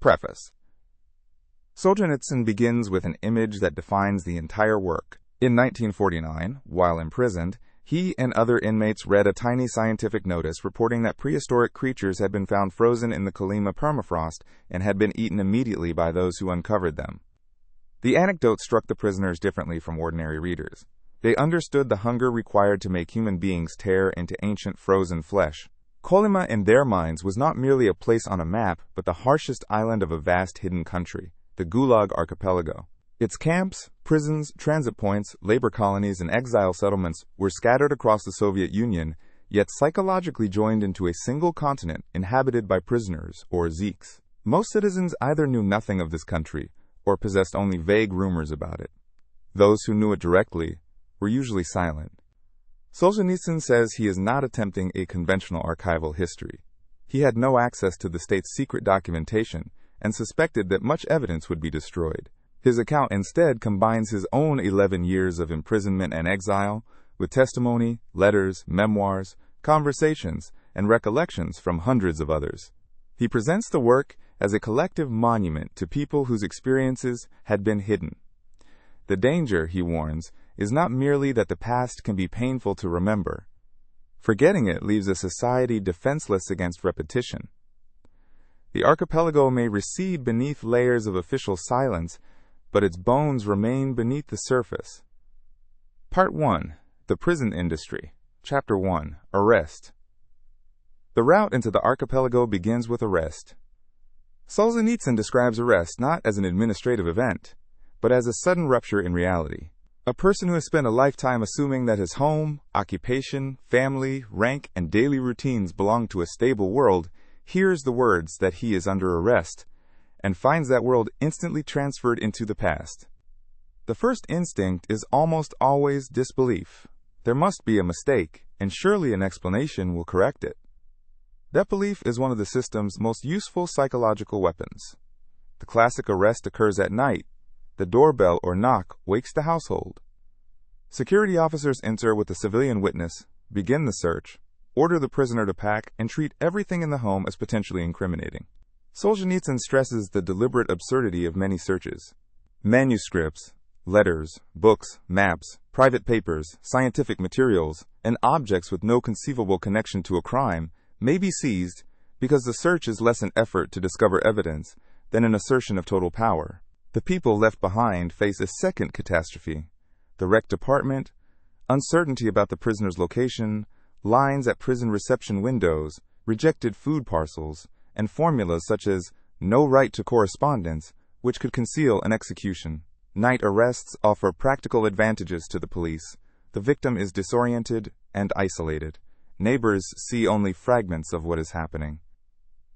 Preface. Solzhenitsyn begins with an image that defines the entire work. In 1949, while imprisoned, he and other inmates read a tiny scientific notice reporting that prehistoric creatures had been found frozen in the Kolyma permafrost and had been eaten immediately by those who uncovered them. The anecdote struck the prisoners differently from ordinary readers. They understood the hunger required to make human beings tear into ancient frozen flesh. Kolyma, in their minds, was not merely a place on a map, but the harshest island of a vast hidden country, the Gulag Archipelago. Its camps, prisons, transit points, labor colonies, and exile settlements were scattered across the Soviet Union, yet psychologically joined into a single continent inhabited by prisoners, or Zeeks. Most citizens either knew nothing of this country, or possessed only vague rumors about it. Those who knew it directly were usually silent. Solzhenitsyn says he is not attempting a conventional archival history. He had no access to the state's secret documentation and suspected that much evidence would be destroyed. His account instead combines his own 11 years of imprisonment and exile with testimony, letters, memoirs, conversations, and recollections from hundreds of others. He presents the work as a collective monument to people whose experiences had been hidden. The danger, he warns, is not merely that the past can be painful to remember. Forgetting it leaves a society defenseless against repetition. The archipelago may recede beneath layers of official silence, but its bones remain beneath the surface. Part 1. The Prison Industry. Chapter 1. Arrest. The route into the archipelago begins with arrest. Solzhenitsyn describes arrest not as an administrative event, but as a sudden rupture in reality. A person who has spent a lifetime assuming that his home, occupation, family, rank, and daily routines belong to a stable world hears the words that he is under arrest and finds that world instantly transferred into the past. The first instinct is almost always disbelief. There must be a mistake, and surely an explanation will correct it. That belief is one of the system's most useful psychological weapons. The classic arrest occurs at night. The doorbell or knock wakes the household. Security officers enter with a civilian witness, begin the search, order the prisoner to pack, and treat everything in the home as potentially incriminating. Solzhenitsyn stresses the deliberate absurdity of many searches. Manuscripts, letters, books, maps, private papers, scientific materials, and objects with no conceivable connection to a crime may be seized because the search is less an effort to discover evidence than an assertion of total power. The people left behind face a second catastrophe: the wrecked apartment, uncertainty about the prisoner's location, lines at prison reception windows, rejected food parcels, and formulas such as "no right to correspondence," which could conceal an execution. Night arrests offer practical advantages to the police. The victim is disoriented and isolated. Neighbors see only fragments of what is happening.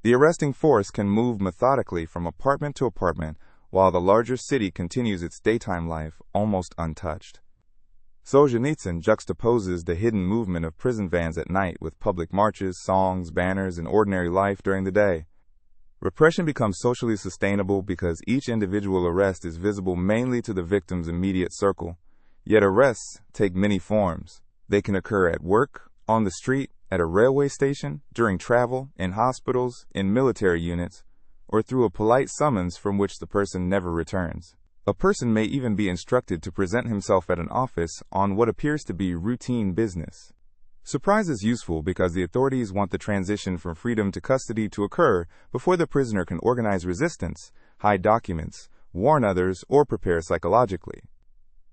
The arresting force can move methodically from apartment to apartment, while the larger city continues its daytime life almost untouched. Solzhenitsyn juxtaposes the hidden movement of prison vans at night with public marches, songs, banners, and ordinary life during the day. Repression becomes socially sustainable because each individual arrest is visible mainly to the victim's immediate circle. Yet arrests take many forms. They can occur at work, on the street, at a railway station, during travel, in hospitals, in military units, or through a polite summons from which the person never returns. A person may even be instructed to present himself at an office on what appears to be routine business. Surprise is useful because the authorities want the transition from freedom to custody to occur before the prisoner can organize resistance, hide documents, warn others, or prepare psychologically.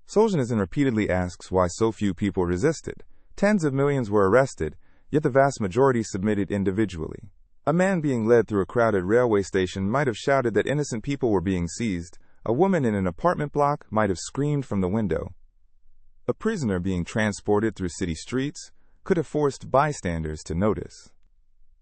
Solzhenitsyn repeatedly asks why so few people resisted. Tens of millions were arrested, yet the vast majority submitted individually. A man being led through a crowded railway station might have shouted that innocent people were being seized. A woman in an apartment block might have screamed from the window. A prisoner being transported through city streets could have forced bystanders to notice.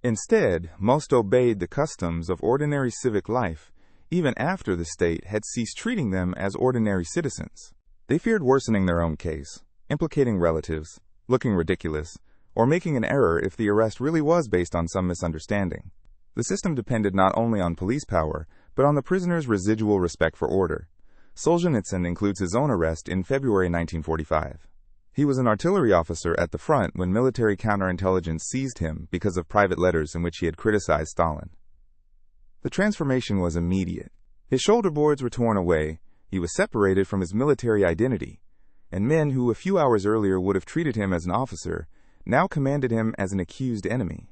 Instead, most obeyed the customs of ordinary civic life, even after the state had ceased treating them as ordinary citizens. They feared worsening their own case, implicating relatives, looking ridiculous, or making an error if the arrest really was based on some misunderstanding. The system depended not only on police power, but on the prisoner's residual respect for order. Solzhenitsyn includes his own arrest in February 1945. He was an artillery officer at the front when military counterintelligence seized him because of private letters in which he had criticized Stalin. The transformation was immediate. His shoulder boards were torn away, he was separated from his military identity, and men who a few hours earlier would have treated him as an officer now commanded him as an accused enemy.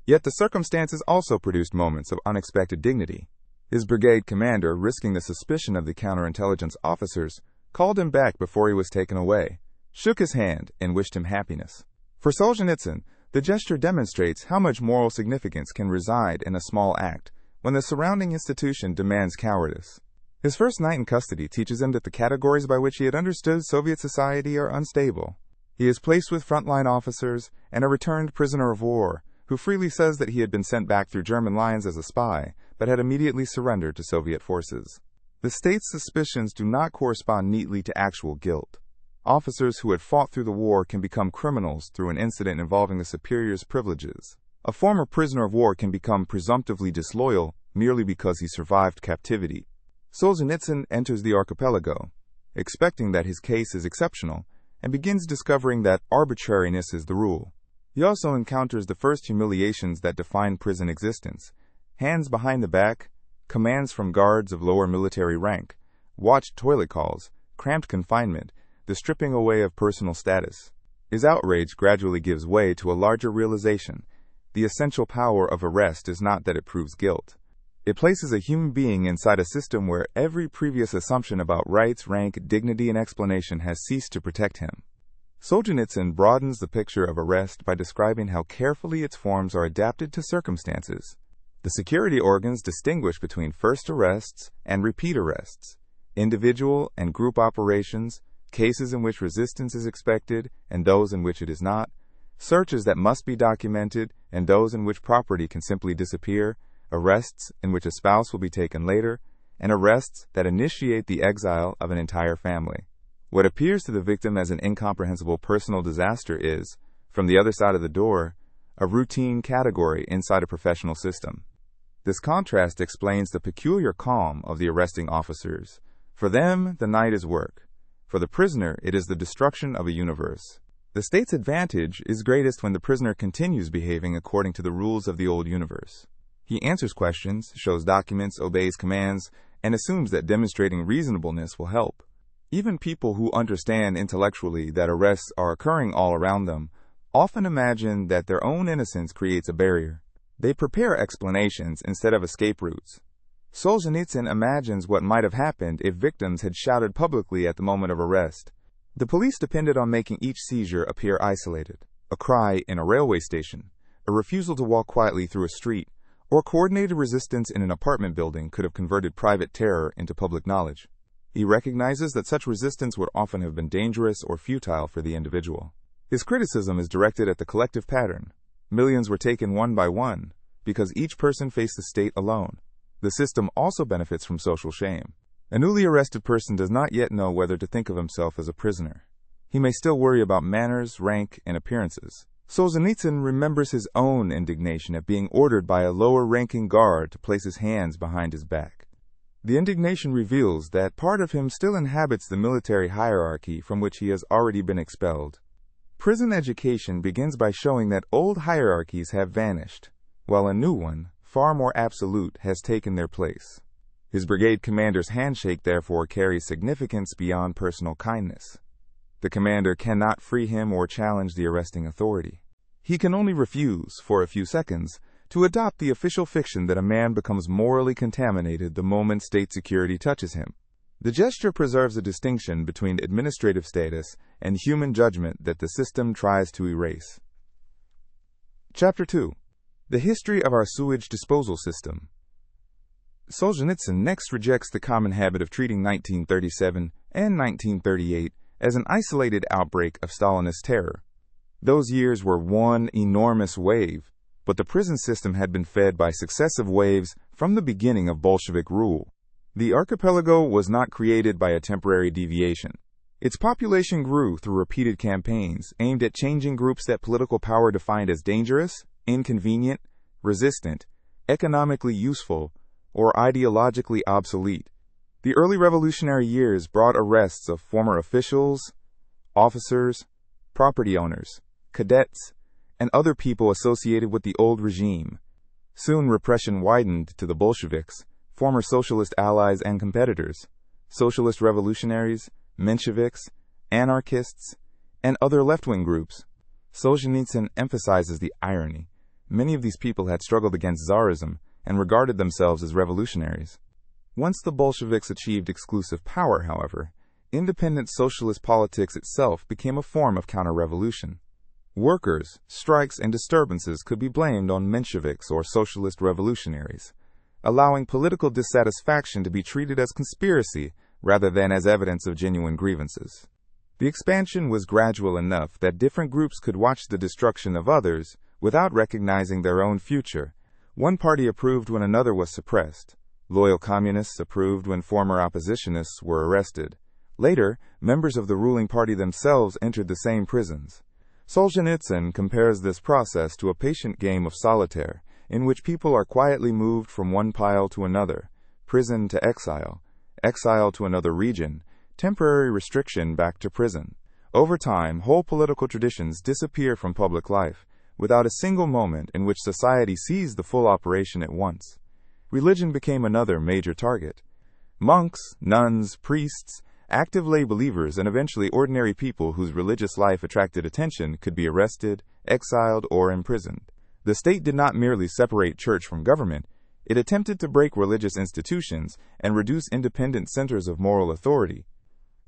Yet the circumstances also produced moments of unexpected dignity. His brigade commander, risking the suspicion of the counterintelligence officers, called him back before he was taken away, shook his hand, and wished him happiness. For Solzhenitsyn, the gesture demonstrates how much moral significance can reside in a small act when the surrounding institution demands cowardice. His first night in custody teaches him that the categories by which he had understood Soviet society are unstable. He is placed with frontline officers and a returned prisoner of war, who freely says that he had been sent back through German lines as a spy, but had immediately surrendered to Soviet forces. The state's suspicions do not correspond neatly to actual guilt. Officers who had fought through the war can become criminals through an incident involving the superior's privileges. A former prisoner of war can become presumptively disloyal merely because he survived captivity. Solzhenitsyn enters the archipelago, expecting that his case is exceptional, and begins discovering that arbitrariness is the rule. He also encounters the first humiliations that define prison existence: hands behind the back, commands from guards of lower military rank, watched toilet calls, cramped confinement, the stripping away of personal status. His outrage gradually gives way to a larger realization. The essential power of arrest is not that it proves guilt. It places a human being inside a system where every previous assumption about rights, rank, dignity, and explanation has ceased to protect him. Solzhenitsyn broadens the picture of arrest by describing how carefully its forms are adapted to circumstances. The security organs distinguish between first arrests and repeat arrests, individual and group operations, cases in which resistance is expected and those in which it is not, searches that must be documented and those in which property can simply disappear, arrests in which a spouse will be taken later, and arrests that initiate the exile of an entire family. What appears to the victim as an incomprehensible personal disaster is, from the other side of the door, a routine category inside a professional system. This contrast explains the peculiar calm of the arresting officers. For them, the night is work. For the prisoner, it is the destruction of a universe. The state's advantage is greatest when the prisoner continues behaving according to the rules of the old universe. He answers questions, shows documents, obeys commands, and assumes that demonstrating reasonableness will help. Even people who understand intellectually that arrests are occurring all around them often imagine that their own innocence creates a barrier. They prepare explanations instead of escape routes. Solzhenitsyn imagines what might have happened if victims had shouted publicly at the moment of arrest. The police depended on making each seizure appear isolated. A cry in a railway station, a refusal to walk quietly through a street, or coordinated resistance in an apartment building could have converted private terror into public knowledge. He recognizes that such resistance would often have been dangerous or futile for the individual. His criticism is directed at the collective pattern. Millions were taken one by one, because each person faced the state alone. The system also benefits from social shame. A newly arrested person does not yet know whether to think of himself as a prisoner. He may still worry about manners, rank, and appearances. Solzhenitsyn remembers his own indignation at being ordered by a lower-ranking guard to place his hands behind his back. The indignation reveals that part of him still inhabits the military hierarchy from which he has already been expelled. Prison education begins by showing that old hierarchies have vanished, while a new one, far more absolute, has taken their place. His brigade commander's handshake therefore carries significance beyond personal kindness. The commander cannot free him or challenge the arresting authority. He can only refuse, for a few seconds, to adopt the official fiction that a man becomes morally contaminated the moment state security touches him. The gesture preserves a distinction between administrative status and human judgment that the system tries to erase. Chapter 2. The History of Our Sewage Disposal System. Solzhenitsyn next rejects the common habit of treating 1937 and 1938 as an isolated outbreak of Stalinist terror. Those years were one enormous wave, but the prison system had been fed by successive waves from the beginning of Bolshevik rule. The archipelago was not created by a temporary deviation. Its population grew through repeated campaigns aimed at changing groups that political power defined as dangerous, inconvenient, resistant, economically useful, or ideologically obsolete. The early revolutionary years brought arrests of former officials, officers, property owners, cadets, and other people associated with the old regime. Soon repression widened to the Bolsheviks, former socialist allies and competitors, socialist revolutionaries, Mensheviks, anarchists, and other left-wing groups. Solzhenitsyn emphasizes the irony. Many of these people had struggled against Tsarism and regarded themselves as revolutionaries. Once the Bolsheviks achieved exclusive power, however, independent socialist politics itself became a form of counter-revolution. Workers, strikes, and disturbances could be blamed on Mensheviks or socialist revolutionaries, allowing political dissatisfaction to be treated as conspiracy rather than as evidence of genuine grievances. The expansion was gradual enough that different groups could watch the destruction of others without recognizing their own future. One party approved when another was suppressed. Loyal communists approved when former oppositionists were arrested. Later, members of the ruling party themselves entered the same prisons. Solzhenitsyn compares this process to a patient game of solitaire, in which people are quietly moved from one pile to another, prison to exile, exile to another region, temporary restriction back to prison. Over time, whole political traditions disappear from public life, without a single moment in which society sees the full operation at once. Religion became another major target. Monks, nuns, priests, active lay believers, and eventually ordinary people whose religious life attracted attention could be arrested, exiled, or imprisoned. The state did not merely separate church from government, it attempted to break religious institutions and reduce independent centers of moral authority.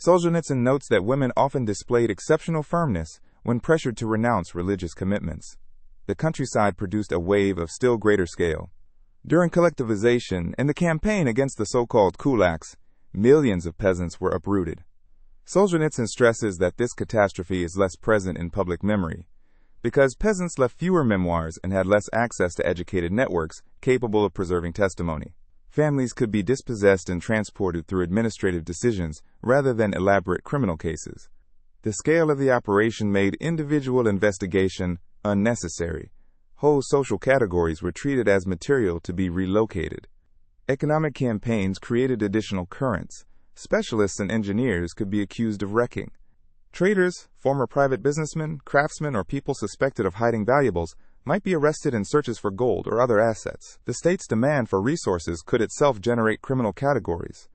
Solzhenitsyn notes that women often displayed exceptional firmness when pressured to renounce religious commitments. The countryside produced a wave of still greater scale. During collectivization and the campaign against the so-called kulaks, millions of peasants were uprooted. Solzhenitsyn stresses that this catastrophe is less present in public memory, because peasants left fewer memoirs and had less access to educated networks capable of preserving testimony. Families could be dispossessed and transported through administrative decisions rather than elaborate criminal cases. The scale of the operation made individual investigation unnecessary. Whole social categories were treated as material to be relocated. Economic campaigns created additional currents. Specialists and engineers could be accused of wrecking. Traders, former private businessmen, craftsmen, or people suspected of hiding valuables might be arrested in searches for gold or other assets. The state's demand for resources could itself generate criminal categories.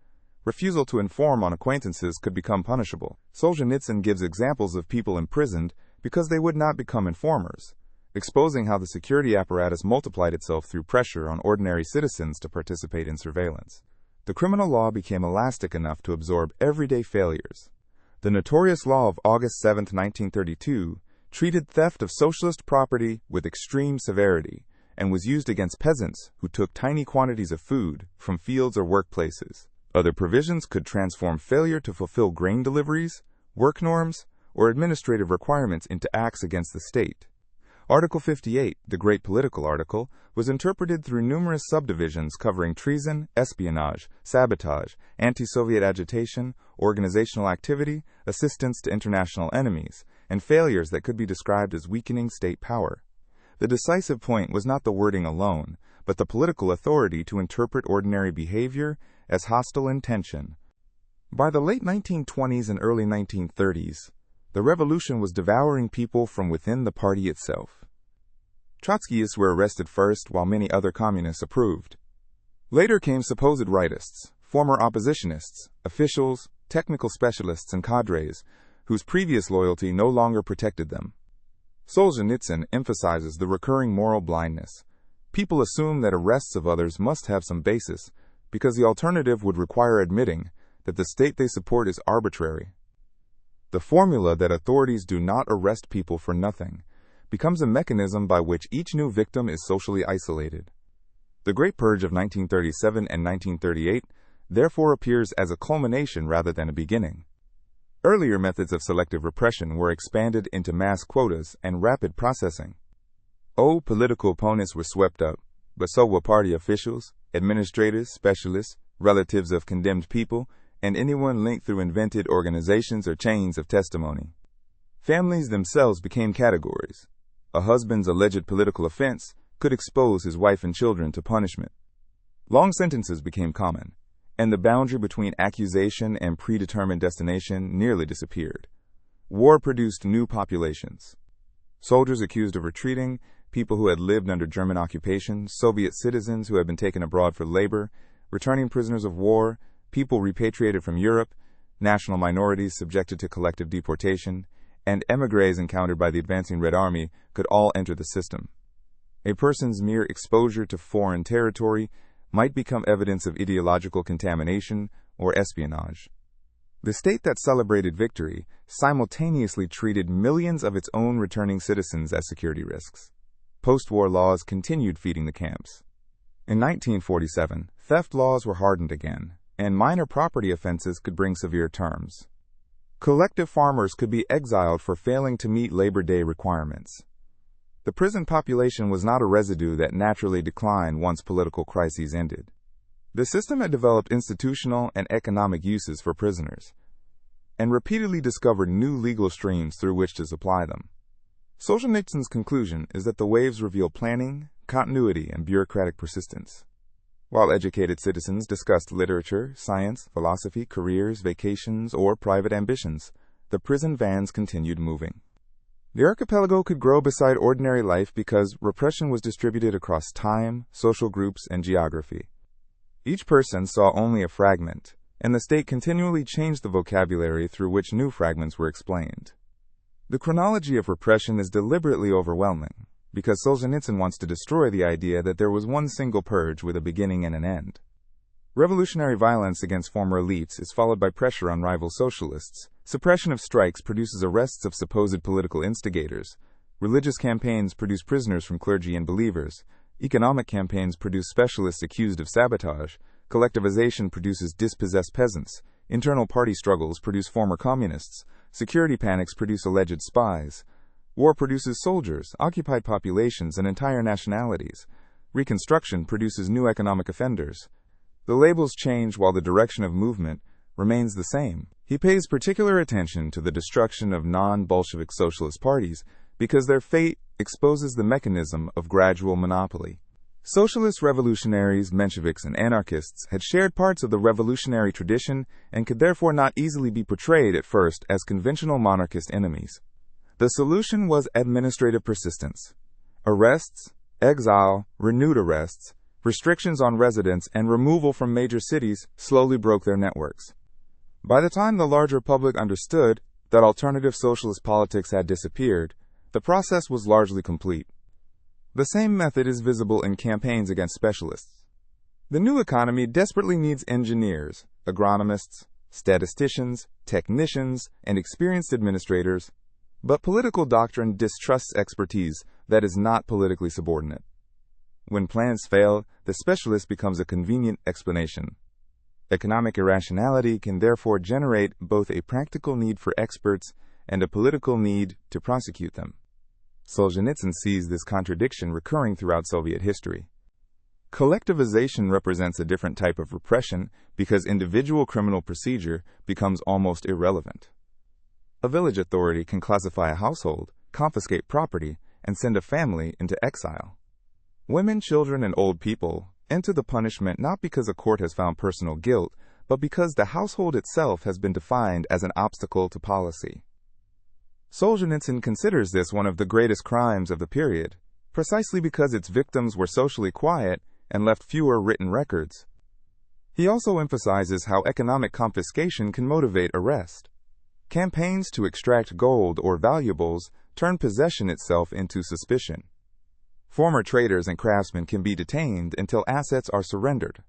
Refusal to inform on acquaintances could become punishable. Solzhenitsyn gives examples of people imprisoned because they would not become informers, exposing how the security apparatus multiplied itself through pressure on ordinary citizens to participate in surveillance. The criminal law became elastic enough to absorb everyday failures. The notorious law of August 7, 1932, treated theft of socialist property with extreme severity and was used against peasants who took tiny quantities of food from fields or workplaces. Other provisions could transform failure to fulfill grain deliveries, work norms, or administrative requirements into acts against the state. Article 58, the Great Political Article, was interpreted through numerous subdivisions covering treason, espionage, sabotage, anti-Soviet agitation, organizational activity, assistance to international enemies, and failures that could be described as weakening state power. The decisive point was not the wording alone, but the political authority to interpret ordinary behavior as hostile intention. By the late 1920s and early 1930s, the revolution was devouring people from within the party itself. Trotskyists were arrested first, while many other communists approved. Later came supposed rightists, former oppositionists, officials, technical specialists, and cadres, whose previous loyalty no longer protected them. Solzhenitsyn emphasizes the recurring moral blindness. People assume that arrests of others must have some basis, because the alternative would require admitting that the state they support is arbitrary. The formula that authorities do not arrest people for nothing becomes a mechanism by which each new victim is socially isolated. The Great Purge of 1937 and 1938 therefore appears as a culmination rather than a beginning. Earlier methods of selective repression were expanded into mass quotas and rapid processing. Political opponents were swept up, but so were party officials, administrators, specialists, relatives of condemned people, and anyone linked through invented organizations or chains of testimony. Families themselves became categories. A husband's alleged political offense could expose his wife and children to punishment. Long sentences became common, and the boundary between accusation and predetermined destination nearly disappeared. War produced new populations. Soldiers accused of retreating people who had lived under German occupation, Soviet citizens who had been taken abroad for labor, returning prisoners of war, people repatriated from Europe, national minorities subjected to collective deportation, and émigrés encountered by the advancing Red Army could all enter the system. A person's mere exposure to foreign territory might become evidence of ideological contamination or espionage. The state that celebrated victory simultaneously treated millions of its own returning citizens as security risks. Post-war laws continued feeding the camps. In 1947, theft laws were hardened again, and minor property offenses could bring severe terms. Collective farmers could be exiled for failing to meet Labor Day requirements. The prison population was not a residue that naturally declined once political crises ended. The system had developed institutional and economic uses for prisoners, and repeatedly discovered new legal streams through which to supply them. Solzhenitsyn's conclusion is that the waves reveal planning, continuity, and bureaucratic persistence. While educated citizens discussed literature, science, philosophy, careers, vacations, or private ambitions, the prison vans continued moving. The archipelago could grow beside ordinary life because repression was distributed across time, social groups, and geography. Each person saw only a fragment, and the state continually changed the vocabulary through which new fragments were explained. The chronology of repression is deliberately overwhelming, because Solzhenitsyn wants to destroy the idea that there was one single purge with a beginning and an end. Revolutionary violence against former elites is followed by pressure on rival socialists. Suppression of strikes produces arrests of supposed political instigators. Religious campaigns produce prisoners from clergy and believers. Economic campaigns produce specialists accused of sabotage. Collectivization produces dispossessed peasants. Internal party struggles produce former communists. Security panics produce alleged spies. War produces soldiers, occupied populations, and entire nationalities. Reconstruction produces new economic offenders. The labels change while the direction of movement remains the same. He pays particular attention to the destruction of non-Bolshevik socialist parties because their fate exposes the mechanism of gradual monopoly. Socialist revolutionaries, Mensheviks, and anarchists had shared parts of the revolutionary tradition and could therefore not easily be portrayed at first as conventional monarchist enemies. The solution was administrative persistence. Arrests, exile, renewed arrests, restrictions on residence, and removal from major cities slowly broke their networks. By the time the larger public understood that alternative socialist politics had disappeared, the process was largely complete. The same method is visible in campaigns against specialists. The new economy desperately needs engineers, agronomists, statisticians, technicians, and experienced administrators, but political doctrine distrusts expertise that is not politically subordinate. When plans fail, the specialist becomes a convenient explanation. Economic irrationality can therefore generate both a practical need for experts and a political need to prosecute them. Solzhenitsyn sees this contradiction recurring throughout Soviet history. Collectivization represents a different type of repression because individual criminal procedure becomes almost irrelevant. A village authority can classify a household, confiscate property, and send a family into exile. Women, children, and old people enter the punishment not because a court has found personal guilt, but because the household itself has been defined as an obstacle to policy. Solzhenitsyn considers this one of the greatest crimes of the period, precisely because its victims were socially quiet and left fewer written records. He also emphasizes how economic confiscation can motivate arrest. Campaigns to extract gold or valuables turn possession itself into suspicion. Former traders and craftsmen can be detained until assets are surrendered.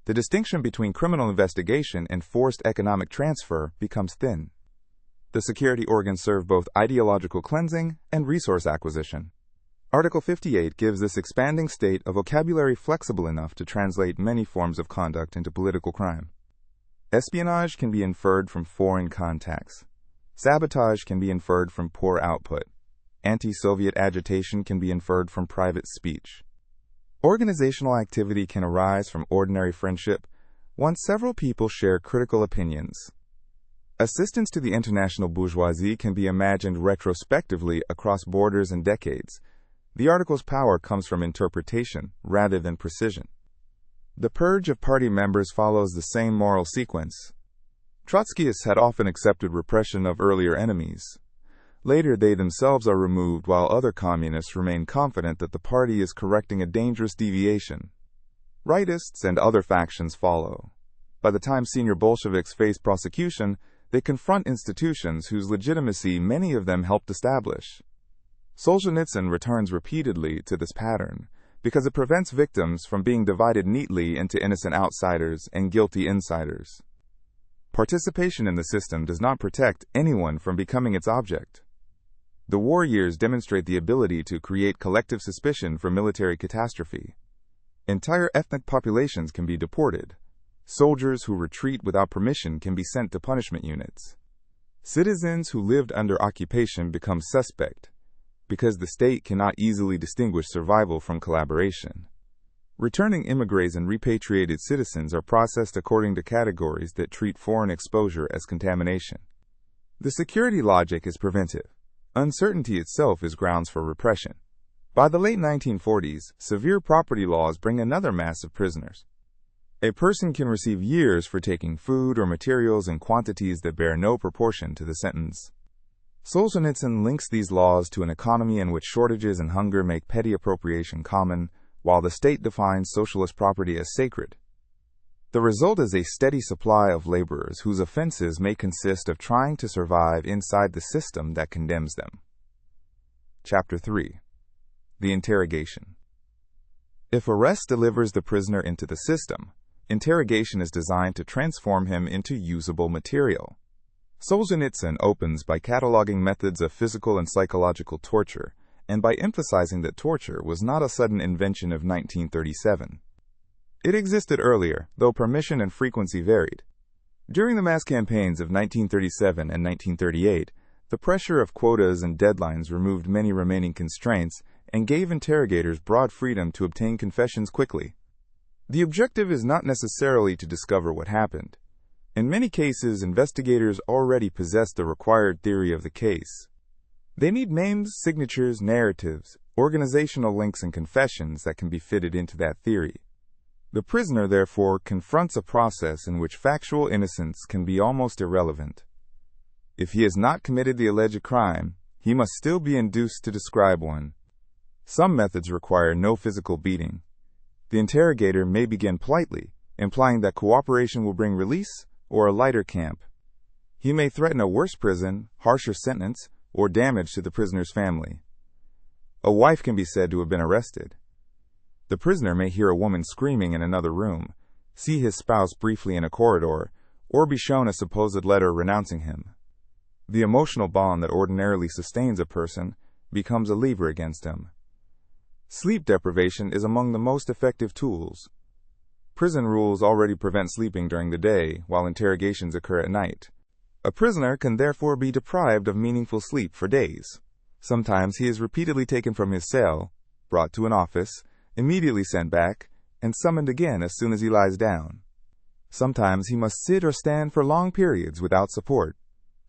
The distinction between criminal investigation and forced economic transfer becomes thin. The security organs serve both ideological cleansing and resource acquisition. Article 58 gives this expanding state a vocabulary flexible enough to translate many forms of conduct into political crime. Espionage can be inferred from foreign contacts. Sabotage can be inferred from poor output. Anti-Soviet agitation can be inferred from private speech. Organizational activity can arise from ordinary friendship once several people share critical opinions. Assistance to the international bourgeoisie can be imagined retrospectively across borders and decades. The article's power comes from interpretation rather than precision. The purge of party members follows the same moral sequence. Trotskyists had often accepted repression of earlier enemies. Later, they themselves are removed while other communists remain confident that the party is correcting a dangerous deviation. Rightists and other factions follow. By the time senior Bolsheviks face prosecution, they confront institutions whose legitimacy many of them helped establish. Solzhenitsyn returns repeatedly to this pattern because it prevents victims from being divided neatly into innocent outsiders and guilty insiders. Participation in the system does not protect anyone from becoming its object. The war years demonstrate the ability to create collective suspicion for military catastrophe. Entire ethnic populations can be deported. Soldiers who retreat without permission can be sent to punishment units. Citizens who lived under occupation become suspect because the state cannot easily distinguish survival from collaboration. Returning immigrants and repatriated citizens are processed according to categories that treat foreign exposure as contamination. The security logic is preventive. Uncertainty itself is grounds for repression. By the late 1940s, severe property laws bring another mass of prisoners. A person can receive years for taking food or materials in quantities that bear no proportion to the sentence. Solzhenitsyn links these laws to an economy in which shortages and hunger make petty appropriation common, while the state defines socialist property as sacred. The result is a steady supply of laborers whose offenses may consist of trying to survive inside the system that condemns them. Chapter 3. The interrogation. If arrest delivers the prisoner into the system, interrogation is designed to transform him into usable material. Solzhenitsyn opens by cataloging methods of physical and psychological torture, and by emphasizing that torture was not a sudden invention of 1937. It existed earlier, though permission and frequency varied. During the mass campaigns of 1937 and 1938, the pressure of quotas and deadlines removed many remaining constraints and gave interrogators broad freedom to obtain confessions quickly. The objective is not necessarily to discover what happened. In many cases, investigators already possess the required theory of the case. They need names, signatures, narratives, organizational links, and confessions that can be fitted into that theory. The prisoner, therefore, confronts a process in which factual innocence can be almost irrelevant. If he has not committed the alleged crime, he must still be induced to describe one. Some methods require no physical beating. The interrogator may begin politely, implying that cooperation will bring release or a lighter camp. He may threaten a worse prison, harsher sentence, or damage to the prisoner's family. A wife can be said to have been arrested. The prisoner may hear a woman screaming in another room, see his spouse briefly in a corridor, or be shown a supposed letter renouncing him. The emotional bond that ordinarily sustains a person becomes a lever against him. Sleep deprivation is among the most effective tools. Prison rules already prevent sleeping during the day, while interrogations occur at night. A prisoner can therefore be deprived of meaningful sleep for days. Sometimes he is repeatedly taken from his cell, brought to an office, immediately sent back, and summoned again as soon as he lies down. Sometimes he must sit or stand for long periods without support.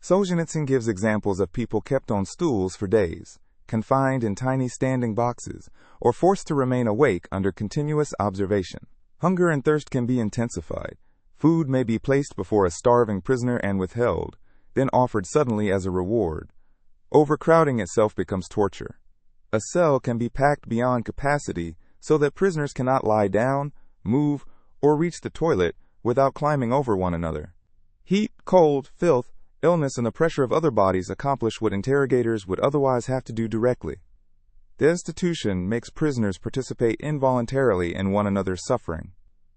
Solzhenitsyn gives examples of people kept on stools for days, confined in tiny standing boxes, or forced to remain awake under continuous observation. Hunger and thirst can be intensified. Food may be placed before a starving prisoner and withheld, then offered suddenly as a reward. Overcrowding itself becomes torture. A cell can be packed beyond capacity so that prisoners cannot lie down, move, or reach the toilet without climbing over one another. Heat, cold, filth, illness, and the pressure of other bodies accomplish what interrogators would otherwise have to do directly. The institution makes prisoners participate involuntarily in one another's suffering.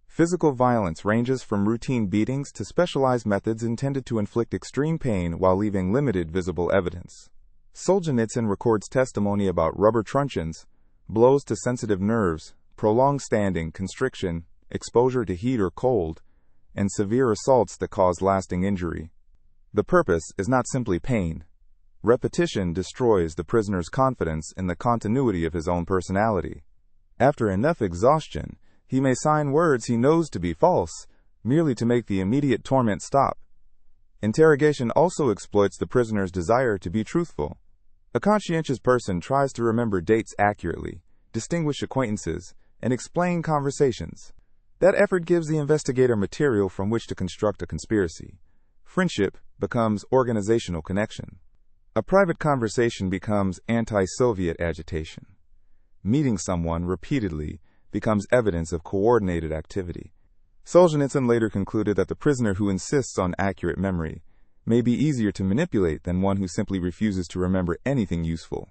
Physical violence ranges from routine beatings to specialized methods intended to inflict extreme pain while leaving limited visible evidence. Solzhenitsyn records testimony about rubber truncheons, blows to sensitive nerves, prolonged standing, constriction, exposure to heat or cold, and severe assaults that cause lasting injury. The purpose is not simply pain. Repetition destroys the prisoner's confidence in the continuity of his own personality. After enough exhaustion, he may sign words he knows to be false, merely to make the immediate torment stop. Interrogation also exploits the prisoner's desire to be truthful. A conscientious person tries to remember dates accurately, distinguish acquaintances, and explain conversations. That effort gives the investigator material from which to construct a conspiracy. Friendship becomes organizational connection. A private conversation becomes anti-Soviet agitation. Meeting someone repeatedly becomes evidence of coordinated activity. Solzhenitsyn later concluded that the prisoner who insists on accurate memory may be easier to manipulate than one who simply refuses to remember anything useful.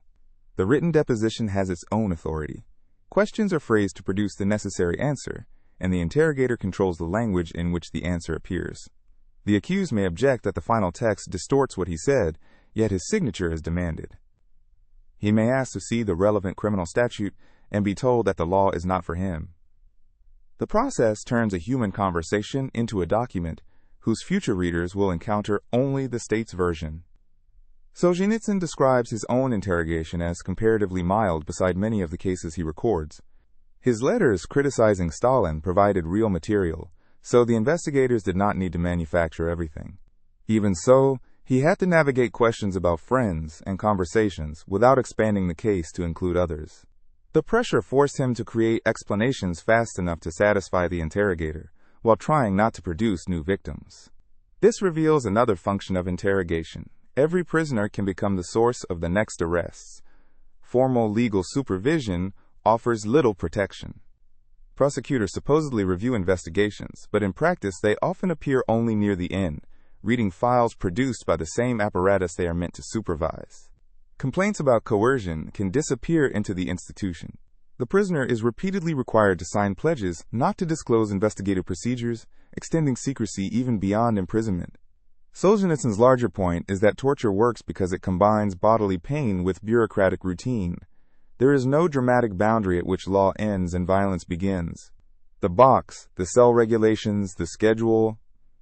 The written deposition has its own authority. Questions are phrased to produce the necessary answer, and the interrogator controls the language in which the answer appears. The accused may object that the final text distorts what he said, yet his signature is demanded. He may ask to see the relevant criminal statute and be told that the law is not for him. The process turns a human conversation into a document whose future readers will encounter only the state's version. Solzhenitsyn describes his own interrogation as comparatively mild beside many of the cases he records. His letters criticizing Stalin provided real material, so the investigators did not need to manufacture everything. Even so, he had to navigate questions about friends and conversations without expanding the case to include others. The pressure forced him to create explanations fast enough to satisfy the interrogator, while trying not to produce new victims. This reveals another function of interrogation. Every prisoner can become the source of the next arrests. Formal legal supervision offers little protection. Prosecutors supposedly review investigations, but in practice they often appear only near the end, reading files produced by the same apparatus they are meant to supervise. Complaints about coercion can disappear into the institution. The prisoner is repeatedly required to sign pledges not to disclose investigative procedures, extending secrecy even beyond imprisonment. Solzhenitsyn's larger point is that torture works because it combines bodily pain with bureaucratic routine. There is no dramatic boundary at which law ends and violence begins. The box, the cell regulations, the schedule,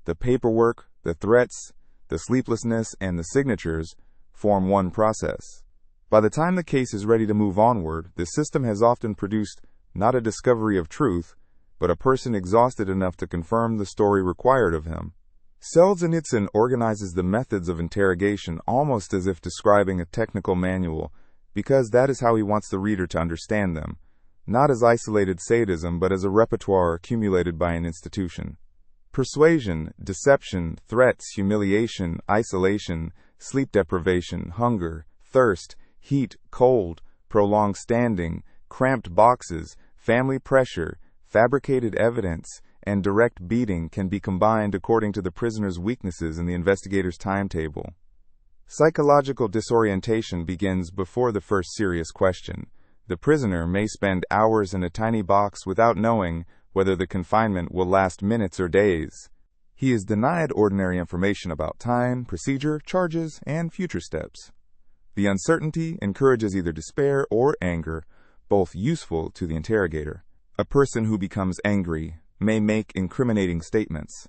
the paperwork, the threats, the sleeplessness, and the signatures form one process. By the time the case is ready to move onward, the system has often produced not a discovery of truth, but a person exhausted enough to confirm the story required of him. Solzhenitsyn organizes the methods of interrogation almost as if describing a technical manual, because that is how he wants the reader to understand them, not as isolated sadism, but as a repertoire accumulated by an institution. Persuasion, deception, threats, humiliation, isolation, sleep deprivation, hunger, thirst, heat, cold, prolonged standing, cramped boxes, family pressure, fabricated evidence, and direct beating can be combined according to the prisoner's weaknesses in the investigator's timetable. Psychological disorientation begins before the first serious question. The prisoner may spend hours in a tiny box without knowing whether the confinement will last minutes or days. He is denied ordinary information about time, procedure, charges, and future steps. The uncertainty encourages either despair or anger, both useful to the interrogator. A person who becomes angry may make incriminating statements.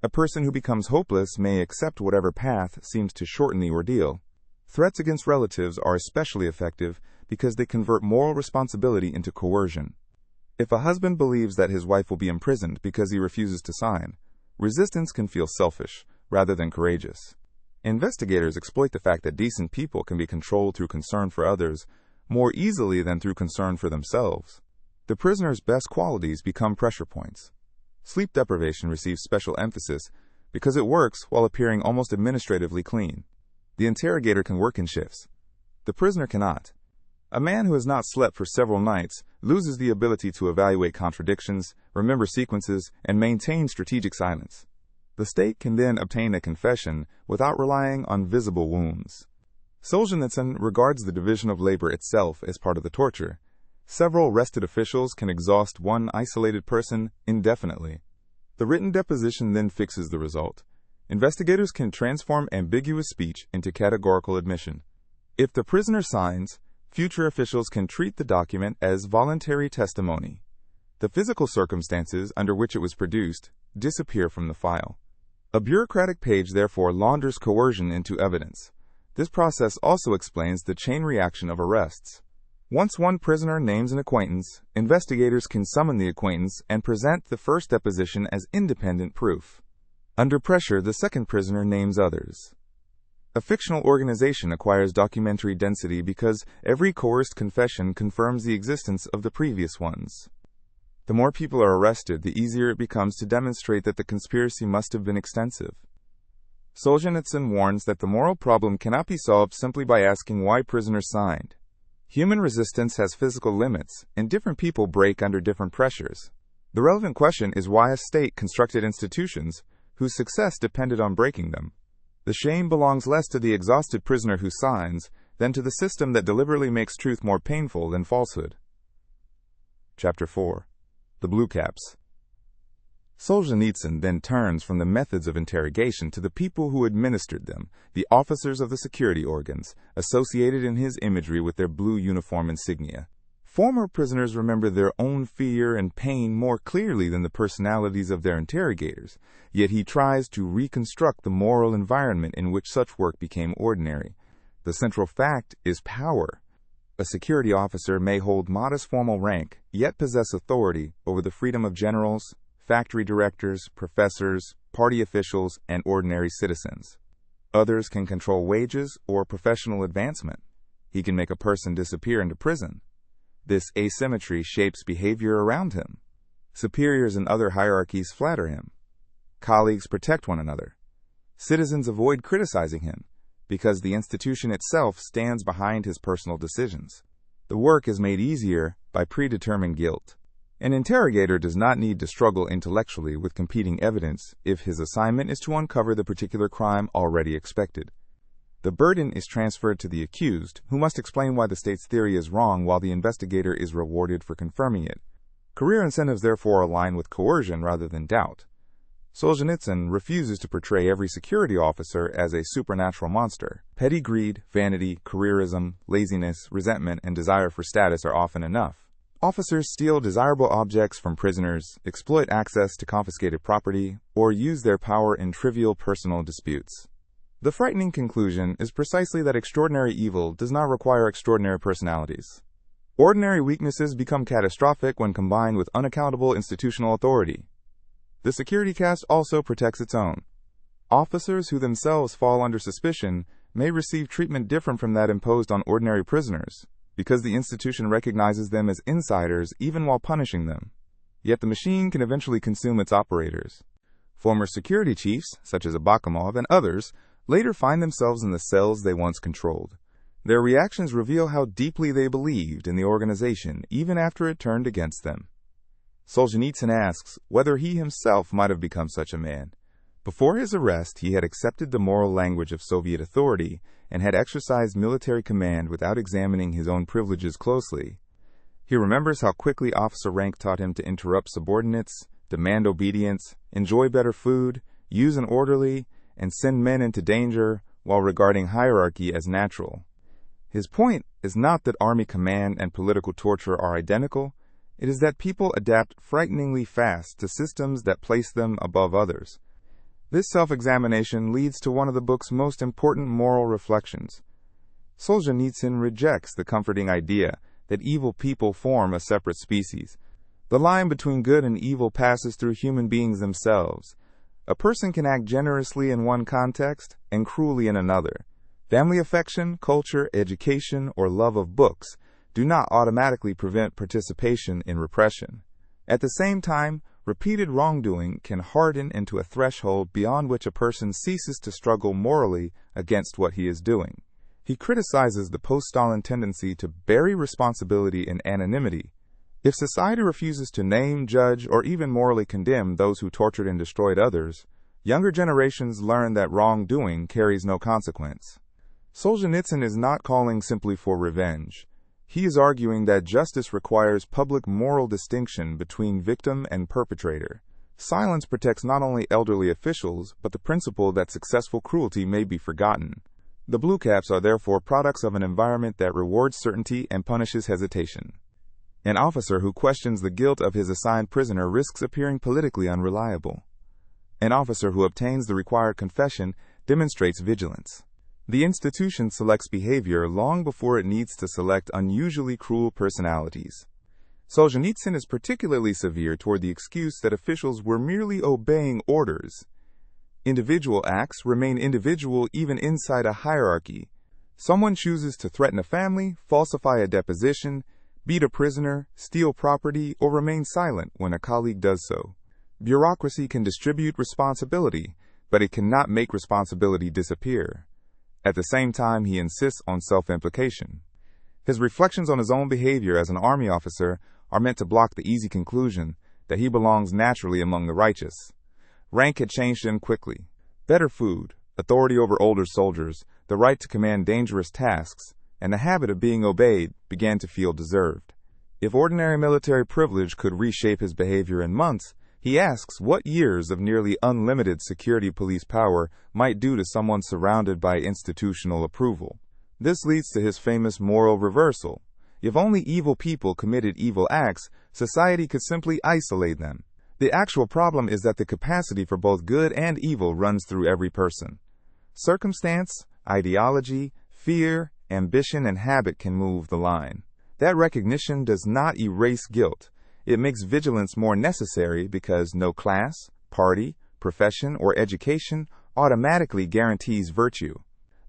A person who becomes hopeless may accept whatever path seems to shorten the ordeal. Threats against relatives are especially effective because they convert moral responsibility into coercion. If a husband believes that his wife will be imprisoned because he refuses to sign, resistance can feel selfish rather than courageous. Investigators exploit the fact that decent people can be controlled through concern for others more easily than through concern for themselves. The prisoner's best qualities become pressure points. Sleep deprivation receives special emphasis because it works while appearing almost administratively clean. The interrogator can work in shifts. The prisoner cannot. A man who has not slept for several nights loses the ability to evaluate contradictions, remember sequences, and maintain strategic silence. The state can then obtain a confession without relying on visible wounds. Solzhenitsyn regards the division of labor itself as part of the torture. Several arrested officials can exhaust one isolated person indefinitely. The written deposition then fixes the result. Investigators can transform ambiguous speech into categorical admission. If the prisoner signs, future officials can treat the document as voluntary testimony. The physical circumstances under which it was produced disappear from the file. A bureaucratic page therefore launders coercion into evidence. This process also explains the chain reaction of arrests. Once one prisoner names an acquaintance, investigators can summon the acquaintance and present the first deposition as independent proof. Under pressure, the second prisoner names others. A fictional organization acquires documentary density because every coerced confession confirms the existence of the previous ones. The more people are arrested, the easier it becomes to demonstrate that the conspiracy must have been extensive. Solzhenitsyn warns that the moral problem cannot be solved simply by asking why prisoners signed. Human resistance has physical limits, and different people break under different pressures. The relevant question is why a state constructed institutions whose success depended on breaking them. The shame belongs less to the exhausted prisoner who signs than to the system that deliberately makes truth more painful than falsehood. Chapter 4. The Bluecaps. Solzhenitsyn then turns from the methods of interrogation to the people who administered them, the officers of the security organs, associated in his imagery with their blue uniform insignia. Former prisoners remember their own fear and pain more clearly than the personalities of their interrogators, yet he tries to reconstruct the moral environment in which such work became ordinary. The central fact is power. A security officer may hold modest formal rank, yet possess authority over the freedom of generals, factory directors, professors, party officials, and ordinary citizens. Others can control wages or professional advancement. He can make a person disappear into prison. This asymmetry shapes behavior around him. Superiors in other hierarchies flatter him. Colleagues protect one another. Citizens avoid criticizing him because the institution itself stands behind his personal decisions. The work is made easier by predetermined guilt. An interrogator does not need to struggle intellectually with competing evidence if his assignment is to uncover the particular crime already expected. The burden is transferred to the accused, who must explain why the state's theory is wrong while the investigator is rewarded for confirming it. Career incentives therefore align with coercion rather than doubt. Solzhenitsyn refuses to portray every security officer as a supernatural monster. Petty greed, vanity, careerism, laziness, resentment, and desire for status are often enough. Officers steal desirable objects from prisoners, exploit access to confiscated property, or use their power in trivial personal disputes. The frightening conclusion is precisely that extraordinary evil does not require extraordinary personalities. Ordinary weaknesses become catastrophic when combined with unaccountable institutional authority. The security caste also protects its own. Officers who themselves fall under suspicion may receive treatment different from that imposed on ordinary prisoners, because the institution recognizes them as insiders even while punishing them. Yet the machine can eventually consume its operators. Former security chiefs, such as Abakumov and others, later find themselves in the cells they once controlled. Their reactions reveal how deeply they believed in the organization even after it turned against them. Solzhenitsyn asks whether he himself might have become such a man. Before his arrest, he had accepted the moral language of Soviet authority and had exercised military command without examining his own privileges closely. He remembers how quickly officer rank taught him to interrupt subordinates, demand obedience, enjoy better food, use an orderly, and send men into danger while regarding hierarchy as natural. His point is not that army command and political torture are identical. It is that people adapt frighteningly fast to systems that place them above others. This self-examination leads to one of the book's most important moral reflections. Solzhenitsyn rejects the comforting idea that evil people form a separate species. The line between good and evil passes through human beings themselves. A person can act generously in one context and cruelly in another. Family affection, culture, education, or love of books do not automatically prevent participation in repression. At the same time, repeated wrongdoing can harden into a threshold beyond which a person ceases to struggle morally against what he is doing. He criticizes the post-Stalin tendency to bury responsibility in anonymity. If society refuses to name, judge, or even morally condemn those who tortured and destroyed others, younger generations learn that wrongdoing carries no consequence. Solzhenitsyn is not calling simply for revenge. He is arguing that justice requires public moral distinction between victim and perpetrator. Silence protects not only elderly officials, but the principle that successful cruelty may be forgotten. The Bluecaps are therefore products of an environment that rewards certainty and punishes hesitation. An officer who questions the guilt of his assigned prisoner risks appearing politically unreliable. An officer who obtains the required confession demonstrates vigilance. The institution selects behavior long before it needs to select unusually cruel personalities. Solzhenitsyn is particularly severe toward the excuse that officials were merely obeying orders. Individual acts remain individual even inside a hierarchy. Someone chooses to threaten a family, falsify a deposition, beat a prisoner, steal property, or remain silent when a colleague does so. Bureaucracy can distribute responsibility, but it cannot make responsibility disappear. At the same time, he insists on self-implication. His reflections on his own behavior as an army officer are meant to block the easy conclusion that he belongs naturally among the righteous. Rank had changed him quickly. Better food, authority over older soldiers, the right to command dangerous tasks, and the habit of being obeyed began to feel deserved. If ordinary military privilege could reshape his behavior in months, he asks what years of nearly unlimited security police power might do to someone surrounded by institutional approval. This leads to his famous moral reversal. If only evil people committed evil acts, society could simply isolate them. The actual problem is that the capacity for both good and evil runs through every person. Circumstance, ideology, fear, ambition, and habit can move the line. That recognition does not erase guilt. It makes vigilance more necessary because no class, party, profession, or education automatically guarantees virtue.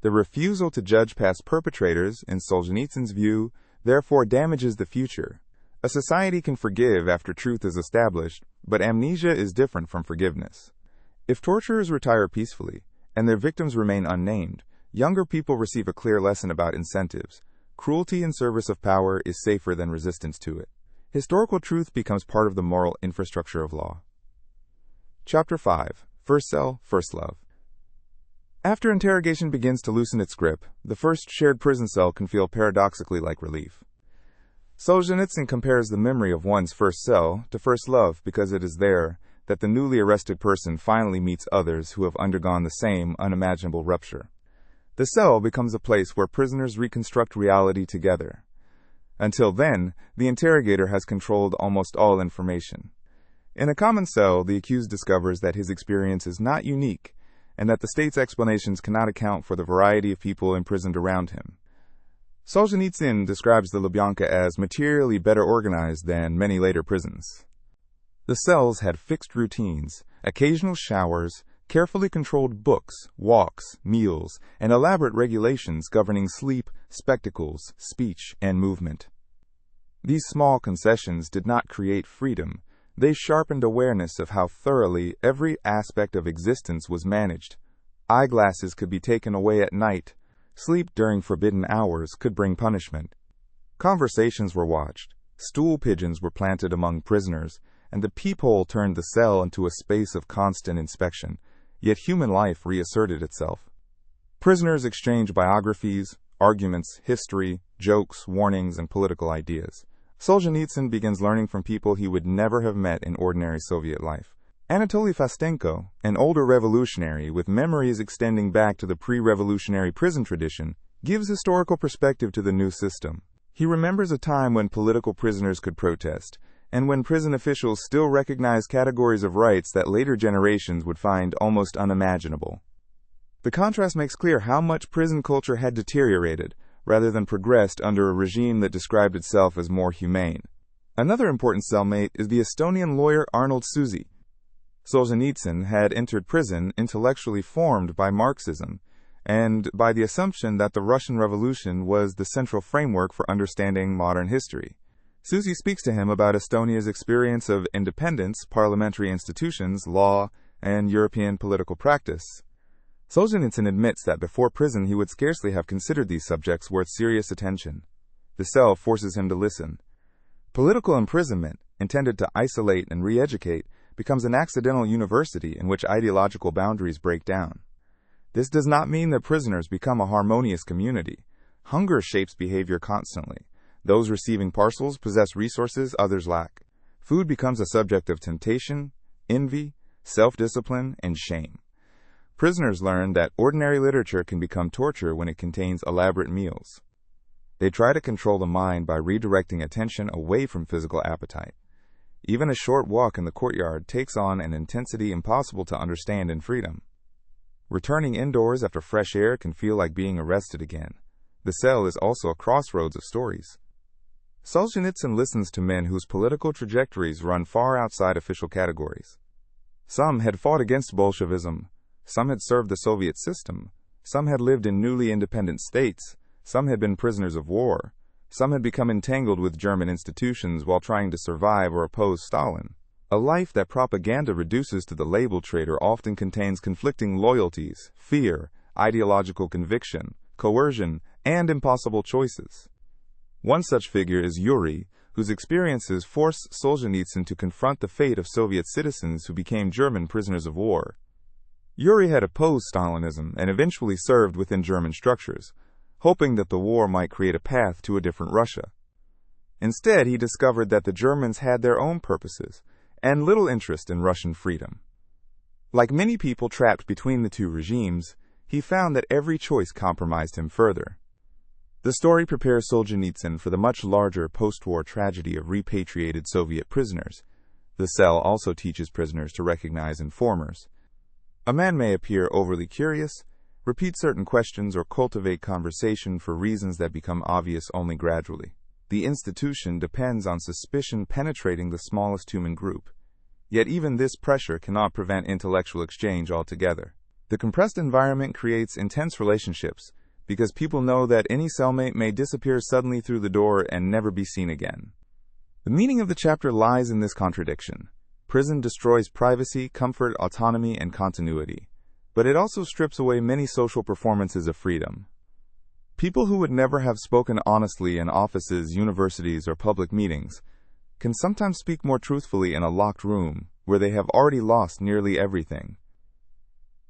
The refusal to judge past perpetrators, in Solzhenitsyn's view, therefore damages the future. A society can forgive after truth is established, but amnesia is different from forgiveness. If torturers retire peacefully, and their victims remain unnamed, younger people receive a clear lesson about incentives. Cruelty in service of power is safer than resistance to it. Historical truth becomes part of the moral infrastructure of law. Chapter 5. First Cell, First Love. After interrogation begins to loosen its grip, the first shared prison cell can feel paradoxically like relief. Solzhenitsyn compares the memory of one's first cell to first love because it is there that the newly arrested person finally meets others who have undergone the same unimaginable rupture. The cell becomes a place where prisoners reconstruct reality together. Until then, the interrogator has controlled almost all information. In a common cell, the accused discovers that his experience is not unique, and that the state's explanations cannot account for the variety of people imprisoned around him. Solzhenitsyn describes the Lubyanka as materially better organized than many later prisons. The cells had fixed routines, occasional showers, carefully controlled books, walks, meals, and elaborate regulations governing sleep, spectacles, speech, and movement. These small concessions did not create freedom. They sharpened awareness of how thoroughly every aspect of existence was managed. Eyeglasses could be taken away at night. Sleep during forbidden hours could bring punishment. Conversations were watched. Stool pigeons were planted among prisoners, and the peephole turned the cell into a space of constant inspection. Yet human life reasserted itself. Prisoners exchanged biographies, arguments, history, jokes, warnings, and political ideas. Solzhenitsyn begins learning from people he would never have met in ordinary Soviet life. Anatoly Fastenko, an older revolutionary with memories extending back to the pre-revolutionary prison tradition, gives historical perspective to the new system. He remembers a time when political prisoners could protest, and when prison officials still recognized categories of rights that later generations would find almost unimaginable. The contrast makes clear how much prison culture had deteriorated, rather than progressed under a regime that described itself as more humane. Another important cellmate is the Estonian lawyer Arnold Susi. Solzhenitsyn had entered prison intellectually formed by Marxism, and by the assumption that the Russian Revolution was the central framework for understanding modern history. Susi speaks to him about Estonia's experience of independence, parliamentary institutions, law, and European political practice. Solzhenitsyn admits that before prison he would scarcely have considered these subjects worth serious attention. The cell forces him to listen. Political imprisonment, intended to isolate and re-educate, becomes an accidental university in which ideological boundaries break down. This does not mean that prisoners become a harmonious community. Hunger shapes behavior constantly. Those receiving parcels possess resources others lack. Food becomes a subject of temptation, envy, self-discipline, and shame. Prisoners learn that ordinary literature can become torture when it contains elaborate meals. They try to control the mind by redirecting attention away from physical appetite. Even a short walk in the courtyard takes on an intensity impossible to understand in freedom. Returning indoors after fresh air can feel like being arrested again. The cell is also a crossroads of stories. Solzhenitsyn listens to men whose political trajectories run far outside official categories. Some had fought against Bolshevism, some had served the Soviet system, some had lived in newly independent states, some had been prisoners of war, some had become entangled with German institutions while trying to survive or oppose Stalin. A life that propaganda reduces to the label trader often contains conflicting loyalties, fear, ideological conviction, coercion, and impossible choices. One such figure is Yuri, whose experiences forced Solzhenitsyn to confront the fate of Soviet citizens who became German prisoners of war. Yuri had opposed Stalinism and eventually served within German structures, hoping that the war might create a path to a different Russia. Instead, he discovered that the Germans had their own purposes and little interest in Russian freedom. Like many people trapped between the two regimes, he found that every choice compromised him further. The story prepares Solzhenitsyn for the much larger post-war tragedy of repatriated Soviet prisoners. The cell also teaches prisoners to recognize informers. A man may appear overly curious, repeat certain questions, or cultivate conversation for reasons that become obvious only gradually. The institution depends on suspicion penetrating the smallest human group. Yet even this pressure cannot prevent intellectual exchange altogether. The compressed environment creates intense relationships because people know that any cellmate may disappear suddenly through the door and never be seen again. The meaning of the chapter lies in this contradiction. Prison destroys privacy, comfort, autonomy, and continuity, but it also strips away many social performances of freedom. People who would never have spoken honestly in offices, universities, or public meetings can sometimes speak more truthfully in a locked room where they have already lost nearly everything.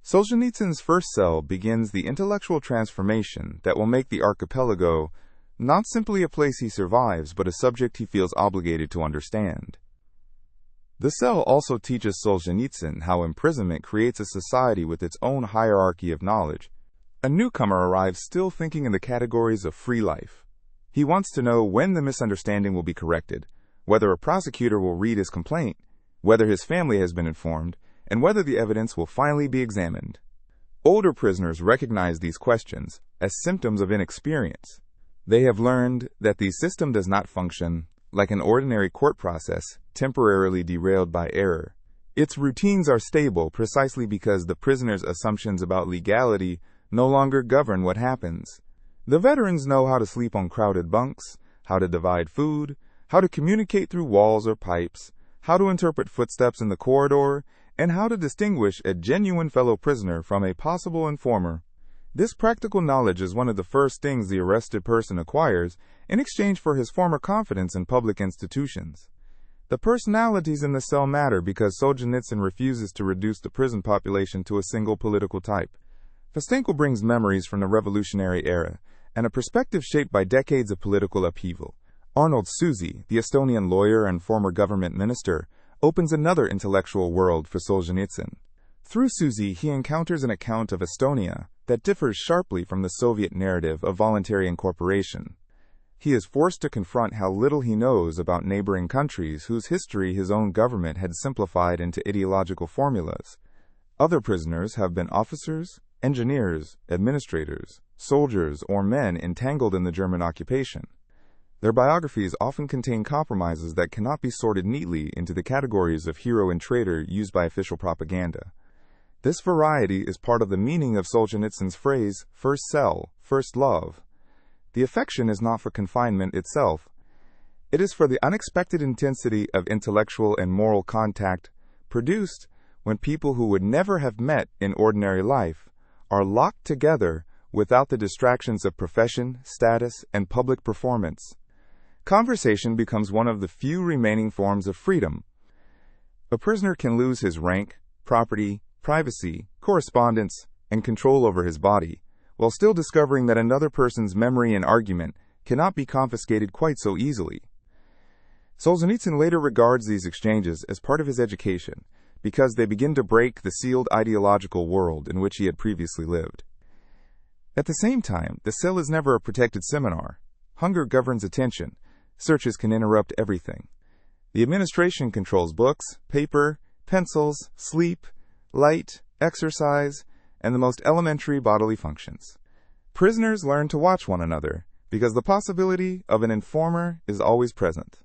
Solzhenitsyn's first cell begins the intellectual transformation that will make the archipelago not simply a place he survives, but a subject he feels obligated to understand. The cell also teaches Solzhenitsyn how imprisonment creates a society with its own hierarchy of knowledge. A newcomer arrives still thinking in the categories of free life. He wants to know when the misunderstanding will be corrected, whether a prosecutor will read his complaint, whether his family has been informed, and whether the evidence will finally be examined. Older prisoners recognize these questions as symptoms of inexperience. They have learned that the system does not function like an ordinary court process, temporarily derailed by error. Its routines are stable precisely because the prisoner's assumptions about legality no longer govern what happens. The veterans know how to sleep on crowded bunks, how to divide food, how to communicate through walls or pipes, how to interpret footsteps in the corridor, and how to distinguish a genuine fellow prisoner from a possible informer. This practical knowledge is one of the first things the arrested person acquires in exchange for his former confidence in public institutions. The personalities in the cell matter because Solzhenitsyn refuses to reduce the prison population to a single political type. Festenko brings memories from the revolutionary era and a perspective shaped by decades of political upheaval. Arnold Susi, the Estonian lawyer and former government minister, opens another intellectual world for Solzhenitsyn. Through Susi, he encounters an account of Estonia that differs sharply from the Soviet narrative of voluntary incorporation. He is forced to confront how little he knows about neighboring countries whose history his own government had simplified into ideological formulas. Other prisoners have been officers, engineers, administrators, soldiers, or men entangled in the German occupation. Their biographies often contain compromises that cannot be sorted neatly into the categories of hero and traitor used by official propaganda. This variety is part of the meaning of Solzhenitsyn's phrase, first cell, first love. The affection is not for confinement itself. It is for the unexpected intensity of intellectual and moral contact produced when people who would never have met in ordinary life are locked together without the distractions of profession, status, and public performance. Conversation becomes one of the few remaining forms of freedom. A prisoner can lose his rank, property, privacy, correspondence, and control over his body, while still discovering that another person's memory and argument cannot be confiscated quite so easily. Solzhenitsyn later regards these exchanges as part of his education, because they begin to break the sealed ideological world in which he had previously lived. At the same time, the cell is never a protected seminar. Hunger governs attention. Searches can interrupt everything. The administration controls books, paper, pencils, sleep, light, exercise, and the most elementary bodily functions. Prisoners learn to watch one another because the possibility of an informer is always present.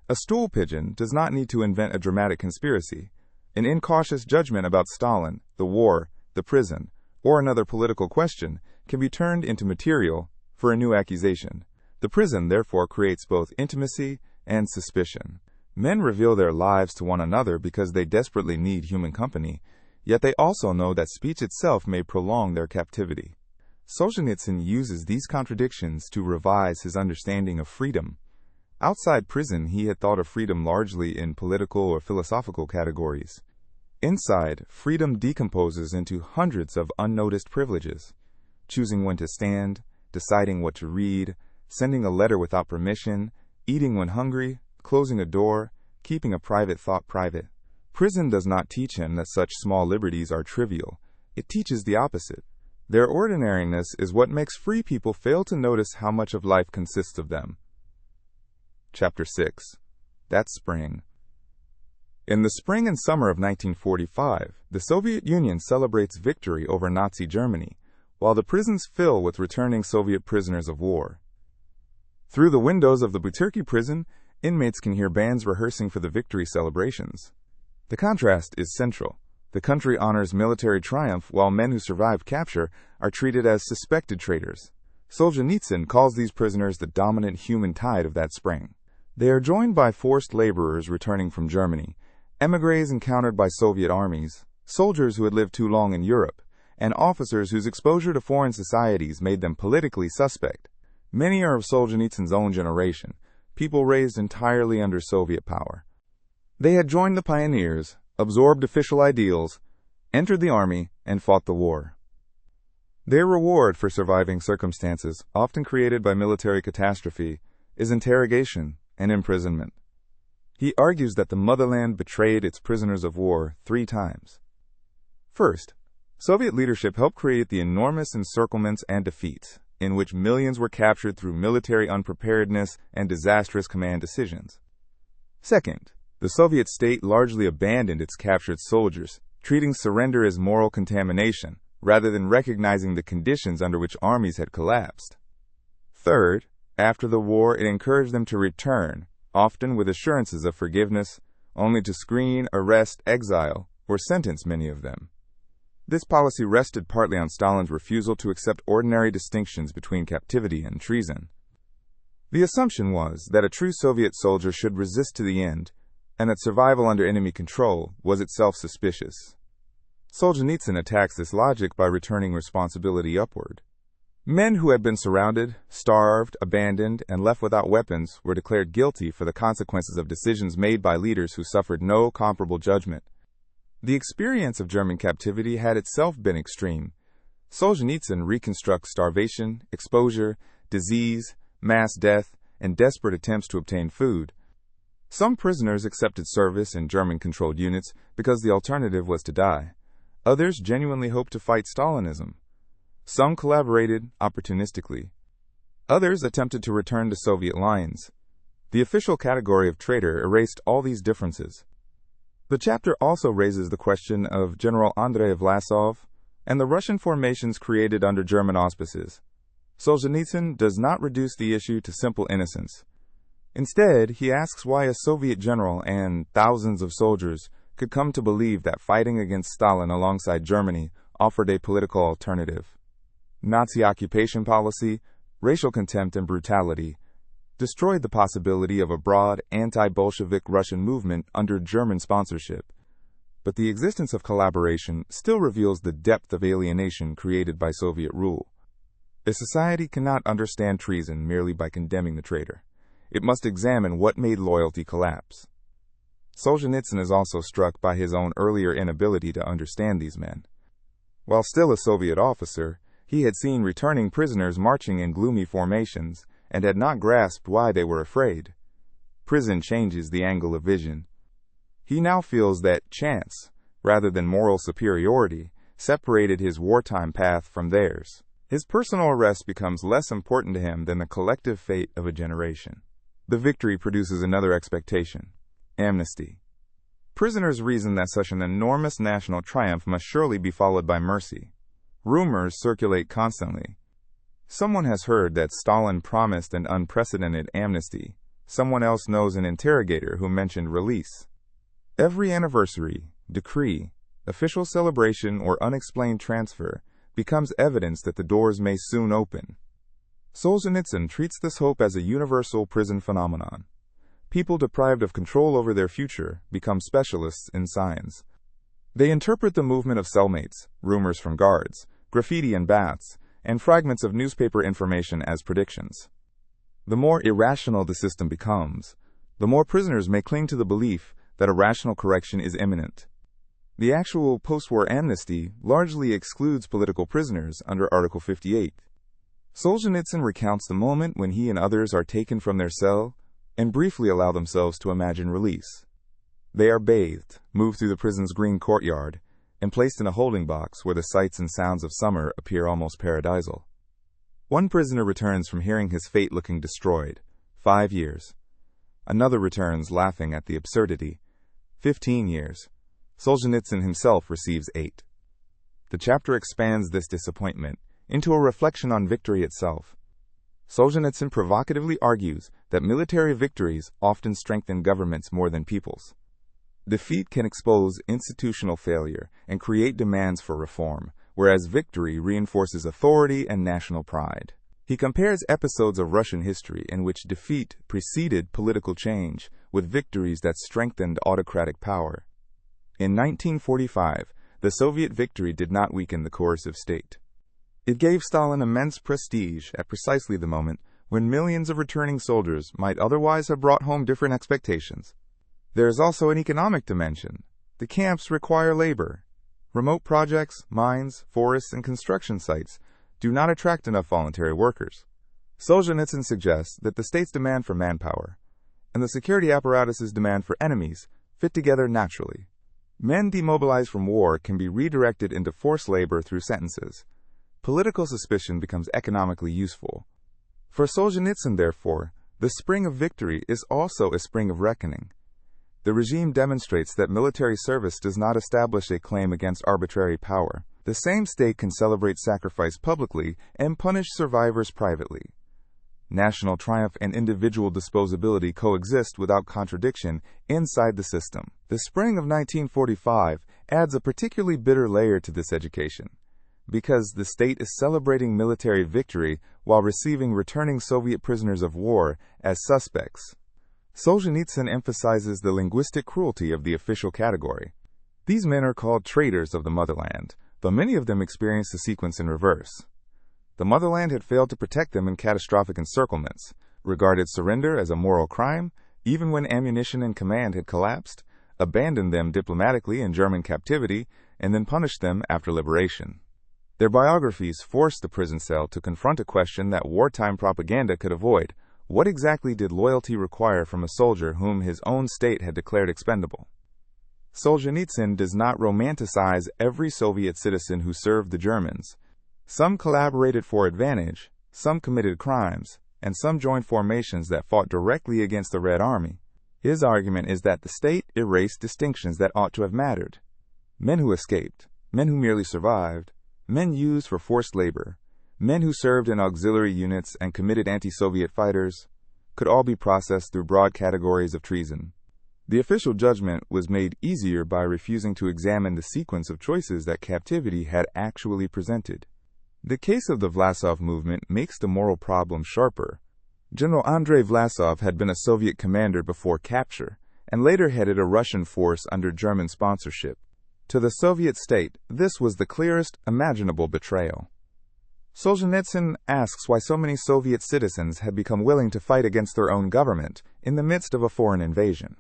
A stool pigeon does not need to invent a dramatic conspiracy. An incautious judgment about Stalin, the war, the prison, or another political question can be turned into material for a new accusation. The prison therefore creates both intimacy and suspicion. Men reveal their lives to one another because they desperately need human company, yet they also know that speech itself may prolong their captivity. Solzhenitsyn uses these contradictions to revise his understanding of freedom. Outside prison, he had thought of freedom largely in political or philosophical categories. Inside, freedom decomposes into hundreds of unnoticed privileges: choosing when to stand, deciding what to read, sending a letter without permission, eating when hungry, closing a door, keeping a private thought private. Prison does not teach him that such small liberties are trivial. It teaches the opposite. Their ordinariness is what makes free people fail to notice how much of life consists of them. Chapter 6. That Spring. In the spring and summer of 1945, the Soviet Union celebrates victory over Nazi Germany, while the prisons fill with returning Soviet prisoners of war. Through the windows of the Butyrki prison, inmates can hear bands rehearsing for the victory celebrations. The contrast is central. The country honors military triumph, while men who survived capture are treated as suspected traitors. Solzhenitsyn calls these prisoners the dominant human tide of that spring. They are joined by forced laborers returning from Germany, émigrés encountered by Soviet armies, soldiers who had lived too long in Europe, and officers whose exposure to foreign societies made them politically suspect. Many are of Solzhenitsyn's own generation, people raised entirely under Soviet power. They had joined the pioneers, absorbed official ideals, entered the army, and fought the war. Their reward for surviving circumstances, often created by military catastrophe, is interrogation and imprisonment. He argues that the motherland betrayed its prisoners of war 3 times. First, Soviet leadership helped create the enormous encirclements and defeats, in which millions were captured through military unpreparedness and disastrous command decisions. Second, the Soviet state largely abandoned its captured soldiers, treating surrender as moral contamination, rather than recognizing the conditions under which armies had collapsed. Third, after the war, it encouraged them to return, often with assurances of forgiveness, only to screen, arrest, exile, or sentence many of them. This policy rested partly on Stalin's refusal to accept ordinary distinctions between captivity and treason. The assumption was that a true Soviet soldier should resist to the end, and that survival under enemy control was itself suspicious. Solzhenitsyn attacks this logic by returning responsibility upward. Men who had been surrounded, starved, abandoned, and left without weapons were declared guilty for the consequences of decisions made by leaders who suffered no comparable judgment. The experience of German captivity had itself been extreme. Solzhenitsyn reconstructs starvation, exposure, disease, mass death, and desperate attempts to obtain food. Some prisoners accepted service in German-controlled units because the alternative was to die. Others genuinely hoped to fight Stalinism. Some collaborated opportunistically. Others attempted to return to Soviet lines. The official category of traitor erased all these differences. The chapter also raises the question of General Andrei Vlasov and the Russian formations created under German auspices. Solzhenitsyn does not reduce the issue to simple innocence. Instead, he asks why a Soviet general and thousands of soldiers could come to believe that fighting against Stalin alongside Germany offered a political alternative. Nazi occupation policy, racial contempt, and brutality destroyed the possibility of a broad anti-Bolshevik Russian movement under German sponsorship. But the existence of collaboration still reveals the depth of alienation created by Soviet rule. A society cannot understand treason merely by condemning the traitor. It must examine what made loyalty collapse. Solzhenitsyn is also struck by his own earlier inability to understand these men. While still a Soviet officer, he had seen returning prisoners marching in gloomy formations and had not grasped why they were afraid. Prison changes the angle of vision. He now feels that chance, rather than moral superiority, separated his wartime path from theirs. His personal arrest becomes less important to him than the collective fate of a generation. The victory produces another expectation: amnesty. Prisoners reason that such an enormous national triumph must surely be followed by mercy. Rumors circulate constantly. Someone has heard that Stalin promised an unprecedented amnesty. Someone else knows an interrogator who mentioned release. Every anniversary, decree, official celebration, or unexplained transfer becomes evidence that the doors may soon open. Solzhenitsyn treats this hope as a universal prison phenomenon. People deprived of control over their future become specialists in signs. They interpret the movement of cellmates, rumors from guards, graffiti in baths, and fragments of newspaper information as predictions. The more irrational the system becomes, the more prisoners may cling to the belief that a rational correction is imminent. The actual post-war amnesty largely excludes political prisoners under Article 58. Solzhenitsyn recounts the moment when he and others are taken from their cell and briefly allow themselves to imagine release. They are bathed, moved through the prison's green courtyard, and placed in a holding box where the sights and sounds of summer appear almost paradisal. One prisoner returns from hearing his fate looking destroyed, 5 years. Another returns laughing at the absurdity, 15 years. Solzhenitsyn himself receives 8. The chapter expands this disappointment into a reflection on victory itself. Solzhenitsyn provocatively argues that military victories often strengthen governments more than peoples. Defeat can expose institutional failure and create demands for reform, whereas victory reinforces authority and national pride. He compares episodes of Russian history in which defeat preceded political change with victories that strengthened autocratic power. In 1945, the Soviet victory did not weaken the coercive state. It gave Stalin immense prestige at precisely the moment when millions of returning soldiers might otherwise have brought home different expectations. There is also an economic dimension. The camps require labor. Remote projects, mines, forests, and construction sites do not attract enough voluntary workers. Solzhenitsyn suggests that the state's demand for manpower and the security apparatus's demand for enemies fit together naturally. Men demobilized from war can be redirected into forced labor through sentences. Political suspicion becomes economically useful. For Solzhenitsyn, therefore, the spring of victory is also a spring of reckoning. The regime demonstrates that military service does not establish a claim against arbitrary power. The same state can celebrate sacrifice publicly and punish survivors privately. National triumph and individual disposability coexist without contradiction inside the system. The spring of 1945 adds a particularly bitter layer to this education, because the state is celebrating military victory while receiving returning Soviet prisoners of war as suspects. Solzhenitsyn emphasizes the linguistic cruelty of the official category. These men are called traitors of the motherland, though many of them experience the sequence in reverse. The motherland had failed to protect them in catastrophic encirclements, regarded surrender as a moral crime, even when ammunition and command had collapsed, abandoned them diplomatically in German captivity, and then punished them after liberation. Their biographies forced the prison cell to confront a question that wartime propaganda could avoid. What exactly did loyalty require from a soldier whom his own state had declared expendable? Solzhenitsyn does not romanticize every Soviet citizen who served the Germans. Some collaborated for advantage, some committed crimes, and some joined formations that fought directly against the Red Army. His argument is that the state erased distinctions that ought to have mattered. Men who escaped, men who merely survived, men used for forced labor, men who served in auxiliary units and committed anti-Soviet fighters, could all be processed through broad categories of treason. The official judgment was made easier by refusing to examine the sequence of choices that captivity had actually presented. The case of the Vlasov movement makes the moral problem sharper. General Andrei Vlasov had been a Soviet commander before capture, and later headed a Russian force under German sponsorship. To the Soviet state, this was the clearest imaginable betrayal. Solzhenitsyn asks why so many Soviet citizens had become willing to fight against their own government in the midst of a foreign invasion.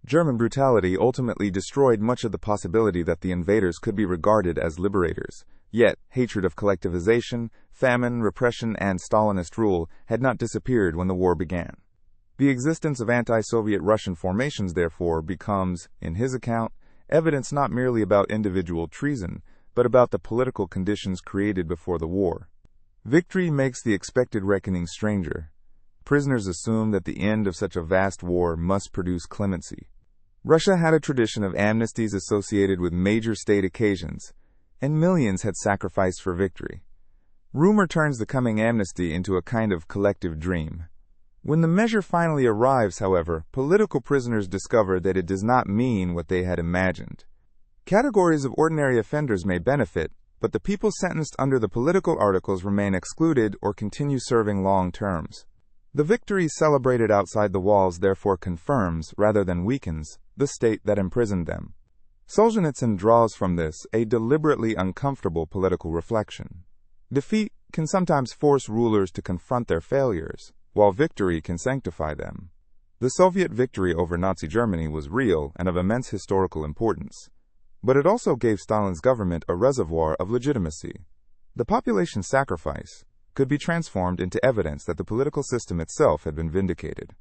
German brutality ultimately destroyed much of the possibility that the invaders could be regarded as liberators. Yet, hatred of collectivization, famine, repression, and Stalinist rule had not disappeared when the war began. The existence of anti-Soviet Russian formations, therefore, becomes, in his account, evidence not merely about individual treason, but about the political conditions created before the war. Victory makes the expected reckoning stranger. Prisoners assume that the end of such a vast war must produce clemency. Russia had a tradition of amnesties associated with major state occasions, and millions had sacrificed for victory. Rumor turns the coming amnesty into a kind of collective dream. When the measure finally arrives, however, political prisoners discover that it does not mean what they had imagined. Categories of ordinary offenders may benefit, but the people sentenced under the political articles remain excluded or continue serving long terms. The victory celebrated outside the walls therefore confirms, rather than weakens, the state that imprisoned them. Solzhenitsyn draws from this a deliberately uncomfortable political reflection. Defeat can sometimes force rulers to confront their failures, while victory can sanctify them. The Soviet victory over Nazi Germany was real and of immense historical importance, but it also gave Stalin's government a reservoir of legitimacy. The population sacrifice could be transformed into evidence that the political system itself had been vindicated.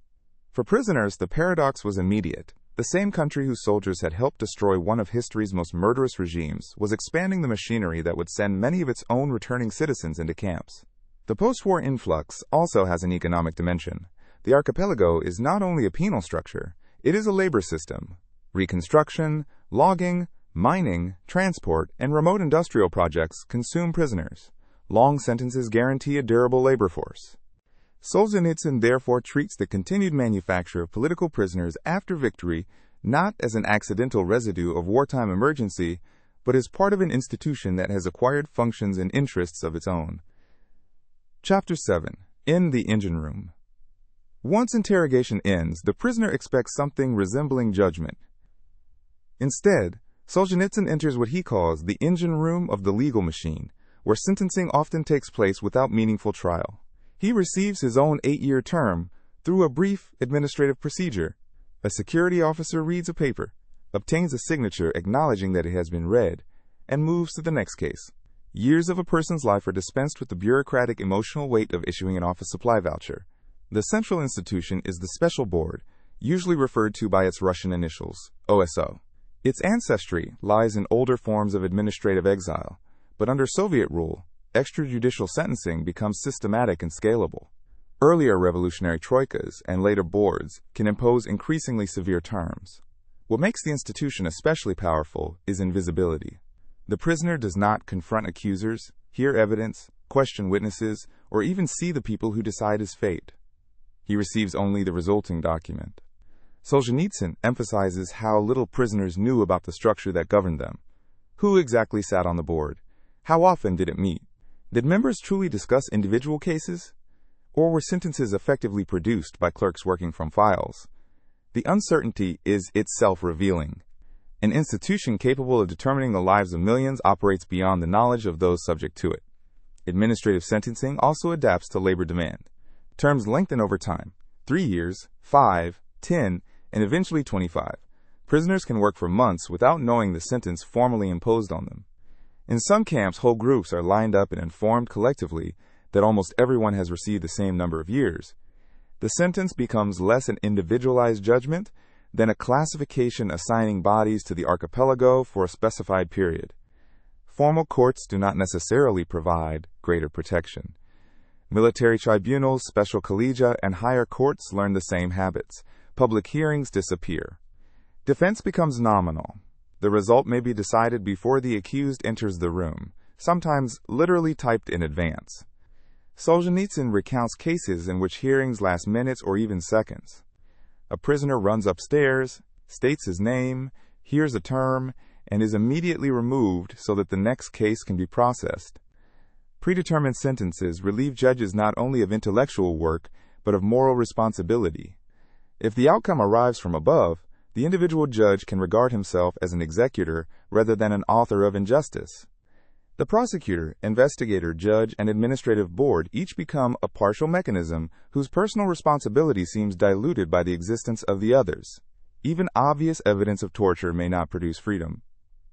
For prisoners, the paradox was immediate. The same country whose soldiers had helped destroy one of history's most murderous regimes was expanding the machinery that would send many of its own returning citizens into camps. The post-war influx also has an economic dimension. The archipelago is not only a penal structure, it is a labor system. Reconstruction, logging, mining, transport, and remote industrial projects consume prisoners. Long sentences guarantee a durable labor force. Solzhenitsyn therefore treats the continued manufacture of political prisoners after victory not as an accidental residue of wartime emergency, but as part of an institution that has acquired functions and interests of its own. Chapter 7. In the Engine Room. Once interrogation ends, the prisoner expects something resembling judgment. Instead, Solzhenitsyn enters what he calls the engine room of the legal machine, where sentencing often takes place without meaningful trial. He receives his own 8-year term through a brief administrative procedure. A security officer reads a paper, obtains a signature acknowledging that it has been read, and moves to the next case. Years of a person's life are dispensed with the bureaucratic emotional weight of issuing an office supply voucher. The central institution is the Special Board, usually referred to by its Russian initials, OSO. Its ancestry lies in older forms of administrative exile, but under Soviet rule, extrajudicial sentencing becomes systematic and scalable. Earlier revolutionary troikas and later boards can impose increasingly severe terms. What makes the institution especially powerful is invisibility. The prisoner does not confront accusers, hear evidence, question witnesses, or even see the people who decide his fate. He receives only the resulting document. Solzhenitsyn emphasizes how little prisoners knew about the structure that governed them. Who exactly sat on the board? How often did it meet? Did members truly discuss individual cases? Or were sentences effectively produced by clerks working from files? The uncertainty is itself revealing. An institution capable of determining the lives of millions operates beyond the knowledge of those subject to it. Administrative sentencing also adapts to labor demand. Terms lengthen over time, 3 years, 5, 10, and eventually 25. Prisoners can work for months without knowing the sentence formally imposed on them. In some camps, whole groups are lined up and informed collectively that almost everyone has received the same number of years. The sentence becomes less an individualized judgment than a classification assigning bodies to the archipelago for a specified period. Formal courts do not necessarily provide greater protection. Military tribunals, special collegia, and higher courts learn the same habits. Public hearings disappear. Defense becomes nominal. The result may be decided before the accused enters the room, sometimes literally typed in advance. Solzhenitsyn recounts cases in which hearings last minutes or even seconds. A prisoner runs upstairs, states his name, hears a term, and is immediately removed so that the next case can be processed. Predetermined sentences relieve judges not only of intellectual work, but of moral responsibility. If the outcome arrives from above, the individual judge can regard himself as an executor rather than an author of injustice. The prosecutor, investigator, judge, and administrative board each become a partial mechanism whose personal responsibility seems diluted by the existence of the others. Even obvious evidence of torture may not produce freedom.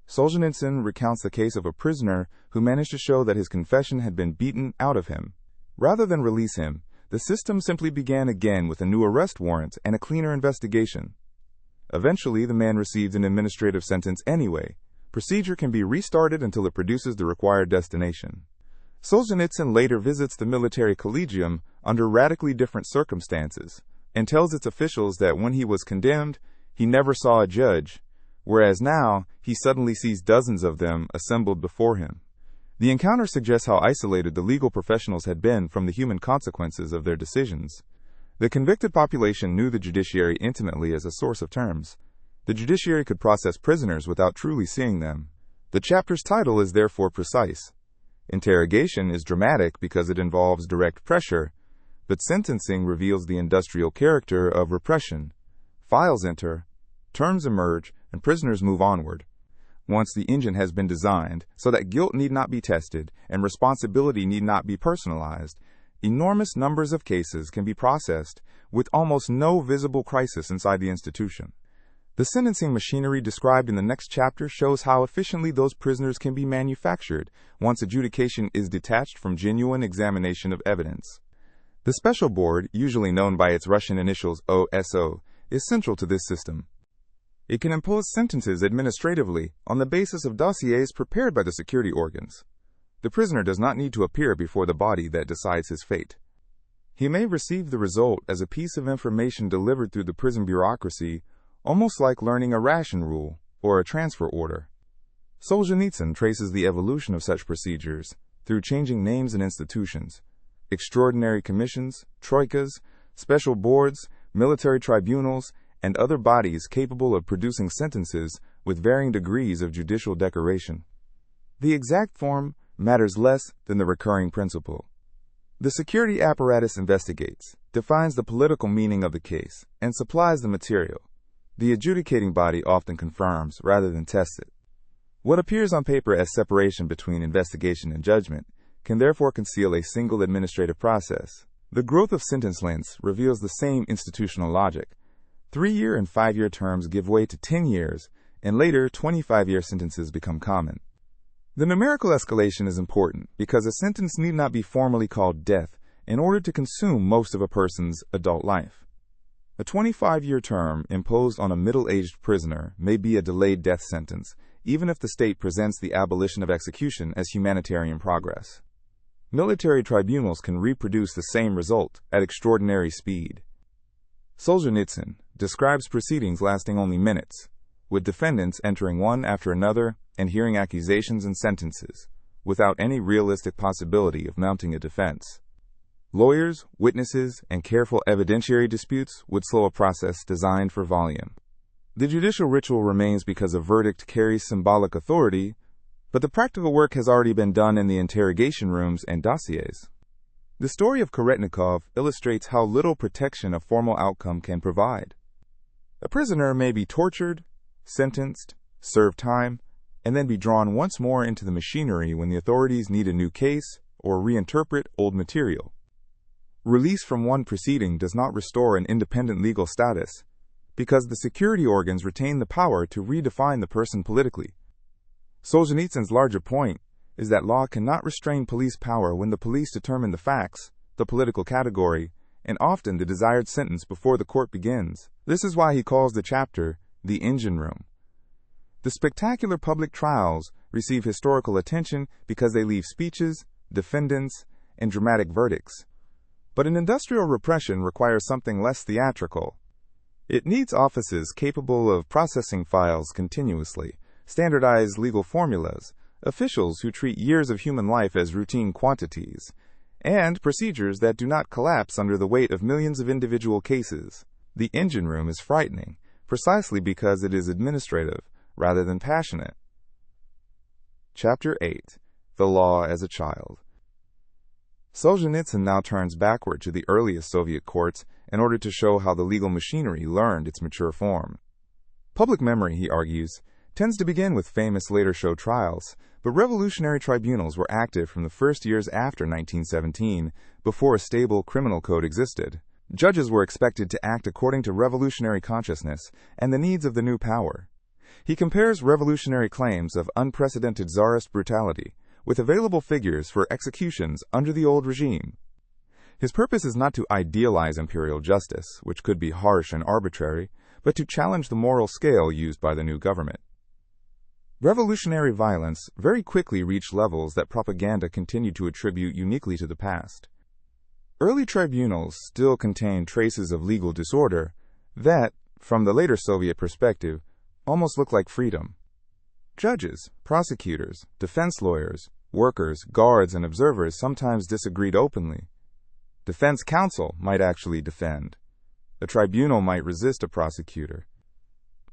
Solzhenitsyn recounts the case of a prisoner who managed to show that his confession had been beaten out of him. Rather than release him, the system simply began again with a new arrest warrant and a cleaner investigation. Eventually, the man received an administrative sentence anyway. Procedure can be restarted until it produces the required destination. Solzhenitsyn later visits the military collegium under radically different circumstances and tells its officials that when he was condemned, he never saw a judge, whereas now he suddenly sees dozens of them assembled before him. The encounter suggests how isolated the legal professionals had been from the human consequences of their decisions. The convicted population knew the judiciary intimately as a source of terms. The judiciary could process prisoners without truly seeing them. The chapter's title is therefore precise. Interrogation is dramatic because it involves direct pressure, But sentencing reveals the industrial character of repression. Files enter, terms emerge, and prisoners move onward. Once the engine has been designed so that guilt need not be tested and responsibility need not be personalized, enormous numbers of cases can be processed with almost no visible crisis inside the institution. The sentencing machinery described in the next chapter shows how efficiently those prisoners can be manufactured once adjudication is detached from genuine examination of evidence. The special board, usually known by its Russian initials OSO, is central to this system. It can impose sentences administratively on the basis of dossiers prepared by the security organs. The prisoner does not need to appear before the body that decides his fate. He may receive the result as a piece of information delivered through the prison bureaucracy, almost like learning a ration rule or a transfer order. Solzhenitsyn traces the evolution of such procedures through changing names and institutions, extraordinary commissions, troikas, special boards, military tribunals, and other bodies capable of producing sentences with varying degrees of judicial decoration. The exact form matters less than the recurring principle. The security apparatus investigates, defines the political meaning of the case, and supplies the material. The adjudicating body often confirms rather than tests it. What appears on paper as separation between investigation and judgment can therefore conceal a single administrative process. The growth of sentence lengths reveals the same institutional logic. 3-year and 5-year terms give way to 10 years, and later 25-year sentences become common. The numerical escalation is important because a sentence need not be formally called death in order to consume most of a person's adult life. A 25-year term imposed on a middle-aged prisoner may be a delayed death sentence, even if the state presents the abolition of execution as humanitarian progress. Military tribunals can reproduce the same result at extraordinary speed. Solzhenitsyn describes proceedings lasting only minutes, with defendants entering one after another and hearing accusations and sentences, without any realistic possibility of mounting a defense. Lawyers, witnesses, and careful evidentiary disputes would slow a process designed for volume. The judicial ritual remains because a verdict carries symbolic authority, but the practical work has already been done in the interrogation rooms and dossiers. The story of Karetnikov illustrates how little protection a formal outcome can provide. A prisoner may be tortured, sentenced, serve time, and then be drawn once more into the machinery when the authorities need a new case or reinterpret old material. Release from one proceeding does not restore an independent legal status, because the security organs retain the power to redefine the person politically. Solzhenitsyn's larger point is that law cannot restrain police power when the police determine the facts, the political category, and often the desired sentence before the court begins. This is why he calls the chapter the engine room. The spectacular public trials receive historical attention because they leave speeches, defendants, and dramatic verdicts. But an industrial repression requires something less theatrical. It needs offices capable of processing files continuously, standardized legal formulas, officials who treat years of human life as routine quantities, and procedures that do not collapse under the weight of millions of individual cases. The engine room is frightening, precisely because it is administrative rather than passionate. Chapter 8. The Law as a Child. Solzhenitsyn now turns backward to the earliest Soviet courts in order to show how the legal machinery learned its mature form. Public memory, he argues, tends to begin with famous later show trials, but revolutionary tribunals were active from the first years after 1917, before a stable criminal code existed. Judges were expected to act according to revolutionary consciousness and the needs of the new power. He compares revolutionary claims of unprecedented czarist brutality with available figures for executions under the old regime. His purpose is not to idealize imperial justice, which could be harsh and arbitrary, but to challenge the moral scale used by the new government. Revolutionary violence very quickly reached levels that propaganda continued to attribute uniquely to the past. Early tribunals still contain traces of legal disorder that, from the later Soviet perspective, almost look like freedom. Judges, prosecutors, defense lawyers, workers, guards, and observers sometimes disagreed openly. Defense counsel might actually defend. A tribunal might resist a prosecutor.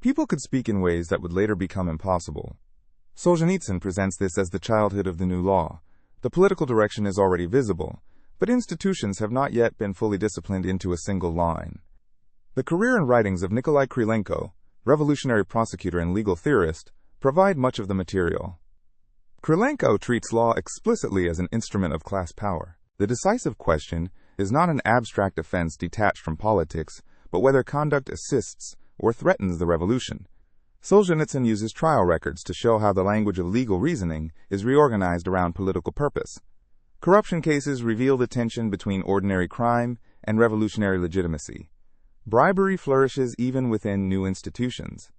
People could speak in ways that would later become impossible. Solzhenitsyn presents this as the childhood of the new law. The political direction is already visible, but institutions have not yet been fully disciplined into a single line. The career and writings of Nikolai Krylenko, revolutionary prosecutor and legal theorist, provide much of the material. Krylenko treats law explicitly as an instrument of class power. The decisive question is not an abstract offense detached from politics, but whether conduct assists or threatens the revolution. Solzhenitsyn uses trial records to show how the language of legal reasoning is reorganized around political purpose. Corruption cases reveal the tension between ordinary crime and revolutionary legitimacy. Bribery flourishes even within new institutions.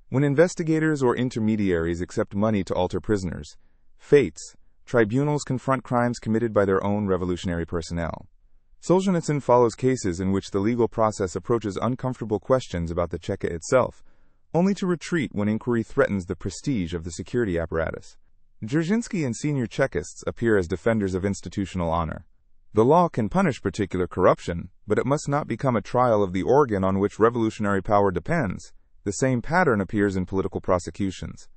When investigators or intermediaries accept money to alter prisoners' fates, tribunals confront crimes committed by their own revolutionary personnel. Solzhenitsyn follows cases in which the legal process approaches uncomfortable questions about the Cheka itself, only to retreat when inquiry threatens the prestige of the security apparatus. Dzerzhinsky and senior Chekists appear as defenders of institutional honor. The law can punish particular corruption, but it must not become a trial of the organ on which revolutionary power depends. The same pattern appears in political prosecutions.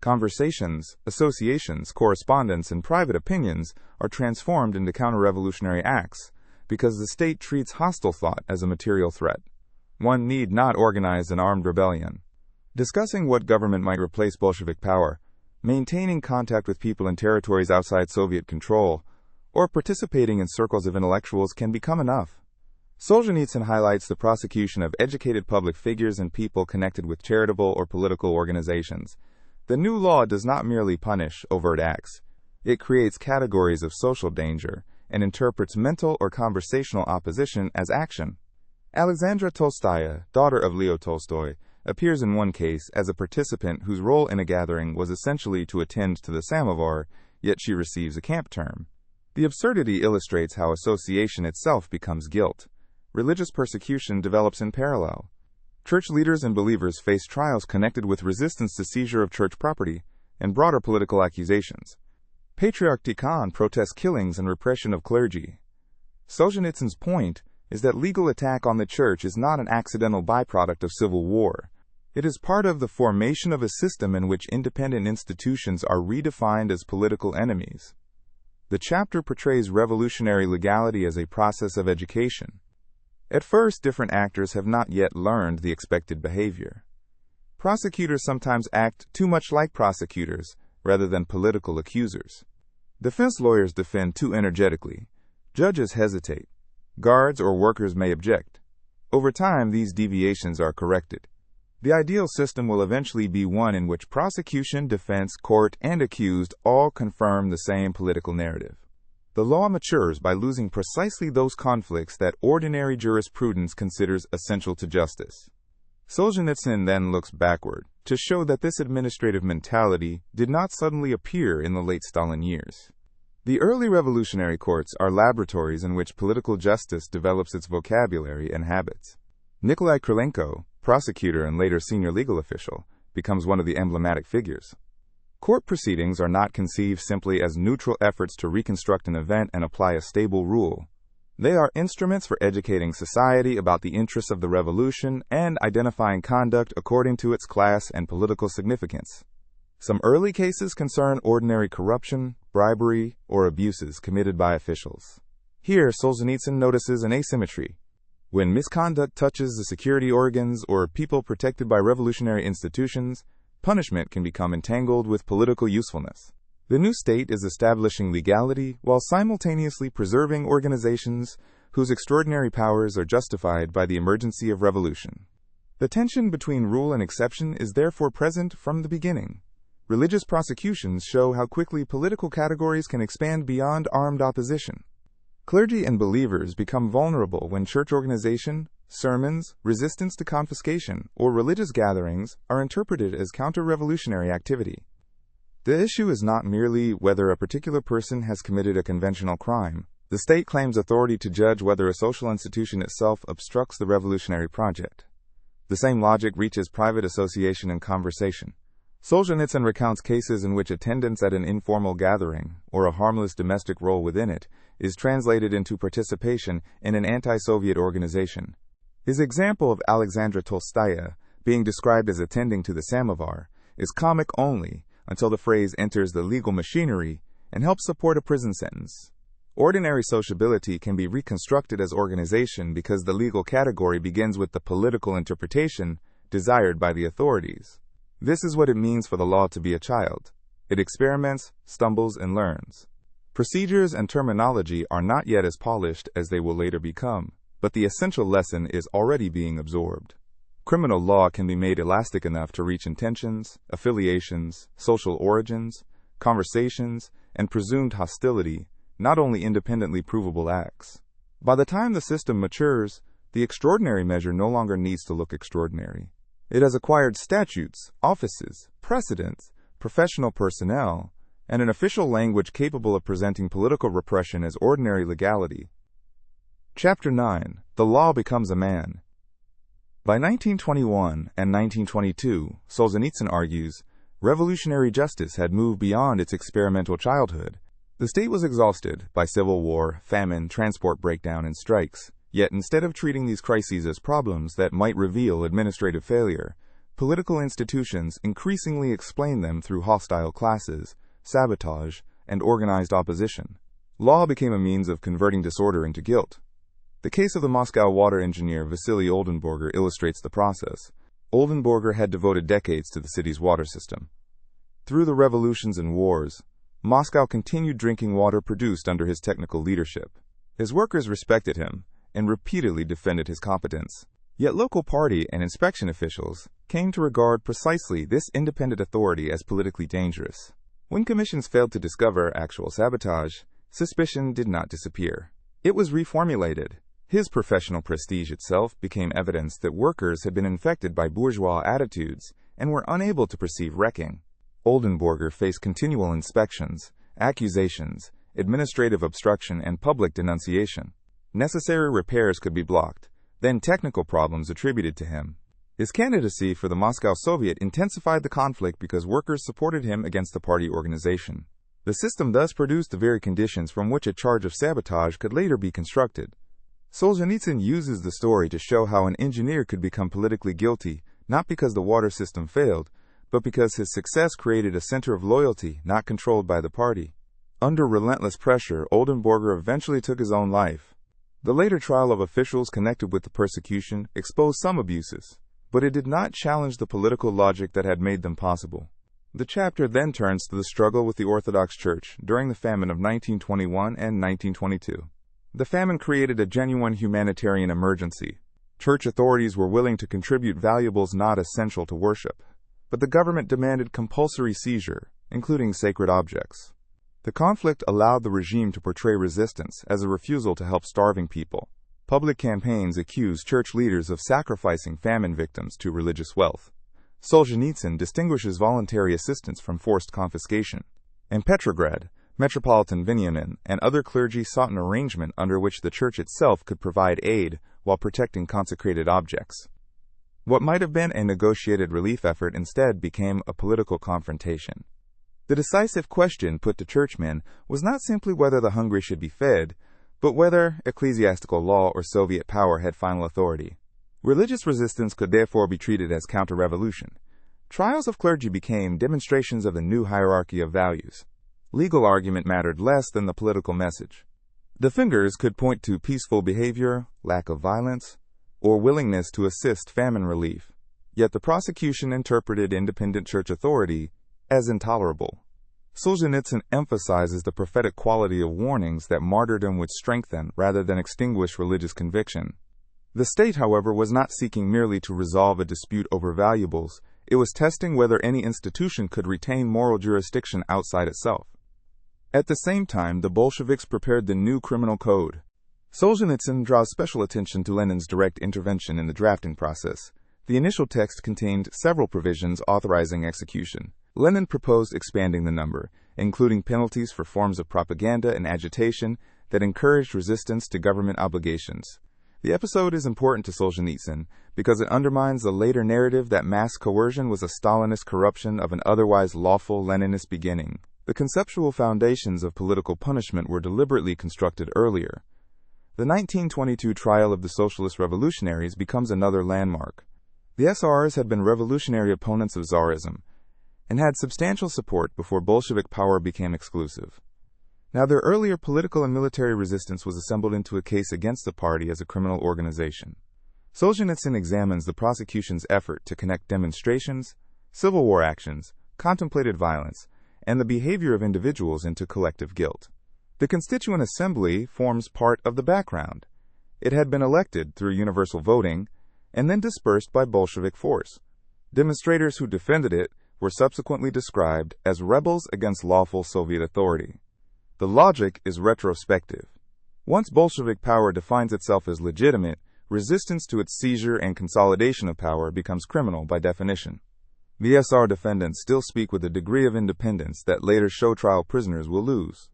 Conversations, associations, correspondence, and private opinions are transformed into counter-revolutionary acts, because the state treats hostile thought as a material threat. One need not organize an armed rebellion. Discussing what government might replace Bolshevik power, maintaining contact with people in territories outside Soviet control, or participating in circles of intellectuals can become enough. Solzhenitsyn highlights the prosecution of educated public figures and people connected with charitable or political organizations. The new law does not merely punish overt acts. It creates categories of social danger and interprets mental or conversational opposition as action. Alexandra Tolstaya, daughter of Leo Tolstoy, appears in one case as a participant whose role in a gathering was essentially to attend to the samovar, yet she receives a camp term. The absurdity illustrates how association itself becomes guilt. Religious persecution develops in parallel. Church leaders and believers face trials connected with resistance to seizure of church property and broader political accusations. Patriarch Tikhon protests killings and repression of clergy. Solzhenitsyn's point is that legal attack on the church is not an accidental byproduct of civil war. It is part of the formation of a system in which independent institutions are redefined as political enemies. The chapter portrays revolutionary legality as a process of education. At first, different actors have not yet learned the expected behavior. Prosecutors sometimes act too much like prosecutors rather than political accusers. Defense lawyers defend too energetically. Judges hesitate. Guards or workers may object. Over time, these deviations are corrected. The ideal system will eventually be one in which prosecution, defense, court, and accused all confirm the same political narrative. The law matures by losing precisely those conflicts that ordinary jurisprudence considers essential to justice. Solzhenitsyn then looks backward to show that this administrative mentality did not suddenly appear in the late Stalin years. The early revolutionary courts are laboratories in which political justice develops its vocabulary and habits. Nikolai Krylenko, prosecutor and later senior legal official, becomes one of the emblematic figures. Court proceedings are not conceived simply as neutral efforts to reconstruct an event and apply a stable rule. They are instruments for educating society about the interests of the revolution and identifying conduct according to its class and political significance. Some early cases concern ordinary corruption, bribery, or abuses committed by officials. Here, Solzhenitsyn notices an asymmetry. When misconduct touches the security organs or people protected by revolutionary institutions, punishment can become entangled with political usefulness. The new state is establishing legality while simultaneously preserving organizations whose extraordinary powers are justified by the emergency of revolution. The tension between rule and exception is therefore present from the beginning. Religious prosecutions show how quickly political categories can expand beyond armed opposition. Clergy and believers become vulnerable when church organization, sermons, resistance to confiscation, or religious gatherings are interpreted as counter-revolutionary activity. The issue is not merely whether a particular person has committed a conventional crime. The state claims authority to judge whether a social institution itself obstructs the revolutionary project. The same logic reaches private association and conversation. Solzhenitsyn recounts cases in which attendance at an informal gathering, or a harmless domestic role within it, is translated into participation in an anti-Soviet organization. His example of Alexandra Tolstaya being described as attending to the samovar is comic only until the phrase enters the legal machinery and helps support a prison sentence. Ordinary sociability can be reconstructed as organization because the legal category begins with the political interpretation desired by the authorities. This is what it means for the law to be a child. It experiments, stumbles, and learns. Procedures and terminology are not yet as polished as they will later become, but the essential lesson is already being absorbed. Criminal law can be made elastic enough to reach intentions, affiliations, social origins, conversations, and presumed hostility, not only independently provable acts. By the time the system matures, the extraordinary measure no longer needs to look extraordinary. It has acquired statutes, offices, precedents, professional personnel, and an official language capable of presenting political repression as ordinary legality. Chapter 9. The Law Becomes a Man. By 1921 and 1922, Solzhenitsyn argues, revolutionary justice had moved beyond its experimental childhood. The state was exhausted by civil war, famine, transport breakdown, and strikes. Yet instead of treating these crises as problems that might reveal administrative failure, political institutions increasingly explain them through hostile classes, sabotage, and organized opposition. Law became a means of converting disorder into guilt. The case of the Moscow water engineer Vasily Oldenburger illustrates the process. Oldenburger had devoted decades to the city's water system. Through the revolutions and wars, Moscow continued drinking water produced under his technical leadership. His workers respected him and repeatedly defended his competence. Yet local party and inspection officials came to regard precisely this independent authority as politically dangerous. When commissions failed to discover actual sabotage, suspicion did not disappear. It was reformulated. His professional prestige itself became evidence that workers had been infected by bourgeois attitudes and were unable to perceive wrecking. Oldenburger faced continual inspections, accusations, administrative obstruction, and public denunciation. Necessary repairs could be blocked, then technical problems attributed to him. His candidacy for the Moscow Soviet intensified the conflict because workers supported him against the party organization. The system thus produced the very conditions from which a charge of sabotage could later be constructed. Solzhenitsyn uses the story to show how an engineer could become politically guilty, not because the water system failed, but because his success created a center of loyalty not controlled by the party. Under relentless pressure, Oldenburger eventually took his own life. The later trial of officials connected with the persecution exposed some abuses, but it did not challenge the political logic that had made them possible. The chapter then turns to the struggle with the Orthodox Church during the famine of 1921 and 1922. The famine created a genuine humanitarian emergency. Church authorities were willing to contribute valuables not essential to worship, but the government demanded compulsory seizure, including sacred objects. The conflict allowed the regime to portray resistance as a refusal to help starving people. Public campaigns accused church leaders of sacrificing famine victims to religious wealth. Solzhenitsyn distinguishes voluntary assistance from forced confiscation. In Petrograd, Metropolitan Veniamin and other clergy sought an arrangement under which the church itself could provide aid while protecting consecrated objects. What might have been a negotiated relief effort instead became a political confrontation. The decisive question put to churchmen was not simply whether the hungry should be fed, but whether ecclesiastical law or Soviet power had final authority. Religious resistance could therefore be treated as counter-revolution. Trials of clergy became demonstrations of the new hierarchy of values. Legal argument mattered less than the political message. Defenders could point to peaceful behavior, lack of violence, or willingness to assist famine relief. Yet the prosecution interpreted independent church authority as intolerable. Solzhenitsyn emphasizes the prophetic quality of warnings that martyrdom would strengthen rather than extinguish religious conviction. The state, however, was not seeking merely to resolve a dispute over valuables. It was testing whether any institution could retain moral jurisdiction outside itself. At the same time, the Bolsheviks prepared the new criminal code. Solzhenitsyn draws special attention to Lenin's direct intervention in the drafting process. The initial text contained several provisions authorizing execution. Lenin proposed expanding the number, including penalties for forms of propaganda and agitation that encouraged resistance to government obligations. The episode is important to Solzhenitsyn because it undermines the later narrative that mass coercion was a Stalinist corruption of an otherwise lawful Leninist beginning. The conceptual foundations of political punishment were deliberately constructed earlier. The 1922 trial of the socialist revolutionaries becomes another landmark. The SRs had been revolutionary opponents of Tsarism and had substantial support before Bolshevik power became exclusive. Now, their earlier political and military resistance was assembled into a case against the party as a criminal organization. Solzhenitsyn examines the prosecution's effort to connect demonstrations, civil war actions, contemplated violence, and the behavior of individuals into collective guilt. The Constituent Assembly forms part of the background. It had been elected through universal voting and then dispersed by Bolshevik force. Demonstrators who defended it were subsequently described as rebels against lawful Soviet authority. The logic is retrospective. Once Bolshevik power defines itself as legitimate, resistance to its seizure and consolidation of power becomes criminal by definition. The SR defendants still speak with a degree of independence that later show trial prisoners will lose.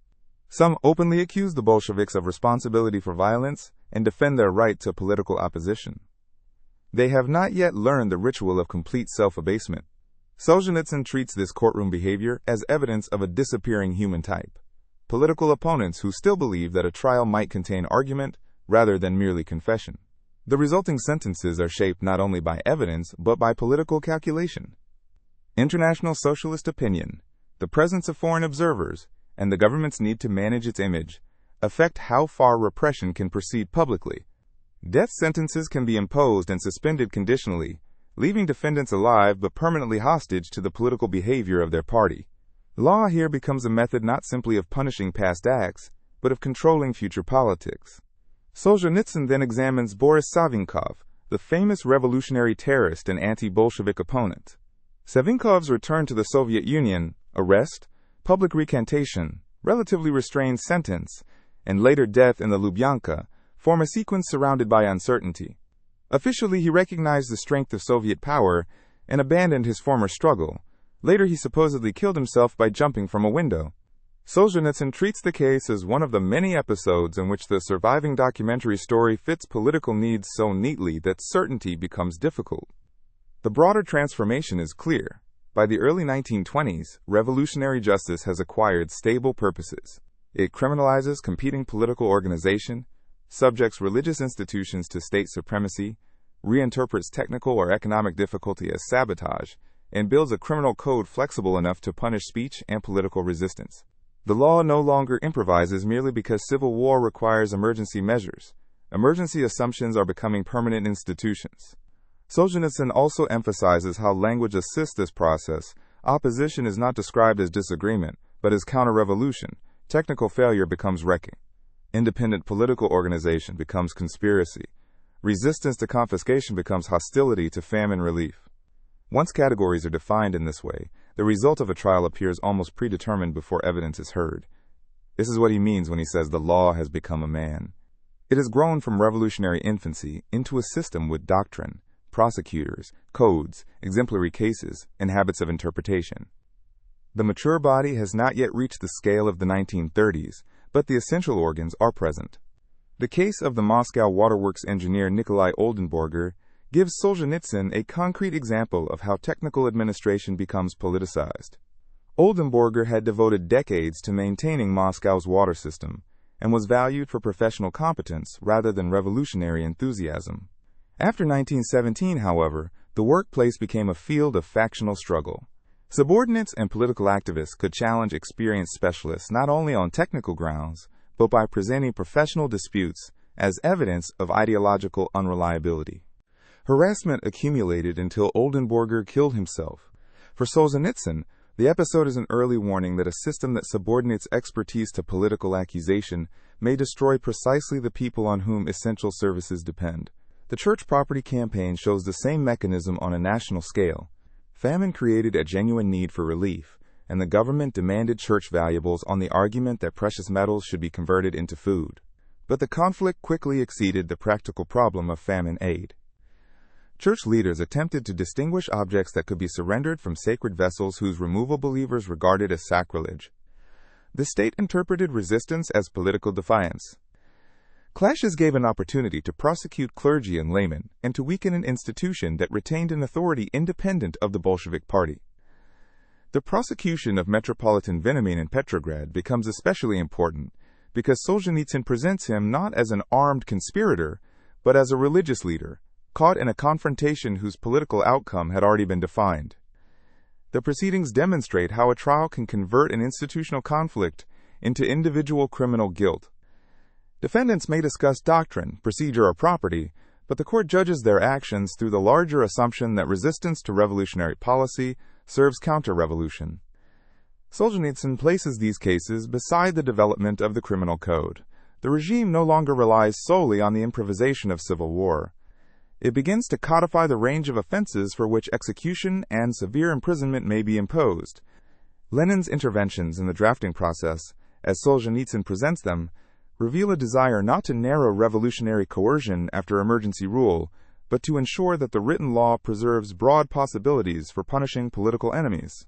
Some openly accuse the Bolsheviks of responsibility for violence and defend their right to political opposition. They have not yet learned the ritual of complete self-abasement. Solzhenitsyn treats this courtroom behavior as evidence of a disappearing human type. Political opponents who still believe that a trial might contain argument rather than merely confession. The resulting sentences are shaped not only by evidence but by political calculation. International socialist opinion, the presence of foreign observers, and the government's need to manage its image affect how far repression can proceed publicly. Death sentences can be imposed and suspended conditionally, leaving defendants alive but permanently hostage to the political behavior of their party. Law here becomes a method not simply of punishing past acts, but of controlling future politics. Solzhenitsyn then examines Boris Savinkov, the famous revolutionary terrorist and anti-Bolshevik opponent. Savinkov's return to the Soviet Union, arrest, public recantation, relatively restrained sentence, and later death in the Lubyanka form a sequence surrounded by uncertainty. Officially, he recognized the strength of Soviet power and abandoned his former struggle. Later, he supposedly killed himself by jumping from a window. Solzhenitsyn treats the case as one of the many episodes in which the surviving documentary story fits political needs so neatly that certainty becomes difficult. The broader transformation is clear. By the early 1920s, revolutionary justice has acquired stable purposes. It criminalizes competing political organization, subjects religious institutions to state supremacy, reinterprets technical or economic difficulty as sabotage, and builds a criminal code flexible enough to punish speech and political resistance. The law no longer improvises merely because civil war requires emergency measures. Emergency assumptions are becoming permanent institutions. Solzhenitsyn also emphasizes how language assists this process. Opposition is not described as disagreement, but as counter-revolution. Technical failure becomes wrecking. Independent political organization becomes conspiracy. Resistance to confiscation becomes hostility to famine relief. Once categories are defined in this way, the result of a trial appears almost predetermined before evidence is heard. This is what he means when he says the law has become a man. It has grown from revolutionary infancy into a system with doctrine, prosecutors, codes, exemplary cases, and habits of interpretation. The mature body has not yet reached the scale of the 1930s, but the essential organs are present. The case of the Moscow waterworks engineer Nikolai Oldenburger gives Solzhenitsyn a concrete example of how technical administration becomes politicized. Oldenburger had devoted decades to maintaining Moscow's water system and was valued for professional competence rather than revolutionary enthusiasm. After 1917, however, the workplace became a field of factional struggle. Subordinates and political activists could challenge experienced specialists not only on technical grounds, but by presenting professional disputes as evidence of ideological unreliability. Harassment accumulated until Oldenburger killed himself. For Solzhenitsyn, the episode is an early warning that a system that subordinates expertise to political accusation may destroy precisely the people on whom essential services depend. The church property campaign shows the same mechanism on a national scale. Famine created a genuine need for relief, and the government demanded church valuables on the argument that precious metals should be converted into food. But the conflict quickly exceeded the practical problem of famine aid. Church leaders attempted to distinguish objects that could be surrendered from sacred vessels whose removal believers regarded as sacrilege. The state interpreted resistance as political defiance. Clashes gave an opportunity to prosecute clergy and laymen and to weaken an institution that retained an authority independent of the Bolshevik Party. The prosecution of Metropolitan Veniamin in Petrograd becomes especially important because Solzhenitsyn presents him not as an armed conspirator, but as a religious leader, caught in a confrontation whose political outcome had already been defined. The proceedings demonstrate how a trial can convert an institutional conflict into individual criminal guilt. Defendants may discuss doctrine, procedure, or property, but the court judges their actions through the larger assumption that resistance to revolutionary policy serves counter-revolution. Solzhenitsyn places these cases beside the development of the criminal code. The regime no longer relies solely on the improvisation of civil war. It begins to codify the range of offenses for which execution and severe imprisonment may be imposed. Lenin's interventions in the drafting process, as Solzhenitsyn presents them, reveal a desire not to narrow revolutionary coercion after emergency rule, but to ensure that the written law preserves broad possibilities for punishing political enemies.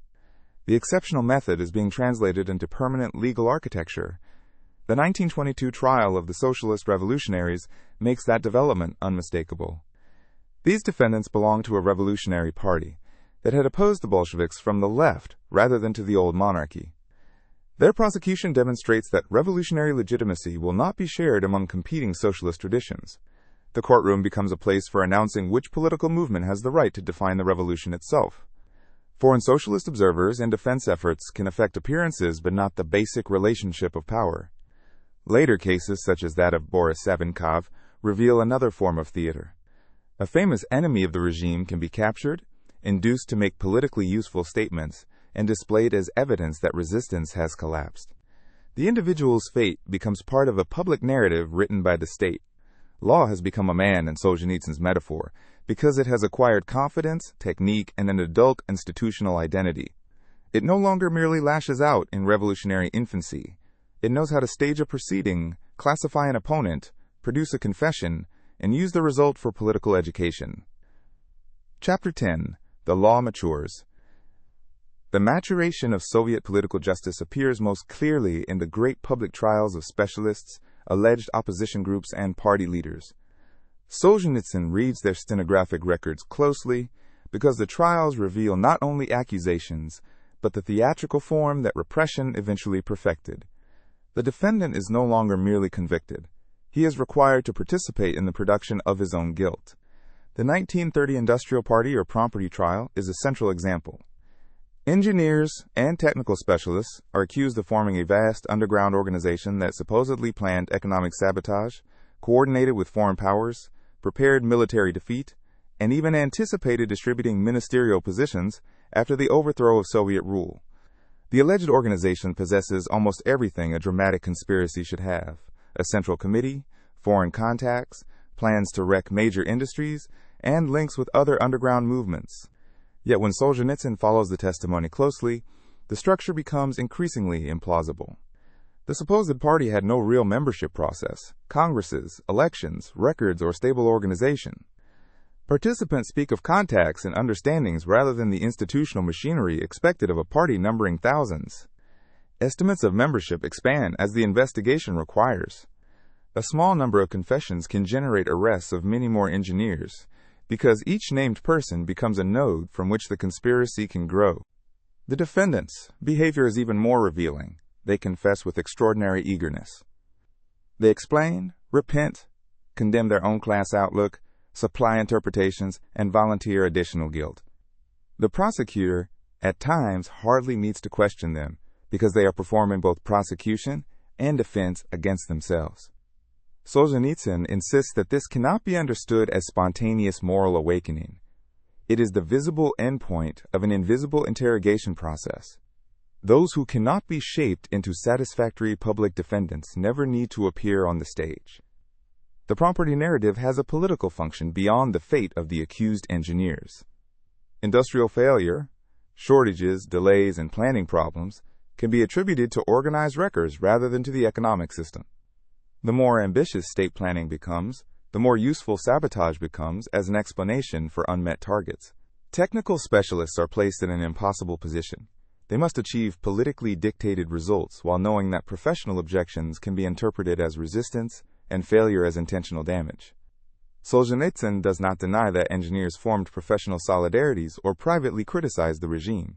The exceptional method is being translated into permanent legal architecture. The 1922 trial of the socialist revolutionaries makes that development unmistakable. These defendants belonged to a revolutionary party that had opposed the Bolsheviks from the left rather than to the old monarchy. Their prosecution demonstrates that revolutionary legitimacy will not be shared among competing socialist traditions. The courtroom becomes a place for announcing which political movement has the right to define the revolution itself. Foreign socialist observers and defense efforts can affect appearances but not the basic relationship of power. Later cases, such as that of Boris Savinkov, reveal another form of theater. A famous enemy of the regime can be captured, induced to make politically useful statements, and displayed as evidence that resistance has collapsed. The individual's fate becomes part of a public narrative written by the state. Law has become a man in Solzhenitsyn's metaphor, because it has acquired confidence, technique, and an adult institutional identity. It no longer merely lashes out in revolutionary infancy. It knows how to stage a proceeding, classify an opponent, produce a confession, and use the result for political education. Chapter 10. The Law Matures. The maturation of Soviet political justice appears most clearly in the great public trials of specialists, alleged opposition groups, and party leaders. Solzhenitsyn reads their stenographic records closely because the trials reveal not only accusations, but the theatrical form that repression eventually perfected. The defendant is no longer merely convicted. He is required to participate in the production of his own guilt. The 1930 Industrial Party or property trial is a central example. Engineers and technical specialists are accused of forming a vast underground organization that supposedly planned economic sabotage, coordinated with foreign powers, prepared military defeat, and even anticipated distributing ministerial positions after the overthrow of Soviet rule. The alleged organization possesses almost everything a dramatic conspiracy should have: a central committee, foreign contacts, plans to wreck major industries, and links with other underground movements. Yet when Solzhenitsyn follows the testimony closely, the structure becomes increasingly implausible. The supposed party had no real membership process, congresses, elections, records, or stable organization. Participants speak of contacts and understandings rather than the institutional machinery expected of a party numbering thousands. Estimates of membership expand as the investigation requires. A small number of confessions can generate arrests of many more engineers, because each named person becomes a node from which the conspiracy can grow. The defendants' behavior is even more revealing. They confess with extraordinary eagerness. They explain, repent, condemn their own class outlook, supply interpretations, and volunteer additional guilt. The prosecutor, at times, hardly needs to question them, because they are performing both prosecution and defense against themselves. Solzhenitsyn insists that this cannot be understood as spontaneous moral awakening. It is the visible endpoint of an invisible interrogation process. Those who cannot be shaped into satisfactory public defendants never need to appear on the stage. The property narrative has a political function beyond the fate of the accused engineers. Industrial failure, shortages, delays, and planning problems can be attributed to organized wreckers rather than to the economic system. The more ambitious state planning becomes, the more useful sabotage becomes as an explanation for unmet targets. Technical specialists are placed in an impossible position. They must achieve politically dictated results while knowing that professional objections can be interpreted as resistance and failure as intentional damage. Solzhenitsyn does not deny that engineers formed professional solidarities or privately criticized the regime.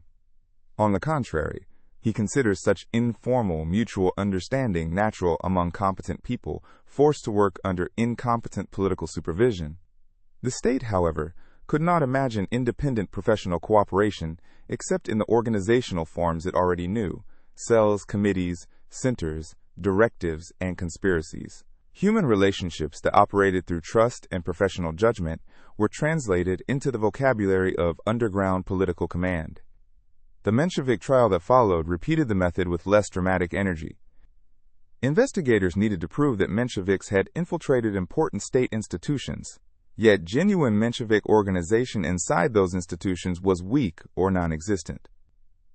On the contrary, he considers such informal mutual understanding natural among competent people forced to work under incompetent political supervision. The state, however, could not imagine independent professional cooperation except in the organizational forms it already knew: cells, committees, centers, directives, and conspiracies. Human relationships that operated through trust and professional judgment were translated into the vocabulary of underground political command. The Menshevik trial that followed repeated the method with less dramatic energy. Investigators needed to prove that Mensheviks had infiltrated important state institutions, yet genuine Menshevik organization inside those institutions was weak or non-existent.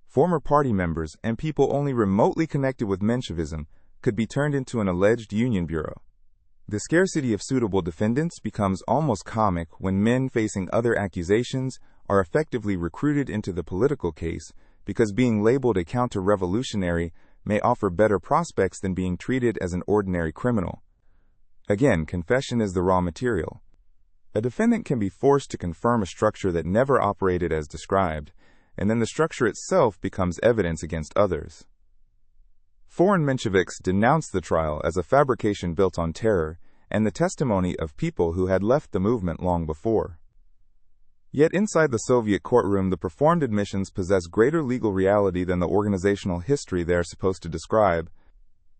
Former party members and people only remotely connected with Menshevism could be turned into an alleged union bureau. The scarcity of suitable defendants becomes almost comic when men facing other accusations are effectively recruited into the political case because being labeled a counter-revolutionary may offer better prospects than being treated as an ordinary criminal. Again, confession is the raw material. A defendant can be forced to confirm a structure that never operated as described, and then the structure itself becomes evidence against others. Foreign Mensheviks denounced the trial as a fabrication built on terror and the testimony of people who had left the movement long before. Yet inside the Soviet courtroom, the performed admissions possess greater legal reality than the organizational history they are supposed to describe.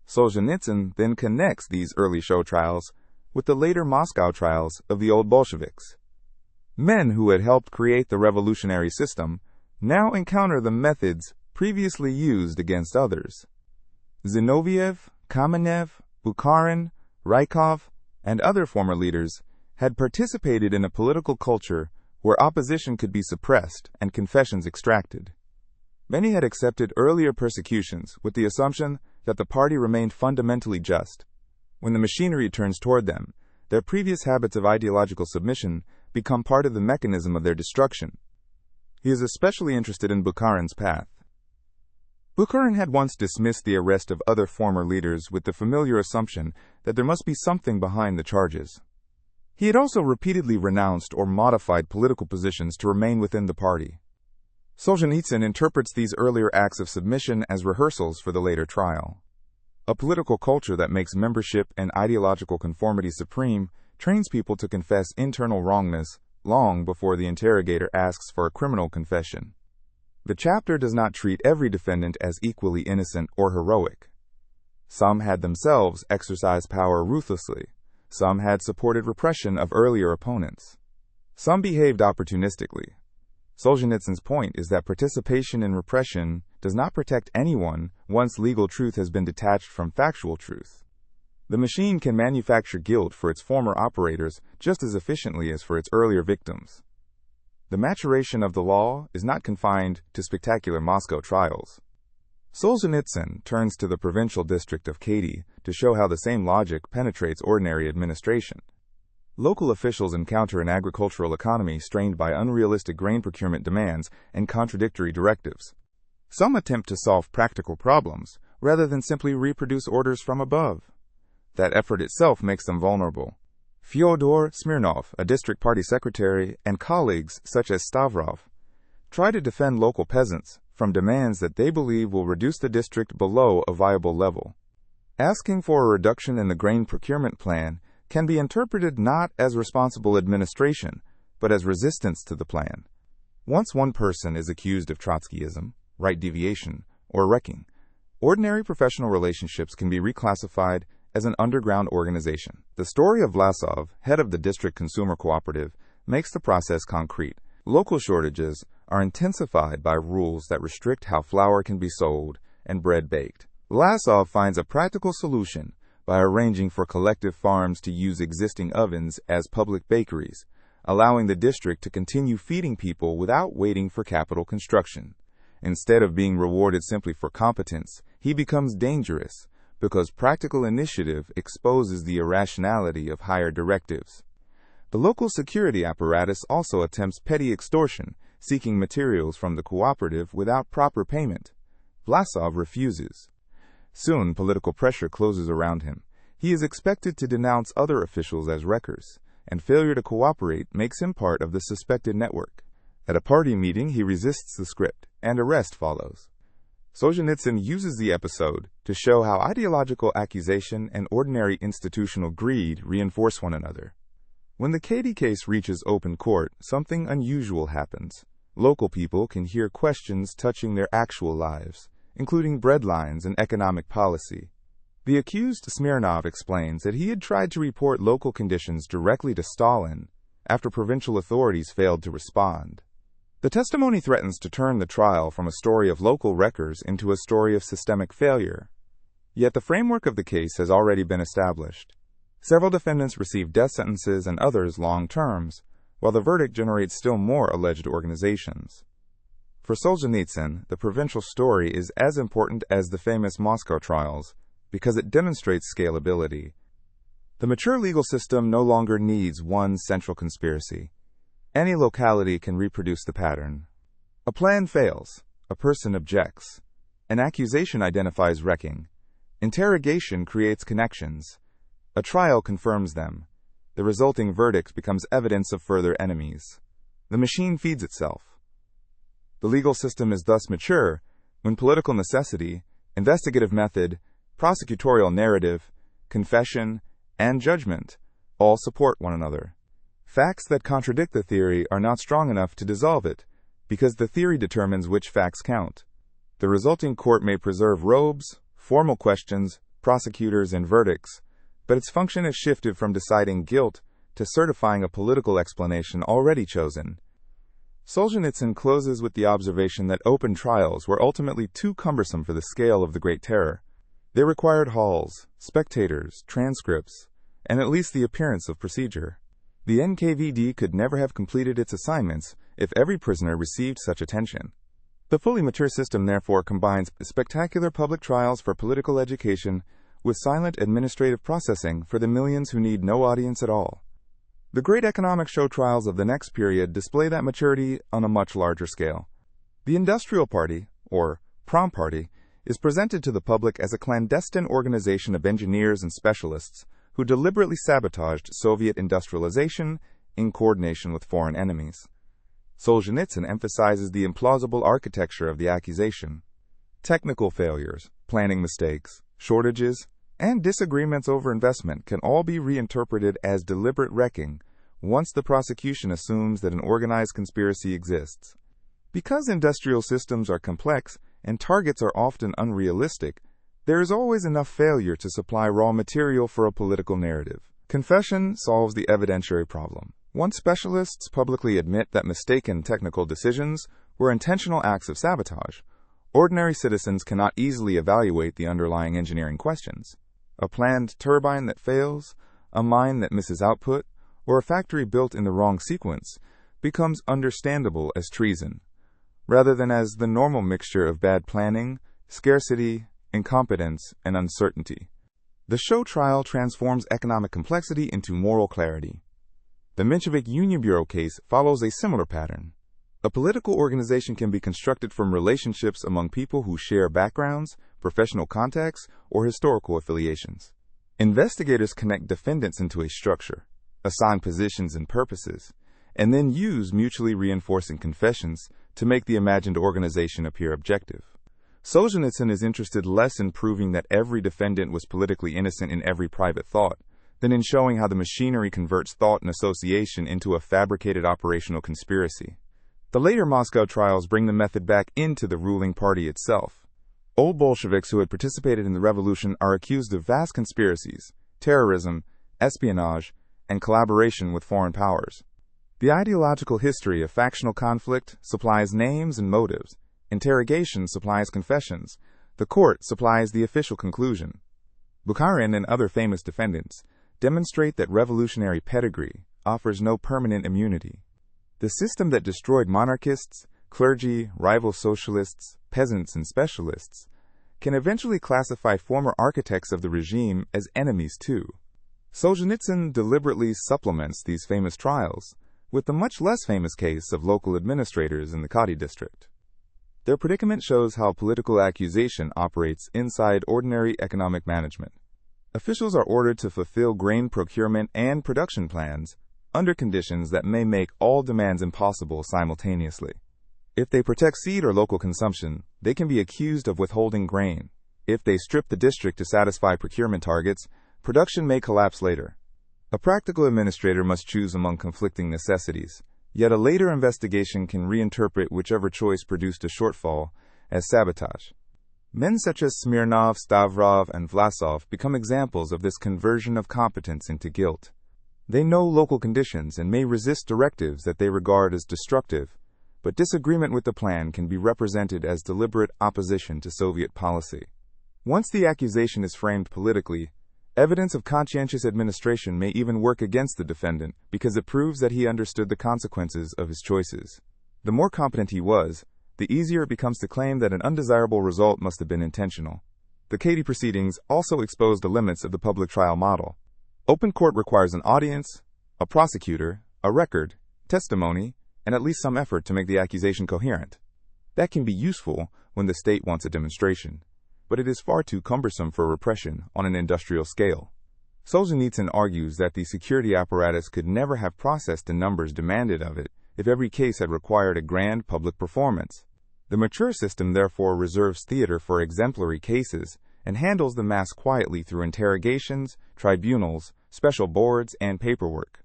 Solzhenitsyn then connects these early show trials with the later Moscow trials of the old Bolsheviks. Men who had helped create the revolutionary system now encounter the methods previously used against others. Zinoviev, Kamenev, Bukharin, Rykov, and other former leaders had participated in a political culture where opposition could be suppressed and confessions extracted. Many had accepted earlier persecutions with the assumption that the party remained fundamentally just. When the machinery turns toward them, their previous habits of ideological submission become part of the mechanism of their destruction. He is especially interested in Bukharin's path. Bukharin had once dismissed the arrest of other former leaders with the familiar assumption that there must be something behind the charges. He had also repeatedly renounced or modified political positions to remain within the party. Solzhenitsyn interprets these earlier acts of submission as rehearsals for the later trial. A political culture that makes membership and ideological conformity supreme trains people to confess internal wrongness long before the interrogator asks for a criminal confession. The chapter does not treat every defendant as equally innocent or heroic. Some had themselves exercised power ruthlessly. Some had supported repression of earlier opponents. Some behaved opportunistically. Solzhenitsyn's point is that participation in repression does not protect anyone once legal truth has been detached from factual truth. The machine can manufacture guilt for its former operators just as efficiently as for its earlier victims. The maturation of the law is not confined to spectacular Moscow trials. Solzhenitsyn turns to the provincial district of Katy to show how the same logic penetrates ordinary administration. Local officials encounter an agricultural economy strained by unrealistic grain procurement demands and contradictory directives. Some attempt to solve practical problems rather than simply reproduce orders from above. That effort itself makes them vulnerable. Fyodor Smirnov, a district party secretary, and colleagues such as Stavrov try to defend local peasants from demands that they believe will reduce the district below a viable level. Asking for a reduction in the grain procurement plan can be interpreted not as responsible administration, but as resistance to the plan. Once one person is accused of Trotskyism, right deviation, or wrecking, ordinary professional relationships can be reclassified as an underground organization. The story of Vlasov, head of the district consumer cooperative, makes the process concrete. Local shortages are intensified by rules that restrict how flour can be sold and bread baked. Vlasov finds a practical solution by arranging for collective farms to use existing ovens as public bakeries, allowing the district to continue feeding people without waiting for capital construction. Instead of being rewarded simply for competence, he becomes dangerous because practical initiative exposes the irrationality of higher directives. The local security apparatus also attempts petty extortion, seeking materials from the cooperative without proper payment. Vlasov refuses. Soon, political pressure closes around him. He is expected to denounce other officials as wreckers, and failure to cooperate makes him part of the suspected network. At a party meeting, he resists the script, and arrest follows. Solzhenitsyn uses the episode to show how ideological accusation and ordinary institutional greed reinforce one another. When the Katy case reaches open court, something unusual happens. Local people can hear questions touching their actual lives, including breadlines and economic policy. The accused Smirnov explains that he had tried to report local conditions directly to Stalin after provincial authorities failed to respond. The testimony threatens to turn the trial from a story of local wreckers into a story of systemic failure. Yet the framework of the case has already been established. Several defendants received death sentences and others long terms, while the verdict generates still more alleged organizations. For Solzhenitsyn, the provincial story is as important as the famous Moscow trials, because it demonstrates scalability. The mature legal system no longer needs one central conspiracy. Any locality can reproduce the pattern. A plan fails. A person objects. An accusation identifies wrecking. Interrogation creates connections. A trial confirms them. The resulting verdict becomes evidence of further enemies. The machine feeds itself. The legal system is thus mature when political necessity, investigative method, prosecutorial narrative, confession, and judgment all support one another. Facts that contradict the theory are not strong enough to dissolve it, because the theory determines which facts count. The resulting court may preserve robes, formal questions, prosecutors, and verdicts, but its function has shifted from deciding guilt to certifying a political explanation already chosen. Solzhenitsyn closes with the observation that open trials were ultimately too cumbersome for the scale of the Great Terror. They required halls, spectators, transcripts, and at least the appearance of procedure. The NKVD could never have completed its assignments if every prisoner received such attention. The fully mature system therefore combines spectacular public trials for political education with silent administrative processing for the millions who need no audience at all. The great economic show trials of the next period display that maturity on a much larger scale. The Industrial Party, or Prom Party, is presented to the public as a clandestine organization of engineers and specialists who deliberately sabotaged Soviet industrialization in coordination with foreign enemies. Solzhenitsyn emphasizes the implausible architecture of the accusation. Technical failures, planning mistakes, shortages, and disagreements over investment can all be reinterpreted as deliberate wrecking once the prosecution assumes that an organized conspiracy exists. Because industrial systems are complex and targets are often unrealistic, there is always enough failure to supply raw material for a political narrative. Confession solves the evidentiary problem. Once specialists publicly admit that mistaken technical decisions were intentional acts of sabotage, ordinary citizens cannot easily evaluate the underlying engineering questions. A planned turbine that fails, a mine that misses output, or a factory built in the wrong sequence becomes understandable as treason, rather than as the normal mixture of bad planning, scarcity, incompetence, and uncertainty. The show trial transforms economic complexity into moral clarity. The Menshevik Union Bureau case follows a similar pattern. A political organization can be constructed from relationships among people who share backgrounds, professional contacts, or historical affiliations. Investigators connect defendants into a structure, assign positions and purposes, and then use mutually reinforcing confessions to make the imagined organization appear objective. Solzhenitsyn is interested less in proving that every defendant was politically innocent in every private thought than in showing how the machinery converts thought and association into a fabricated operational conspiracy. The later Moscow trials bring the method back into the ruling party itself. Old Bolsheviks who had participated in the revolution are accused of vast conspiracies, terrorism, espionage, and collaboration with foreign powers. The ideological history of factional conflict supplies names and motives. Interrogation supplies confessions. The court supplies the official conclusion. Bukharin and other famous defendants demonstrate that revolutionary pedigree offers no permanent immunity. The system that destroyed monarchists, clergy, rival socialists, peasants, and specialists can eventually classify former architects of the regime as enemies too. Solzhenitsyn deliberately supplements these famous trials with the much less famous case of local administrators in the Kadi district. Their predicament shows how political accusation operates inside ordinary economic management. Officials are ordered to fulfill grain procurement and production plans under conditions that may make all demands impossible simultaneously. If they protect seed or local consumption, they can be accused of withholding grain. If they strip the district to satisfy procurement targets, production may collapse later. A practical administrator must choose among conflicting necessities, yet a later investigation can reinterpret whichever choice produced a shortfall as sabotage. Men such as Smirnov, Stavrov, and Vlasov become examples of this conversion of competence into guilt. They know local conditions and may resist directives that they regard as destructive, but disagreement with the plan can be represented as deliberate opposition to Soviet policy. Once the accusation is framed politically, evidence of conscientious administration may even work against the defendant because it proves that he understood the consequences of his choices. The more competent he was, the easier it becomes to claim that an undesirable result must have been intentional. The Katy proceedings also expose the limits of the public trial model. Open court requires an audience, a prosecutor, a record, testimony, and at least some effort to make the accusation coherent. That can be useful when the state wants a demonstration, but it is far too cumbersome for repression on an industrial scale. Solzhenitsyn argues that the security apparatus could never have processed the numbers demanded of it if every case had required a grand public performance. The mature system therefore reserves theater for exemplary cases and handles the mass quietly through interrogations, tribunals, special boards, and paperwork.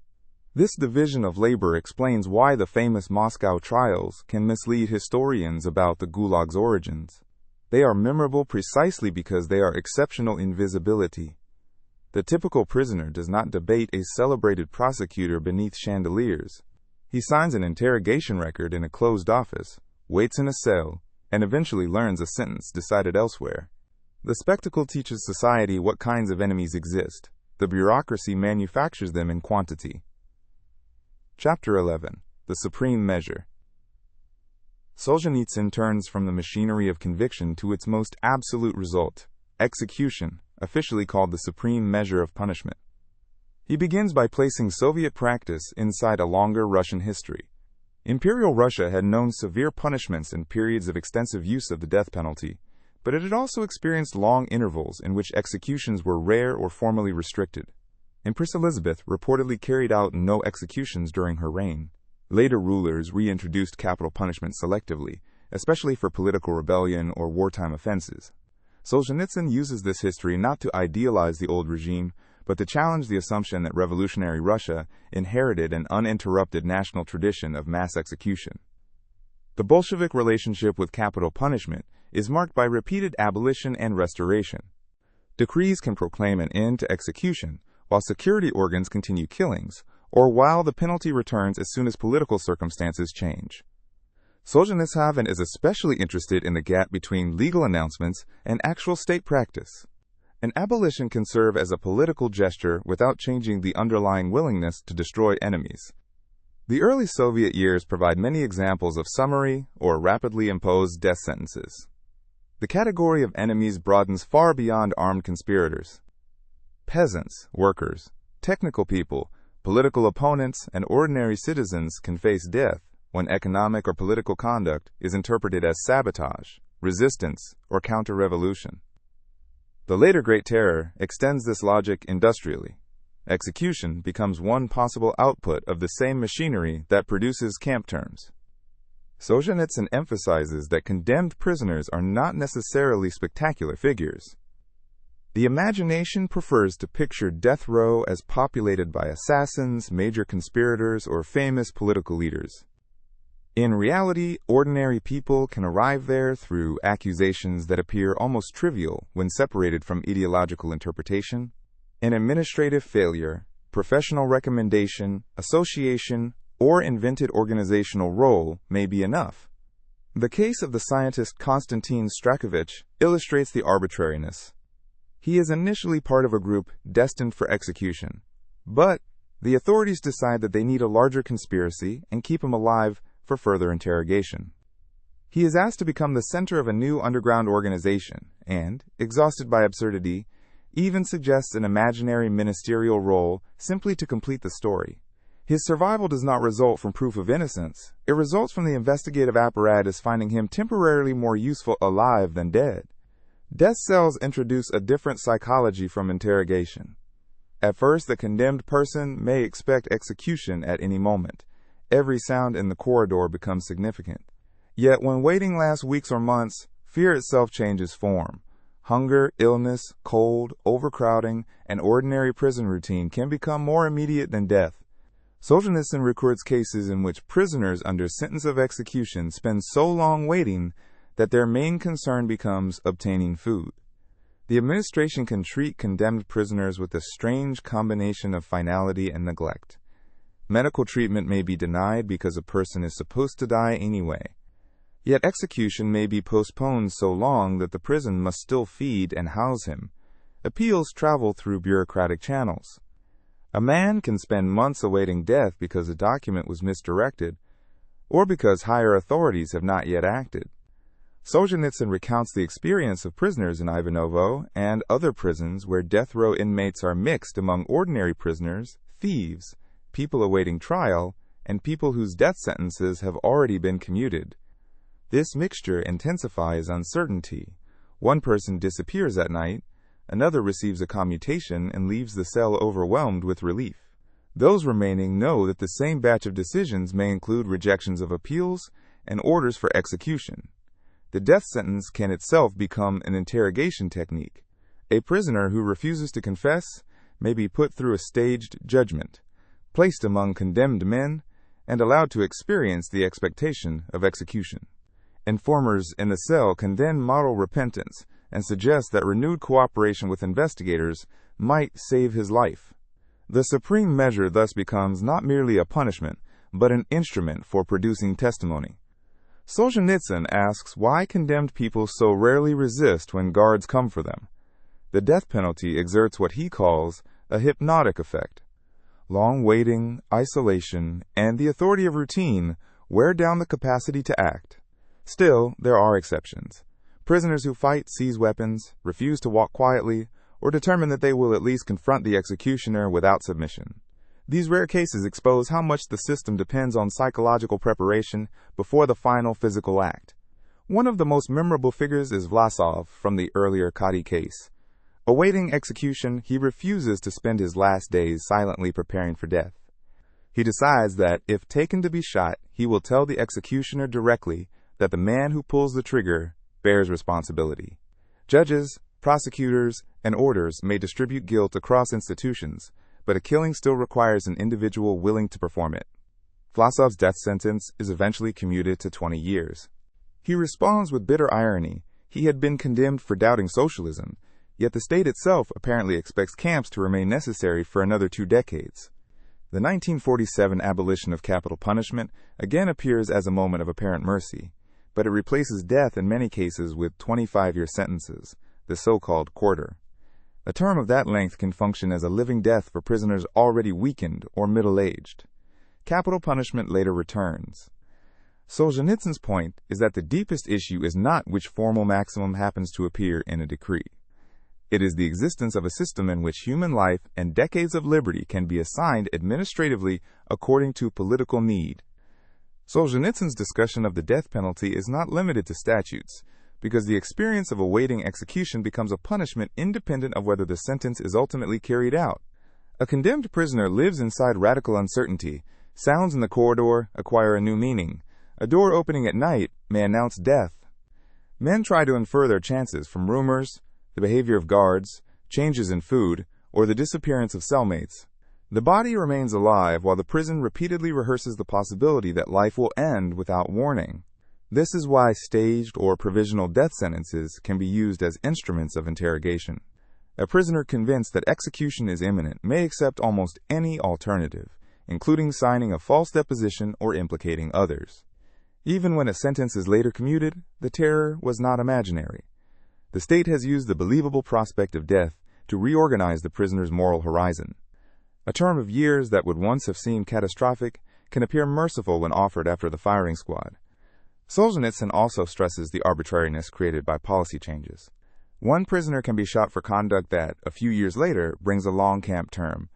This division of labor explains why the famous Moscow trials can mislead historians about the Gulag's origins. They are memorable precisely because they are exceptional in visibility. The typical prisoner does not debate a celebrated prosecutor beneath chandeliers. He signs an interrogation record in a closed office, waits in a cell, and eventually learns a sentence decided elsewhere. The spectacle teaches society what kinds of enemies exist. The bureaucracy manufactures them in quantity. Chapter 11. The Supreme Measure. Solzhenitsyn turns from the machinery of conviction to its most absolute result, execution, officially called the supreme measure of punishment. He begins by placing Soviet practice inside a longer Russian history. Imperial Russia had known severe punishments and periods of extensive use of the death penalty, but it had also experienced long intervals in which executions were rare or formally restricted. Empress Elizabeth reportedly carried out no executions during her reign. Later rulers reintroduced capital punishment selectively, especially for political rebellion or wartime offenses. Solzhenitsyn uses this history not to idealize the old regime, but to challenge the assumption that revolutionary Russia inherited an uninterrupted national tradition of mass execution. The Bolshevik relationship with capital punishment is marked by repeated abolition and restoration. Decrees can proclaim an end to execution, while security organs continue killings, or while the penalty returns as soon as political circumstances change. Solzhenitsyn is especially interested in the gap between legal announcements and actual state practice. An abolition can serve as a political gesture without changing the underlying willingness to destroy enemies. The early Soviet years provide many examples of summary or rapidly imposed death sentences. The category of enemies broadens far beyond armed conspirators. Peasants, workers, technical people, political opponents, and ordinary citizens can face death when economic or political conduct is interpreted as sabotage, resistance, or counter-revolution. The later Great Terror extends this logic industrially. Execution becomes one possible output of the same machinery that produces camp terms. Solzhenitsyn emphasizes that condemned prisoners are not necessarily spectacular figures. The imagination prefers to picture death row as populated by assassins, major conspirators, or famous political leaders. In reality, ordinary people can arrive there through accusations that appear almost trivial when separated from ideological interpretation. An administrative failure, professional recommendation, association, or invented organizational role may be enough. The case of the scientist Konstantin Strakovich illustrates the arbitrariness. He is initially part of a group destined for execution, but the authorities decide that they need a larger conspiracy and keep him alive for further interrogation. He is asked to become the center of a new underground organization and, exhausted by absurdity, even suggests an imaginary ministerial role simply to complete the story. His survival does not result from proof of innocence. It results from the investigative apparatus finding him temporarily more useful alive than dead. Death cells introduce a different psychology from interrogation. At first, the condemned person may expect execution at any moment. Every sound in the corridor becomes significant. Yet when waiting lasts weeks or months, fear itself changes form. Hunger, illness, cold, overcrowding, and ordinary prison routine can become more immediate than death. Solzhenitsyn records cases in which prisoners under sentence of execution spend so long waiting that their main concern becomes obtaining food. The administration can treat condemned prisoners with a strange combination of finality and neglect. Medical treatment may be denied because a person is supposed to die anyway. Yet execution may be postponed so long that the prison must still feed and house him. Appeals travel through bureaucratic channels. A man can spend months awaiting death because a document was misdirected, or because higher authorities have not yet acted. Solzhenitsyn recounts the experience of prisoners in Ivanovo and other prisons where death row inmates are mixed among ordinary prisoners, thieves, people awaiting trial, and people whose death sentences have already been commuted. This mixture intensifies uncertainty. One person disappears at night, another receives a commutation and leaves the cell overwhelmed with relief. Those remaining know that the same batch of decisions may include rejections of appeals and orders for execution. The death sentence can itself become an interrogation technique. A prisoner who refuses to confess may be put through a staged judgment, placed among condemned men, and allowed to experience the expectation of execution. Informers in the cell can then model repentance and suggest that renewed cooperation with investigators might save his life. The supreme measure thus becomes not merely a punishment, but an instrument for producing testimony. Solzhenitsyn asks why condemned people so rarely resist when guards come for them. The death penalty exerts what he calls a hypnotic effect. Long waiting, isolation, and the authority of routine wear down the capacity to act. Still, there are exceptions. Prisoners who fight, seize weapons, refuse to walk quietly, or determine that they will at least confront the executioner without submission. These rare cases expose how much the system depends on psychological preparation before the final physical act. One of the most memorable figures is Vlasov from the earlier Kadi case. Awaiting execution, he refuses to spend his last days silently preparing for death. He decides that, if taken to be shot, he will tell the executioner directly that the man who pulls the trigger bears responsibility. Judges, prosecutors, and orders may distribute guilt across institutions, but a killing still requires an individual willing to perform it. Vlasov's death sentence is eventually commuted to 20 years. He responds with bitter irony. He had been condemned for doubting socialism, yet the state itself apparently expects camps to remain necessary for another 2 decades. The 1947 abolition of capital punishment again appears as a moment of apparent mercy, but it replaces death in many cases with 25-year sentences, the so-called quarter. A term of that length can function as a living death for prisoners already weakened or middle-aged. Capital punishment later returns. Solzhenitsyn's point is that the deepest issue is not which formal maximum happens to appear in a decree. It is the existence of a system in which human life and decades of liberty can be assigned administratively according to political need. Solzhenitsyn's discussion of the death penalty is not limited to statutes, because the experience of awaiting execution becomes a punishment independent of whether the sentence is ultimately carried out. A condemned prisoner lives inside radical uncertainty. Sounds in the corridor acquire a new meaning. A door opening at night may announce death. Men try to infer their chances from rumors, the behavior of guards, changes in food, or the disappearance of cellmates. The body remains alive while the prison repeatedly rehearses the possibility that life will end without warning. This is why staged or provisional death sentences can be used as instruments of interrogation. A prisoner convinced that execution is imminent may accept almost any alternative, including signing a false deposition or implicating others. Even when a sentence is later commuted, the terror was not imaginary. The state has used the believable prospect of death to reorganize the prisoner's moral horizon. A term of years that would once have seemed catastrophic can appear merciful when offered after the firing squad. Solzhenitsyn also stresses the arbitrariness created by policy changes. One prisoner can be shot for conduct that, a few years later, brings a long camp term.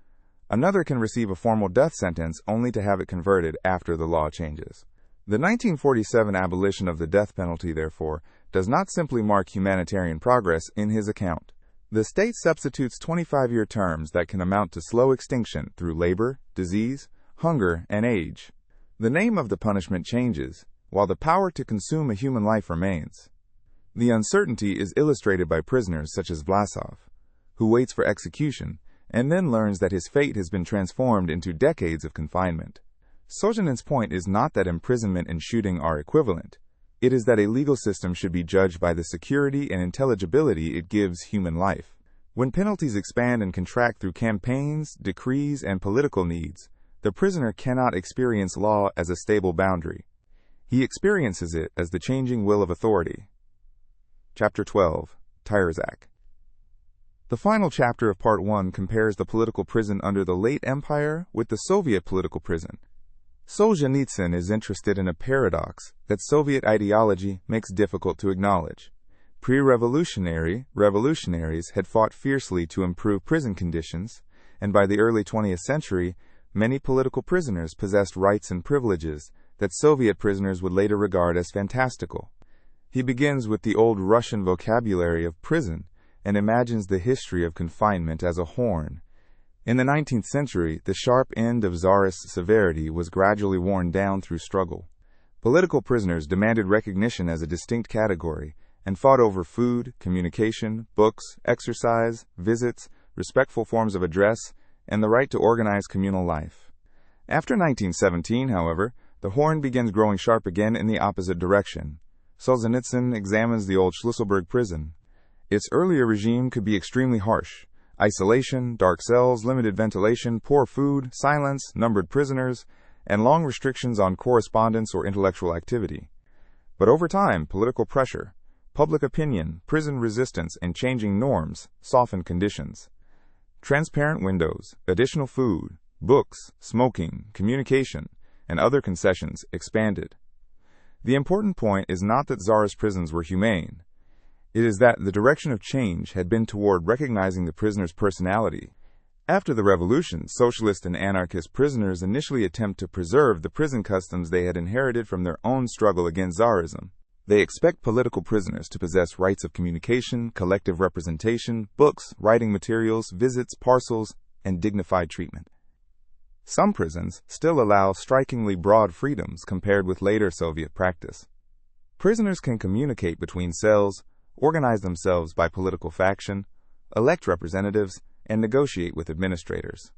Another can receive a formal death sentence only to have it converted after the law changes. The 1947 abolition of the death penalty, therefore, does not simply mark humanitarian progress in his account. The state substitutes 25-year terms that can amount to slow extinction through labor, disease, hunger, and age. The name of the punishment changes, while the power to consume a human life remains. The uncertainty is illustrated by prisoners such as Vlasov, who waits for execution and then learns that his fate has been transformed into decades of confinement. Solzhenitsyn's point is not that imprisonment and shooting are equivalent. It is that a legal system should be judged by the security and intelligibility it gives human life. When penalties expand and contract through campaigns, decrees, and political needs, the prisoner cannot experience law as a stable boundary. He experiences it as the changing will of authority. Chapter 12. Tyrzak. The final chapter of Part 1 compares the political prison under the late Empire with the Soviet political prison. Solzhenitsyn is interested in a paradox that Soviet ideology makes difficult to acknowledge. Revolutionaries had fought fiercely to improve prison conditions, and by the early 20th century, many political prisoners possessed rights and privileges that Soviet prisoners would later regard as fantastical. He begins with the old Russian vocabulary of prison and imagines the history of confinement as a horn. In the 19th century, the sharp end of Tsarist severity was gradually worn down through struggle. Political prisoners demanded recognition as a distinct category and fought over food, communication, books, exercise, visits, respectful forms of address, and the right to organize communal life. After 1917, however, the horn begins growing sharp again in the opposite direction. Solzhenitsyn examines the old Schlusselburg prison. Its earlier regime could be extremely harsh. Isolation, dark cells, limited ventilation, poor food, silence, numbered prisoners, and long restrictions on correspondence or intellectual activity. But over time, political pressure, public opinion, prison resistance, and changing norms softened conditions. Transparent windows, additional food, books, smoking, communication, and other concessions expanded. The important point is not that Tsarist prisons were humane. It is that the direction of change had been toward recognizing the prisoner's personality. After the revolution, socialist and anarchist prisoners initially attempt to preserve the prison customs they had inherited from their own struggle against Tsarism. They expect political prisoners to possess rights of communication, collective representation, books, writing materials, visits, parcels, and dignified treatment. Some prisons still allow strikingly broad freedoms compared with later Soviet practice. Prisoners can communicate between cells, organize themselves by political faction, elect representatives, and negotiate with administrators.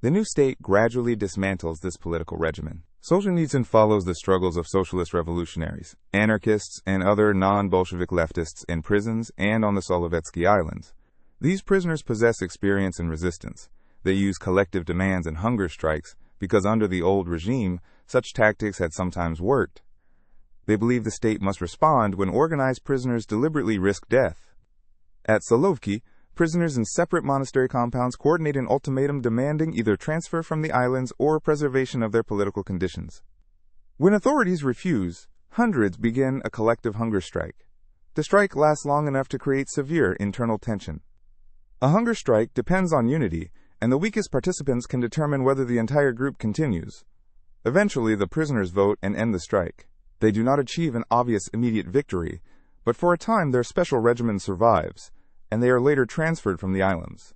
The new state gradually dismantles this political regimen. Solzhenitsyn follows the struggles of socialist revolutionaries, anarchists, and other non-Bolshevik leftists in prisons and on the Solovetsky Islands. These prisoners possess experience in resistance. They use collective demands and hunger strikes because under the old regime, such tactics had sometimes worked. They believe the state must respond when organized prisoners deliberately risk death. At Solovki, prisoners in separate monastery compounds coordinate an ultimatum demanding either transfer from the islands or preservation of their political conditions. When authorities refuse, hundreds begin a collective hunger strike. The strike lasts long enough to create severe internal tension. A hunger strike depends on unity, and the weakest participants can determine whether the entire group continues. Eventually, the prisoners vote and end the strike. They do not achieve an obvious immediate victory, but for a time their special regimen survives, and they are later transferred from the islands.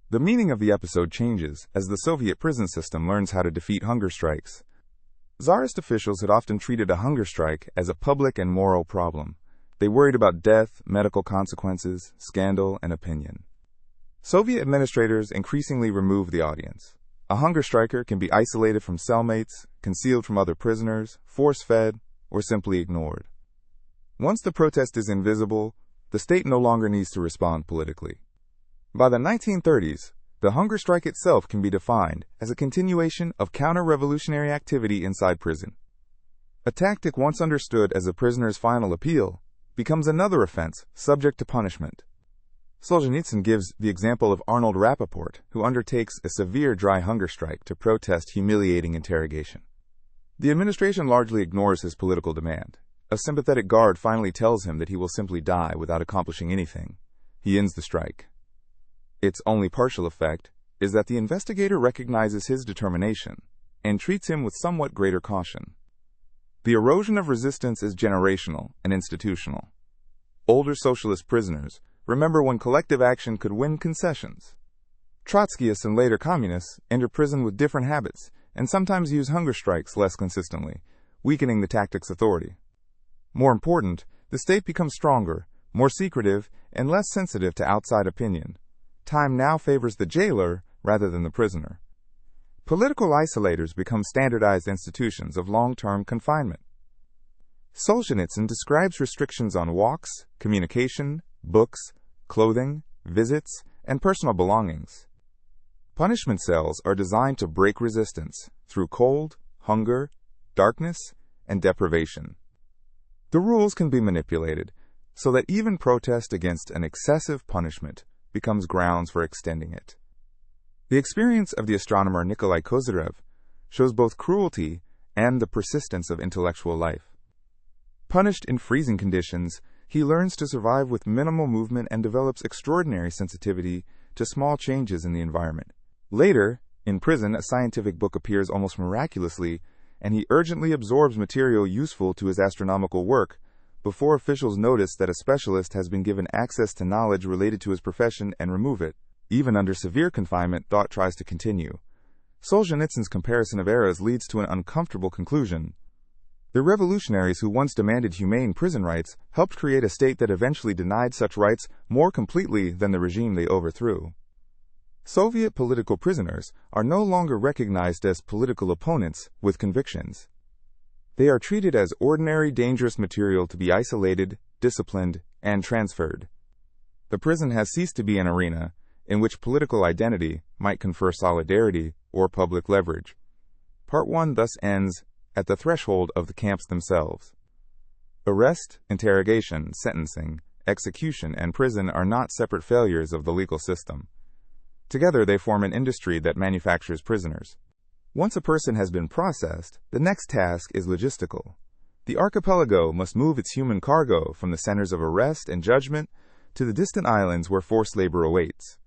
The meaning of the episode changes as the Soviet prison system learns how to defeat hunger strikes. Tsarist officials had often treated a hunger strike as a public and moral problem. They worried about death, medical consequences, scandal, and opinion. Soviet administrators increasingly remove the audience. A hunger striker can be isolated from cellmates, concealed from other prisoners, force-fed, or simply ignored. Once the protest is invisible, the state no longer needs to respond politically. By the 1930s, the hunger strike itself can be defined as a continuation of counter-revolutionary activity inside prison. A tactic once understood as a prisoner's final appeal becomes another offense subject to punishment. Solzhenitsyn gives the example of Arnold Rappaport, who undertakes a severe dry hunger strike to protest humiliating interrogation. The administration largely ignores his political demand. A sympathetic guard finally tells him that he will simply die without accomplishing anything. He ends the strike. Its only partial effect is that the investigator recognizes his determination and treats him with somewhat greater caution. The erosion of resistance is generational and institutional. Older socialist prisoners remember when collective action could win concessions. Trotskyists and later communists enter prison with different habits and sometimes use hunger strikes less consistently, weakening the tactic's authority. More important, the state becomes stronger, more secretive, and less sensitive to outside opinion. Time now favors the jailer rather than the prisoner. Political isolators become standardized institutions of long-term confinement. Solzhenitsyn describes restrictions on walks, communication, books, clothing, visits, and personal belongings. Punishment cells are designed to break resistance through cold, hunger, darkness, and deprivation. The rules can be manipulated so that even protest against an excessive punishment becomes grounds for extending it. The experience of the astronomer Nikolai Kozyrev shows both cruelty and the persistence of intellectual life. Punished in freezing conditions, he learns to survive with minimal movement and develops extraordinary sensitivity to small changes in the environment. Later, in prison, a scientific book appears almost miraculously, and he urgently absorbs material useful to his astronomical work before officials notice that a specialist has been given access to knowledge related to his profession and remove it. Even under severe confinement, thought tries to continue. Solzhenitsyn's comparison of eras leads to an uncomfortable conclusion. The revolutionaries who once demanded humane prison rights helped create a state that eventually denied such rights more completely than the regime they overthrew. Soviet political prisoners are no longer recognized as political opponents with convictions. They are treated as ordinary dangerous material to be isolated, disciplined, and transferred. The prison has ceased to be an arena in which political identity might confer solidarity or public leverage. Part 1 thus ends at the threshold of the camps themselves. Arrest, interrogation, sentencing, execution, and prison are not separate failures of the legal system. Together they form an industry that manufactures prisoners. Once a person has been processed, the next task is logistical. The archipelago must move its human cargo from the centers of arrest and judgment to the distant islands where forced labor awaits.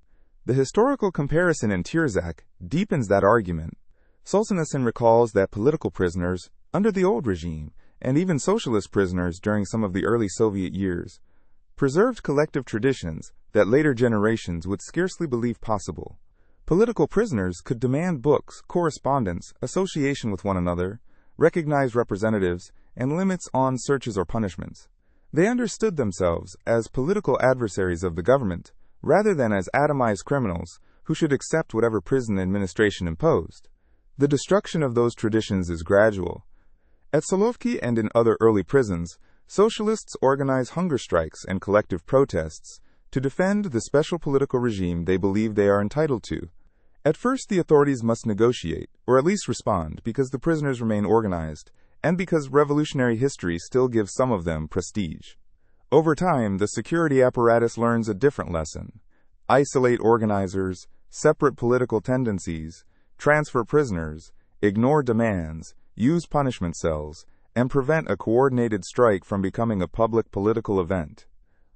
The historical comparison in Tirzak deepens that argument. Solzhenitsyn recalls that political prisoners under the old regime, and even socialist prisoners during some of the early Soviet years, preserved collective traditions that later generations would scarcely believe possible. Political prisoners could demand books, correspondence, association with one another, recognize representatives, and limits on searches or punishments. They understood themselves as political adversaries of the government, rather than as atomized criminals who should accept whatever prison administration imposed. The destruction of those traditions is gradual. At Solovki and in other early prisons, socialists organize hunger strikes and collective protests to defend the special political regime they believe they are entitled to. At first, the authorities must negotiate, or at least respond, because the prisoners remain organized, and because revolutionary history still gives some of them prestige. Over time, the security apparatus learns a different lesson. Isolate organizers, separate political tendencies, transfer prisoners, ignore demands, use punishment cells, and prevent a coordinated strike from becoming a public political event.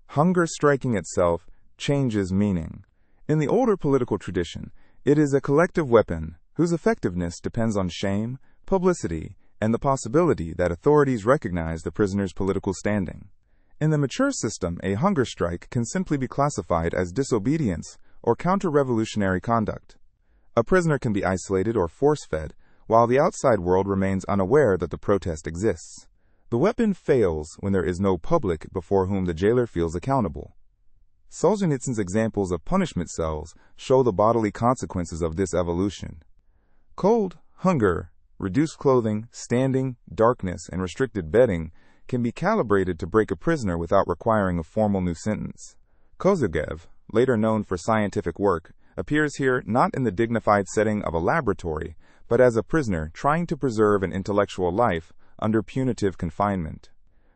Hunger striking itself changes meaning. In the older political tradition, it is a collective weapon whose effectiveness depends on shame, publicity, and the possibility that authorities recognize the prisoner's political standing. In the mature system, a hunger strike can simply be classified as disobedience or counter-revolutionary conduct. A prisoner can be isolated or force-fed, while the outside world remains unaware that the protest exists. The weapon fails when there is no public before whom the jailer feels accountable. Solzhenitsyn's examples of punishment cells show the bodily consequences of this evolution. Cold, hunger, reduced clothing, standing, darkness, and restricted bedding can be calibrated to break a prisoner without requiring a formal new sentence. Kozyrev, later known for scientific work, appears here not in the dignified setting of a laboratory, but as a prisoner trying to preserve an intellectual life under punitive confinement.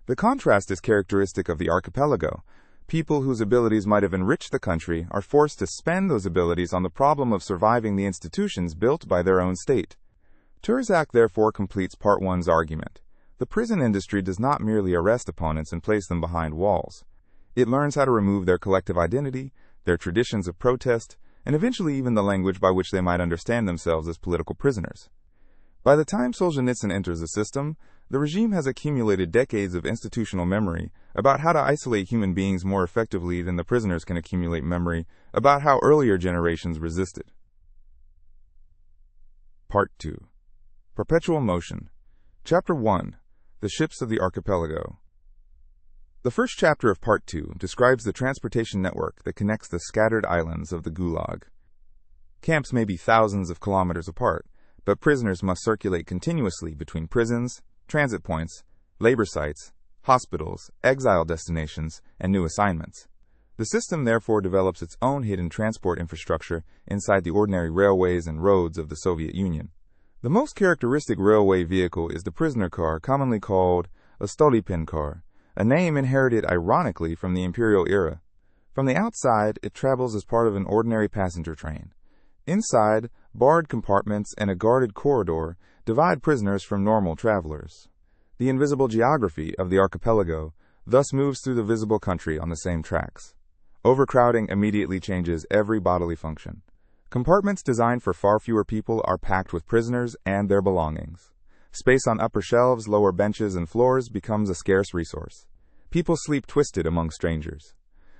The contrast is characteristic of the archipelago. People whose abilities might have enriched the country are forced to spend those abilities on the problem of surviving the institutions built by their own state. Tirzak therefore completes Part 1's argument. The prison industry does not merely arrest opponents and place them behind walls. It learns how to remove their collective identity, their traditions of protest, and eventually even the language by which they might understand themselves as political prisoners. By the time Solzhenitsyn enters the system, the regime has accumulated decades of institutional memory about how to isolate human beings more effectively than the prisoners can accumulate memory about how earlier generations resisted. Part 2. Perpetual Motion. Chapter 1. The Ships of the Archipelago. The first chapter of Part 2 describes the transportation network that connects the scattered islands of the Gulag. Camps may be thousands of kilometers apart, but prisoners must circulate continuously between prisons, transit points, labor sites, hospitals, exile destinations, and new assignments. The system therefore develops its own hidden transport infrastructure inside the ordinary railways and roads of the Soviet Union. The most characteristic railway vehicle is the prisoner car, commonly called a Stolypin car, a name inherited ironically from the imperial era. From the outside, it travels as part of an ordinary passenger train. Inside, barred compartments and a guarded corridor divide prisoners from normal travelers. The invisible geography of the archipelago thus moves through the visible country on the same tracks. Overcrowding immediately changes every bodily function. Compartments designed for far fewer people are packed with prisoners and their belongings. Space on upper shelves, lower benches, and floors becomes a scarce resource. People sleep twisted among strangers.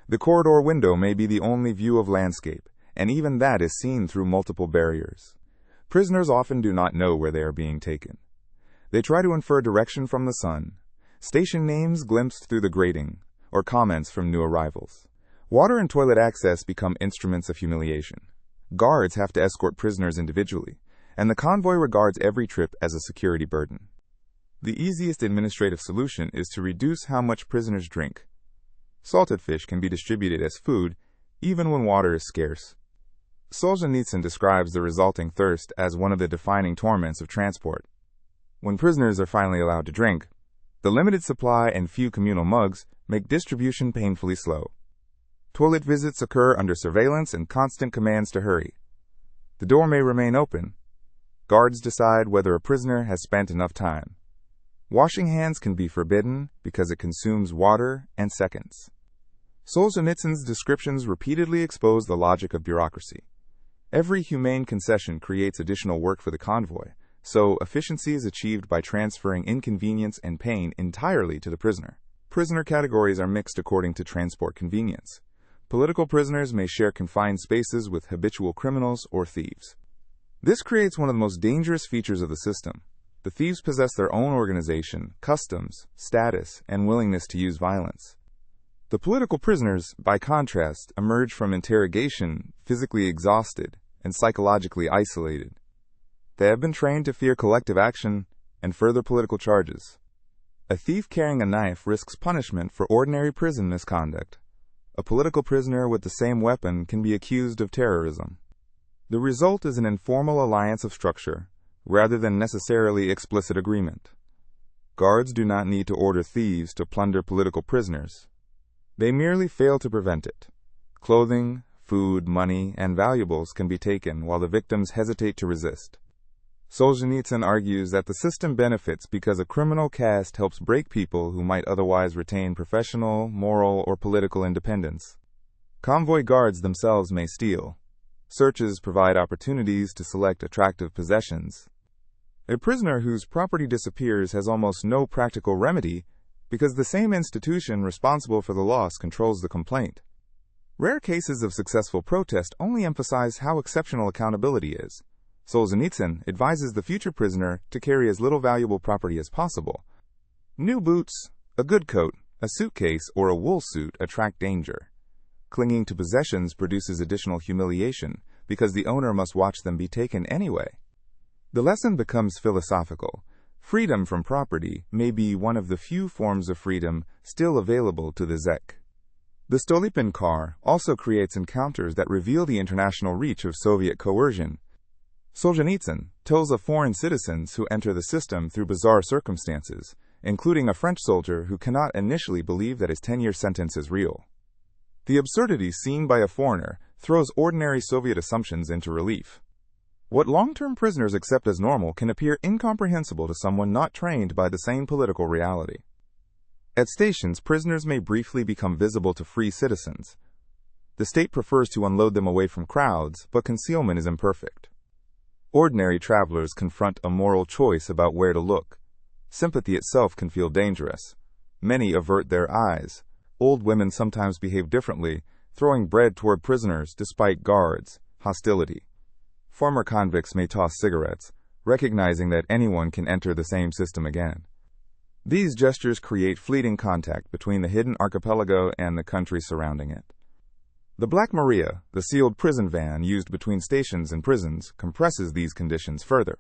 The corridor window may be the only view of landscape, and even that is seen through multiple barriers. Prisoners often do not know where they are being taken. They try to infer direction from the sun, station names glimpsed through the grating, or comments from new arrivals. Water and toilet access become instruments of humiliation. Guards have to escort prisoners individually, and the convoy regards every trip as a security burden. The easiest administrative solution is to reduce how much prisoners drink. Salted fish can be distributed as food, even when water is scarce. Solzhenitsyn describes the resulting thirst as one of the defining torments of transport. When prisoners are finally allowed to drink, the limited supply and few communal mugs make distribution painfully slow. Toilet visits occur under surveillance and constant commands to hurry. The door may remain open. Guards decide whether a prisoner has spent enough time. Washing hands can be forbidden because it consumes water and seconds. Solzhenitsyn's descriptions repeatedly expose the logic of bureaucracy. Every humane concession creates additional work for the convoy, so efficiency is achieved by transferring inconvenience and pain entirely to the prisoner. Prisoner categories are mixed according to transport convenience. Political prisoners may share confined spaces with habitual criminals or thieves. This creates one of the most dangerous features of the system. The thieves possess their own organization, customs, status, and willingness to use violence. The political prisoners, by contrast, emerge from interrogation physically exhausted and psychologically isolated. They have been trained to fear collective action and further political charges. A thief carrying a knife risks punishment for ordinary prison misconduct. A political prisoner with the same weapon can be accused of terrorism. The result is an informal alliance of structure, rather than necessarily explicit agreement. Guards do not need to order thieves to plunder political prisoners. They merely fail to prevent it. Clothing, food, money, and valuables can be taken while the victims hesitate to resist. Solzhenitsyn argues that the system benefits because a criminal caste helps break people who might otherwise retain professional, moral, or political independence. Convoy guards themselves may steal. Searches provide opportunities to select attractive possessions. A prisoner whose property disappears has almost no practical remedy because the same institution responsible for the loss controls the complaint. Rare cases of successful protest only emphasize how exceptional accountability is. Solzhenitsyn advises the future prisoner to carry as little valuable property as possible. New boots, a good coat, a suitcase, or a wool suit attract danger. Clinging to possessions produces additional humiliation because the owner must watch them be taken anyway. The lesson becomes philosophical. Freedom from property may be one of the few forms of freedom still available to the Zek. The Stolypin car also creates encounters that reveal the international reach of Soviet coercion. Solzhenitsyn tells of foreign citizens who enter the system through bizarre circumstances, including a French soldier who cannot initially believe that his 10-year sentence is real. The absurdity seen by a foreigner throws ordinary Soviet assumptions into relief. What long-term prisoners accept as normal can appear incomprehensible to someone not trained by the same political reality. At stations, prisoners may briefly become visible to free citizens. The state prefers to unload them away from crowds, but concealment is imperfect. Ordinary travelers confront a moral choice about where to look. Sympathy itself can feel dangerous. Many avert their eyes. Old women sometimes behave differently, throwing bread toward prisoners despite guards' hostility. Former convicts may toss cigarettes, recognizing that anyone can enter the same system again. These gestures create fleeting contact between the hidden archipelago and the country surrounding it. The Black Maria, the sealed prison van used between stations and prisons, compresses these conditions further.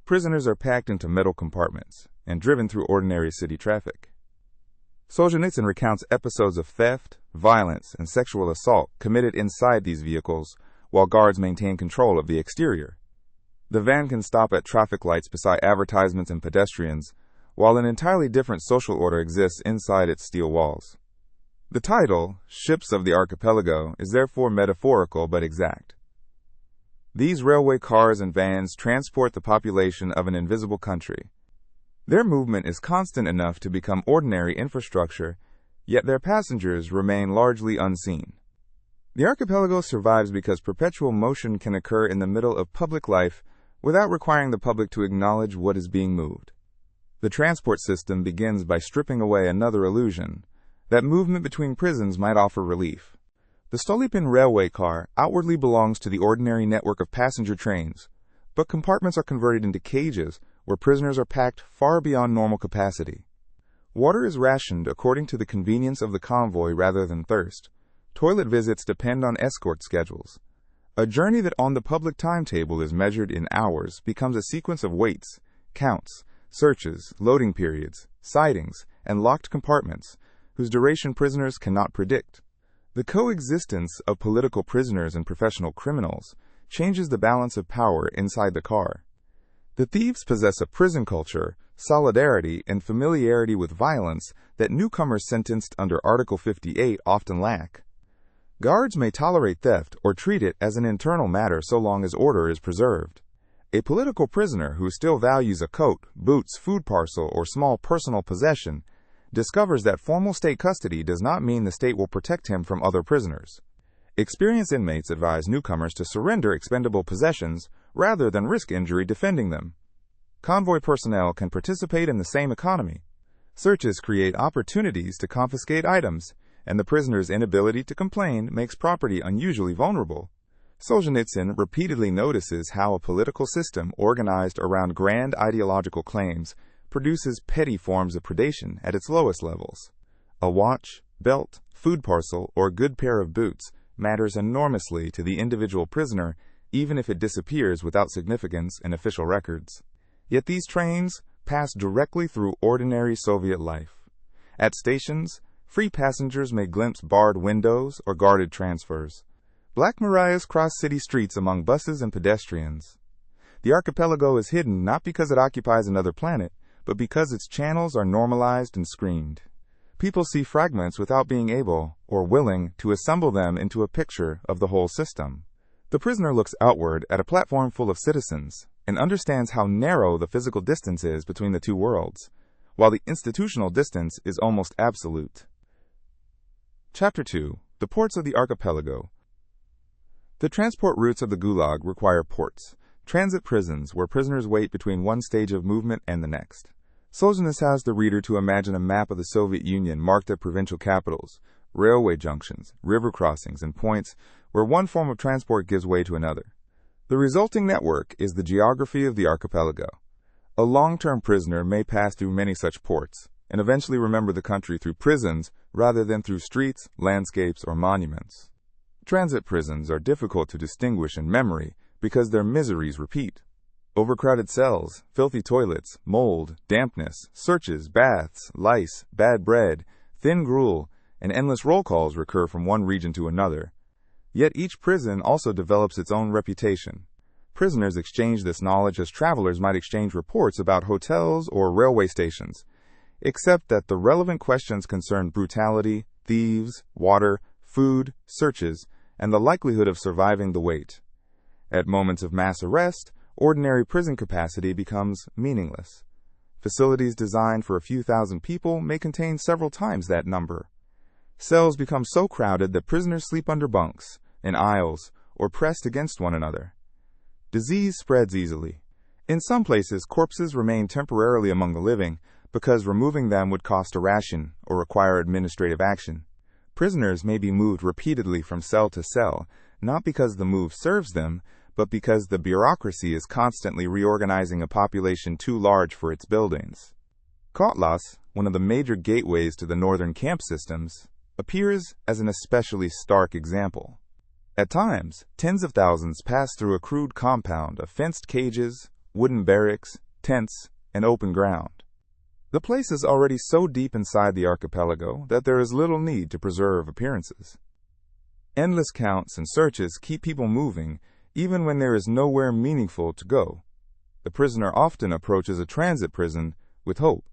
Prisoners are packed into metal compartments, and driven through ordinary city traffic. Solzhenitsyn recounts episodes of theft, violence, and sexual assault committed inside these vehicles, while guards maintain control of the exterior. The van can stop at traffic lights beside advertisements and pedestrians, while an entirely different social order exists inside its steel walls. The title, Ships of the Archipelago, is therefore metaphorical but exact. These railway cars and vans transport the population of an invisible country. Their movement is constant enough to become ordinary infrastructure, yet their passengers remain largely unseen. The archipelago survives because perpetual motion can occur in the middle of public life without requiring the public to acknowledge what is being moved. The transport system begins by stripping away another illusion, that movement between prisons might offer relief. The Stolypin railway car outwardly belongs to the ordinary network of passenger trains, but compartments are converted into cages where prisoners are packed far beyond normal capacity. Water is rationed according to the convenience of the convoy rather than thirst. Toilet visits depend on escort schedules. A journey that on the public timetable is measured in hours becomes a sequence of waits, counts, searches, loading periods, sidings, and locked compartments, whose duration prisoners cannot predict. The coexistence of political prisoners and professional criminals changes the balance of power inside the car. The thieves possess a prison culture, solidarity, and familiarity with violence that newcomers sentenced under Article 58 often lack. Guards may tolerate theft or treat it as an internal matter so long as order is preserved. A political prisoner who still values a coat, boots, food parcel, or small personal possession discovers that formal state custody does not mean the state will protect him from other prisoners. Experienced inmates advise newcomers to surrender expendable possessions rather than risk injury defending them. Convoy personnel can participate in the same economy. Searches create opportunities to confiscate items, and the prisoner's inability to complain makes property unusually vulnerable. Solzhenitsyn repeatedly notices how a political system organized around grand ideological claims produces petty forms of predation at its lowest levels. A watch, belt, food parcel, or good pair of boots matters enormously to the individual prisoner, even if it disappears without significance in official records. Yet these trains pass directly through ordinary Soviet life. At stations, free passengers may glimpse barred windows or guarded transfers. Black Mariahs cross city streets among buses and pedestrians. The archipelago is hidden not because it occupies another planet, but because its channels are normalized and screened. People see fragments without being able, or willing, to assemble them into a picture of the whole system. The prisoner looks outward at a platform full of citizens and understands how narrow the physical distance is between the two worlds, while the institutional distance is almost absolute. Chapter 2. The Ports of the Archipelago. The transport routes of the Gulag require ports, transit prisons where prisoners wait between one stage of movement and the next. Solzhenitsyn has the reader to imagine a map of the Soviet Union marked at provincial capitals, railway junctions, river crossings, and points where one form of transport gives way to another. The resulting network is the geography of the archipelago. A long-term prisoner may pass through many such ports, and eventually remember the country through prisons rather than through streets, landscapes, or monuments. Transit prisons are difficult to distinguish in memory because their miseries repeat. Overcrowded cells, filthy toilets, mold, dampness, searches, baths, lice, bad bread, thin gruel, and endless roll calls recur from one region to another. Yet each prison also develops its own reputation. Prisoners exchange this knowledge as travelers might exchange reports about hotels or railway stations, except that the relevant questions concern brutality, thieves, water, food, searches, and the likelihood of surviving the wait. At moments of mass arrest, ordinary prison capacity becomes meaningless. Facilities designed for a few thousand people may contain several times that number. Cells become so crowded that prisoners sleep under bunks, in aisles, or pressed against one another. Disease spreads easily. In some places, corpses remain temporarily among the living because removing them would cost a ration or require administrative action. Prisoners may be moved repeatedly from cell to cell, not because the move serves them, but because the bureaucracy is constantly reorganizing a population too large for its buildings. Coalesce, one of the major gateways to the northern camp systems, appears as an especially stark example. At times, tens of thousands pass through a crude compound of fenced cages, wooden barracks, tents, and open ground. The place is already so deep inside the archipelago that there is little need to preserve appearances. Endless counts and searches keep people moving, even when there is nowhere meaningful to go. The prisoner often approaches a transit prison with hope.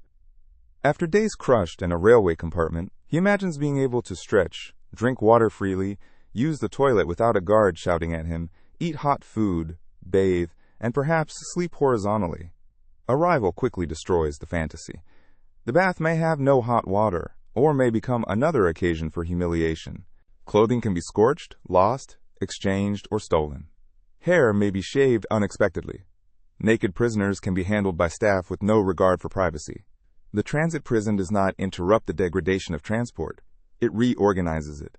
After days crushed in a railway compartment, he imagines being able to stretch, drink water freely, use the toilet without a guard shouting at him, eat hot food, bathe, and perhaps sleep horizontally. Arrival quickly destroys the fantasy. The bath may have no hot water, or may become another occasion for humiliation. Clothing can be scorched, lost, exchanged, or stolen. Hair may be shaved unexpectedly. Naked prisoners can be handled by staff with no regard for privacy. The transit prison does not interrupt the degradation of transport. It reorganizes it.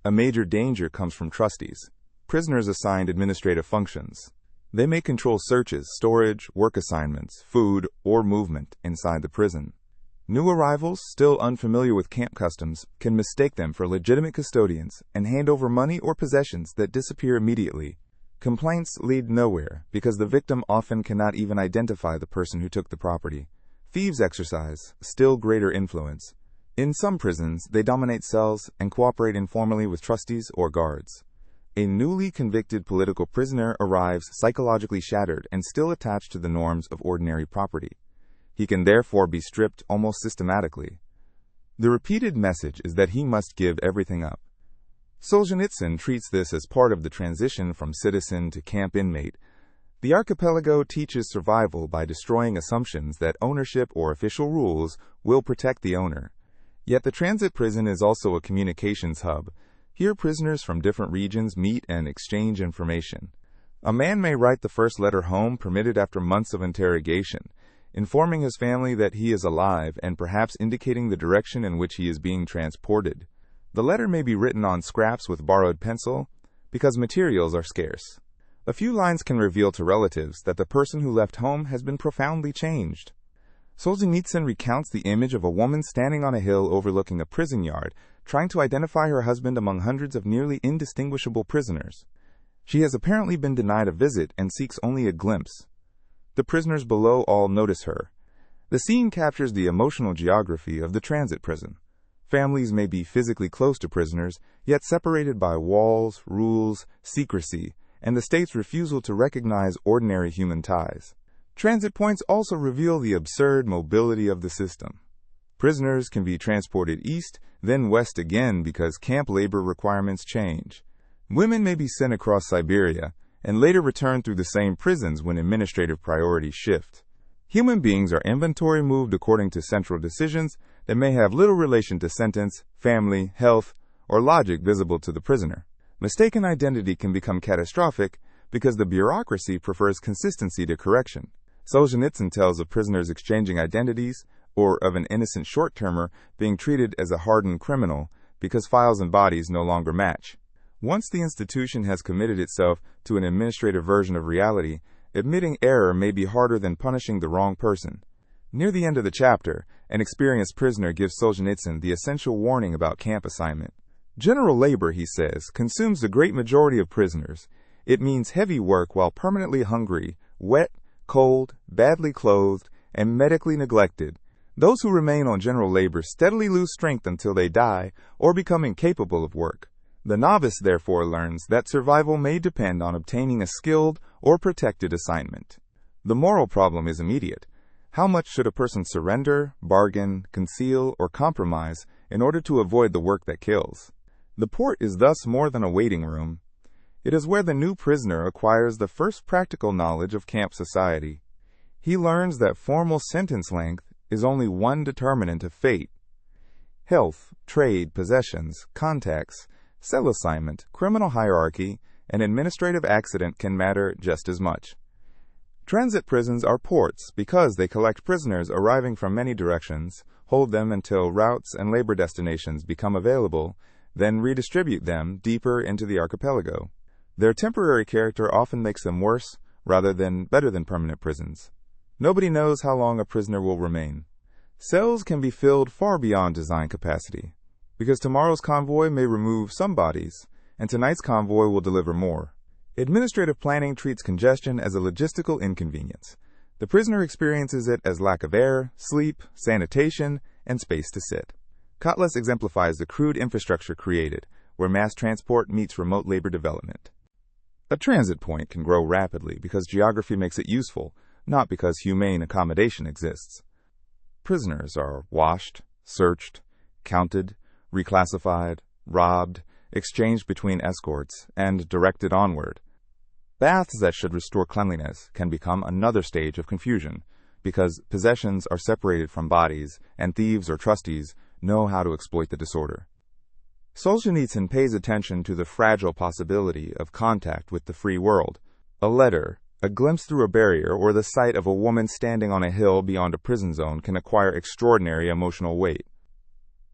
A major danger comes from trustees, prisoners assigned administrative functions. They may control searches, storage, work assignments, food, or movement inside the prison. New arrivals, still unfamiliar with camp customs, can mistake them for legitimate custodians and hand over money or possessions that disappear immediately. Complaints lead nowhere because the victim often cannot even identify the person who took the property. Thieves exercise still greater influence. In some prisons, they dominate cells and cooperate informally with trustees or guards. A newly convicted political prisoner arrives psychologically shattered and still attached to the norms of ordinary property. He can therefore be stripped almost systematically. The repeated message is that he must give everything up. Solzhenitsyn treats this as part of the transition from citizen to camp inmate. The archipelago teaches survival by destroying assumptions that ownership or official rules will protect the owner. Yet the transit prison is also a communications hub. Here prisoners from different regions meet and exchange information. A man may write the first letter home permitted after months of interrogation, informing his family that he is alive and perhaps indicating the direction in which he is being transported. The letter may be written on scraps with borrowed pencil because materials are scarce. A few lines can reveal to relatives that the person who left home has been profoundly changed. Solzhenitsyn recounts the image of a woman standing on a hill overlooking a prison yard, trying to identify her husband among hundreds of nearly indistinguishable prisoners. She has apparently been denied a visit and seeks only a glimpse. The prisoners below all notice her. The scene captures the emotional geography of the transit prison. Families may be physically close to prisoners, yet separated by walls, rules, secrecy, and the state's refusal to recognize ordinary human ties. Transit points also reveal the absurd mobility of the system. Prisoners can be transported east, then west again because camp labor requirements change. Women may be sent across Siberia and later return through the same prisons when administrative priorities shift. Human beings are inventory moved according to central decisions that may have little relation to sentence, family, health, or logic visible to the prisoner. Mistaken identity can become catastrophic because the bureaucracy prefers consistency to correction. Solzhenitsyn tells of prisoners exchanging identities, or of an innocent short-termer being treated as a hardened criminal because files and bodies no longer match. Once the institution has committed itself to an administrative version of reality, admitting error may be harder than punishing the wrong person. Near the end of the chapter, an experienced prisoner gives Solzhenitsyn the essential warning about camp assignment. General labor, he says, consumes the great majority of prisoners. It means heavy work while permanently hungry, wet, cold, badly clothed, and medically neglected. Those who remain on general labor steadily lose strength until they die or become incapable of work. The novice therefore learns that survival may depend on obtaining a skilled or protected assignment. The moral problem is immediate. How much should a person surrender, bargain, conceal, or compromise in order to avoid the work that kills? The port is thus more than a waiting room. It is where the new prisoner acquires the first practical knowledge of camp society. He learns that formal sentence length is only one determinant of fate. Health, trade, possessions, contacts, cell assignment, criminal hierarchy, and administrative accident can matter just as much. Transit prisons are ports because they collect prisoners arriving from many directions, hold them until routes and labor destinations become available, then redistribute them deeper into the archipelago. Their temporary character often makes them worse rather than better than permanent prisons. Nobody knows how long a prisoner will remain. Cells can be filled far beyond design capacity, because tomorrow's convoy may remove some bodies, and tonight's convoy will deliver more. Administrative planning treats congestion as a logistical inconvenience. The prisoner experiences it as lack of air, sleep, sanitation, and space to sit. Coalesce exemplifies the crude infrastructure created, where mass transport meets remote labor development. A transit point can grow rapidly because geography makes it useful, not because humane accommodation exists. Prisoners are washed, searched, counted, reclassified, robbed, exchanged between escorts, and directed onward. Baths that should restore cleanliness can become another stage of confusion, because possessions are separated from bodies, and thieves or trustees know how to exploit the disorder. Solzhenitsyn pays attention to the fragile possibility of contact with the free world. A letter, a glimpse through a barrier, or the sight of a woman standing on a hill beyond a prison zone can acquire extraordinary emotional weight.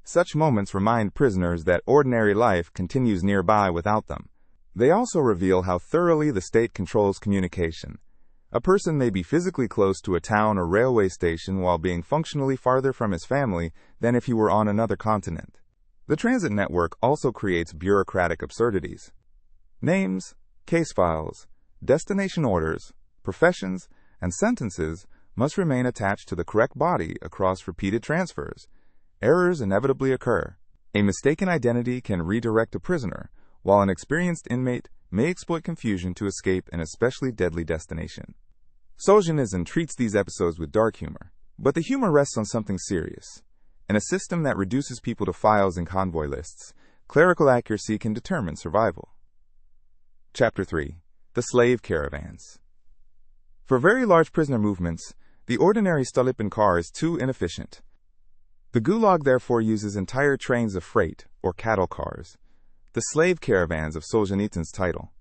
Such moments remind prisoners that ordinary life continues nearby without them. They also reveal how thoroughly the state controls communication. A person may be physically close to a town or railway station while being functionally farther from his family than if he were on another continent. The transit network also creates bureaucratic absurdities. Names, case files, destination orders, professions, and sentences must remain attached to the correct body across repeated transfers. Errors inevitably occur. A mistaken identity can redirect a prisoner, while an experienced inmate may exploit confusion to escape an especially deadly destination. Solzhenitsyn treats these episodes with dark humor, but the humor rests on something serious. In a system that reduces people to files and convoy lists, clerical accuracy can determine survival. Chapter 3. The Slave Caravans. For very large prisoner movements, the ordinary Stolypin car is too inefficient. The Gulag therefore uses entire trains of freight, or cattle cars, the slave caravans of Solzhenitsyn's title.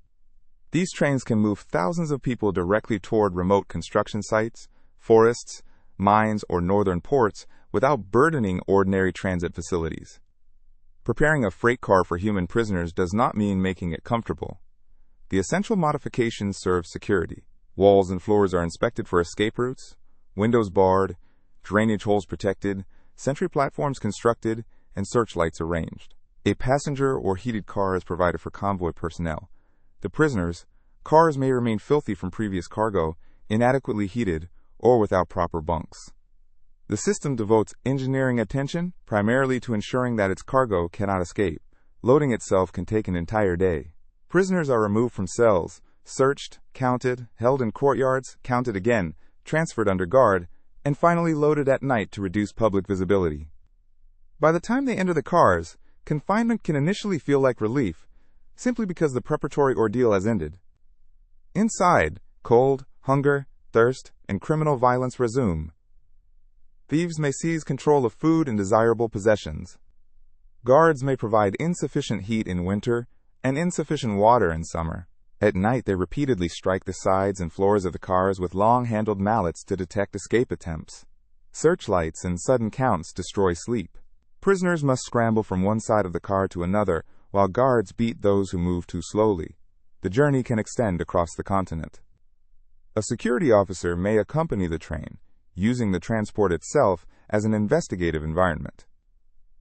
These trains can move thousands of people directly toward remote construction sites, forests, mines, or northern ports without burdening ordinary transit facilities. Preparing a freight car for human prisoners does not mean making it comfortable. The essential modifications serve security. Walls and floors are inspected for escape routes, windows barred, drainage holes protected, sentry platforms constructed, and searchlights arranged. A passenger or heated car is provided for convoy personnel. The prisoners' cars may remain filthy from previous cargo, inadequately heated, or without proper bunks. The system devotes engineering attention primarily to ensuring that its cargo cannot escape. Loading itself can take an entire day. Prisoners are removed from cells, searched, counted, held in courtyards, counted again, transferred under guard, and finally loaded at night to reduce public visibility. By the time they enter the cars, confinement can initially feel like relief, simply because the preparatory ordeal has ended. Inside, cold, hunger, thirst, and criminal violence resume. Thieves may seize control of food and desirable possessions. Guards may provide insufficient heat in winter and insufficient water in summer. At night, they repeatedly strike the sides and floors of the cars with long-handled mallets to detect escape attempts. Searchlights and sudden counts destroy sleep. Prisoners must scramble from one side of the car to another, while guards beat those who move too slowly. The journey can extend across the continent. A security officer may accompany the train, using the transport itself as an investigative environment.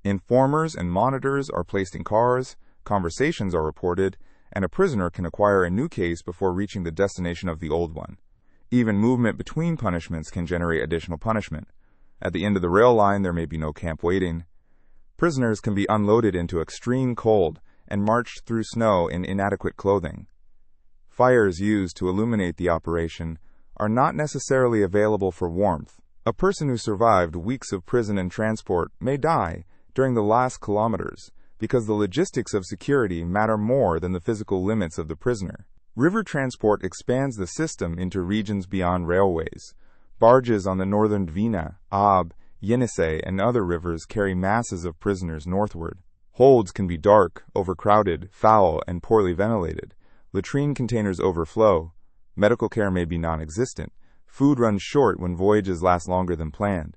Informers and monitors are placed in cars, conversations are reported, and a prisoner can acquire a new case before reaching the destination of the old one. Even movement between punishments can generate additional punishment. At the end of the rail line, there may be no camp waiting. Prisoners can be unloaded into extreme cold and marched through snow in inadequate clothing. Fires used to illuminate the operation are not necessarily available for warmth. A person who survived weeks of prison and transport may die during the last kilometers because the logistics of security matter more than the physical limits of the prisoner. River transport expands the system into regions beyond railways. Barges on the northern Dvina, Ob, Yenisei, and other rivers carry masses of prisoners northward. Holds can be dark, overcrowded, foul, and poorly ventilated. Latrine containers overflow. Medical care may be non-existent. Food runs short when voyages last longer than planned.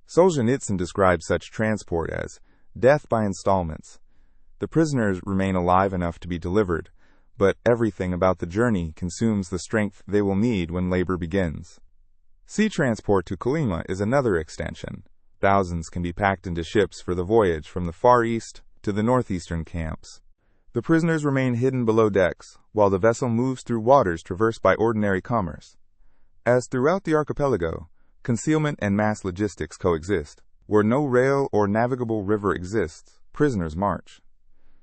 Solzhenitsyn describes such transport as death by installments. The prisoners remain alive enough to be delivered, but everything about the journey consumes the strength they will need when labor begins. Sea transport to Kolyma is another extension. Thousands can be packed into ships for the voyage from the Far East to the northeastern camps. The prisoners remain hidden below decks, while the vessel moves through waters traversed by ordinary commerce. As throughout the archipelago, concealment and mass logistics coexist. Where no rail or navigable river exists, prisoners march.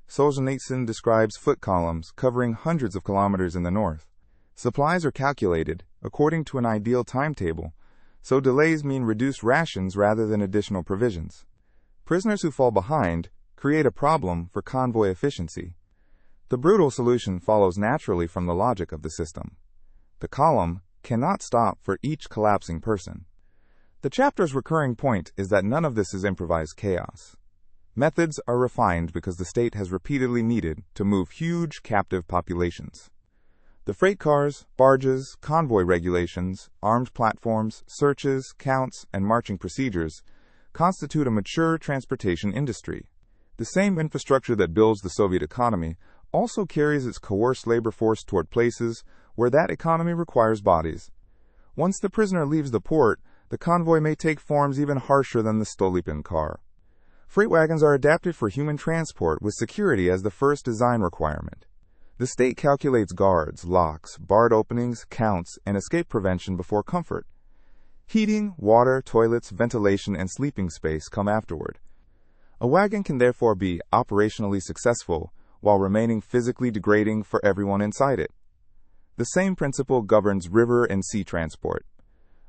Solzhenitsyn describes foot columns covering hundreds of kilometers in the north. Supplies are calculated according to an ideal timetable, so delays mean reduced rations rather than additional provisions. Prisoners who fall behind create a problem for convoy efficiency. The brutal solution follows naturally from the logic of the system. The column cannot stop for each collapsing person. The chapter's recurring point is that none of this is improvised chaos. Methods are refined because the state has repeatedly needed to move huge captive populations. The freight cars, barges, convoy regulations, armed platforms, searches, counts, and marching procedures constitute a mature transportation industry. The same infrastructure that builds the Soviet economy also carries its coerced labor force toward places where that economy requires bodies. Once the prisoner leaves the port, the convoy may take forms even harsher than the Stolypin car. Freight wagons are adapted for human transport with security as the first design requirement. The state calculates guards, locks, barred openings, counts, and escape prevention before comfort. Heating, water, toilets, ventilation, and sleeping space come afterward. A wagon can therefore be operationally successful while remaining physically degrading for everyone inside it. The same principle governs river and sea transport.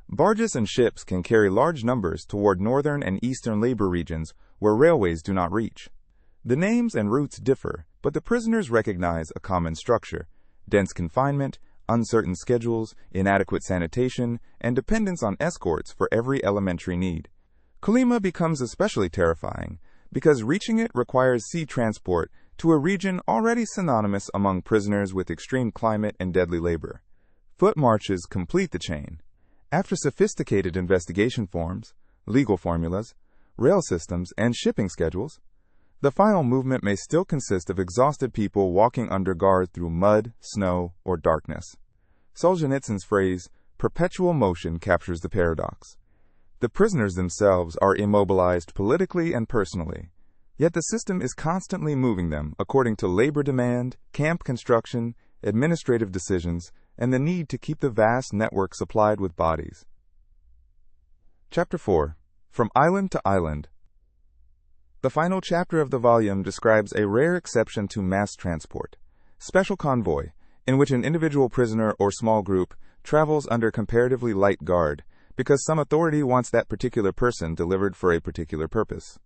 Barges and ships can carry large numbers toward northern and eastern labor regions where railways do not reach. The names and routes differ, but the prisoners recognize a common structure: dense confinement, uncertain schedules, inadequate sanitation, and dependence on escorts for every elementary need. Kolyma becomes especially terrifying because reaching it requires sea transport to a region already synonymous among prisoners with extreme climate and deadly labor. Foot marches complete the chain. After sophisticated investigation forms, legal formulas, rail systems, and shipping schedules, the final movement may still consist of exhausted people walking under guard through mud, snow, or darkness. Solzhenitsyn's phrase, perpetual motion, captures the paradox. The prisoners themselves are immobilized politically and personally, yet the system is constantly moving them according to labor demand, camp construction, administrative decisions, and the need to keep the vast network supplied with bodies. Chapter 4. From Island to Island. The final chapter of the volume describes a rare exception to mass transport, special convoy, in which an individual prisoner or small group travels under comparatively light guard because some authority wants that particular person delivered for a particular purpose.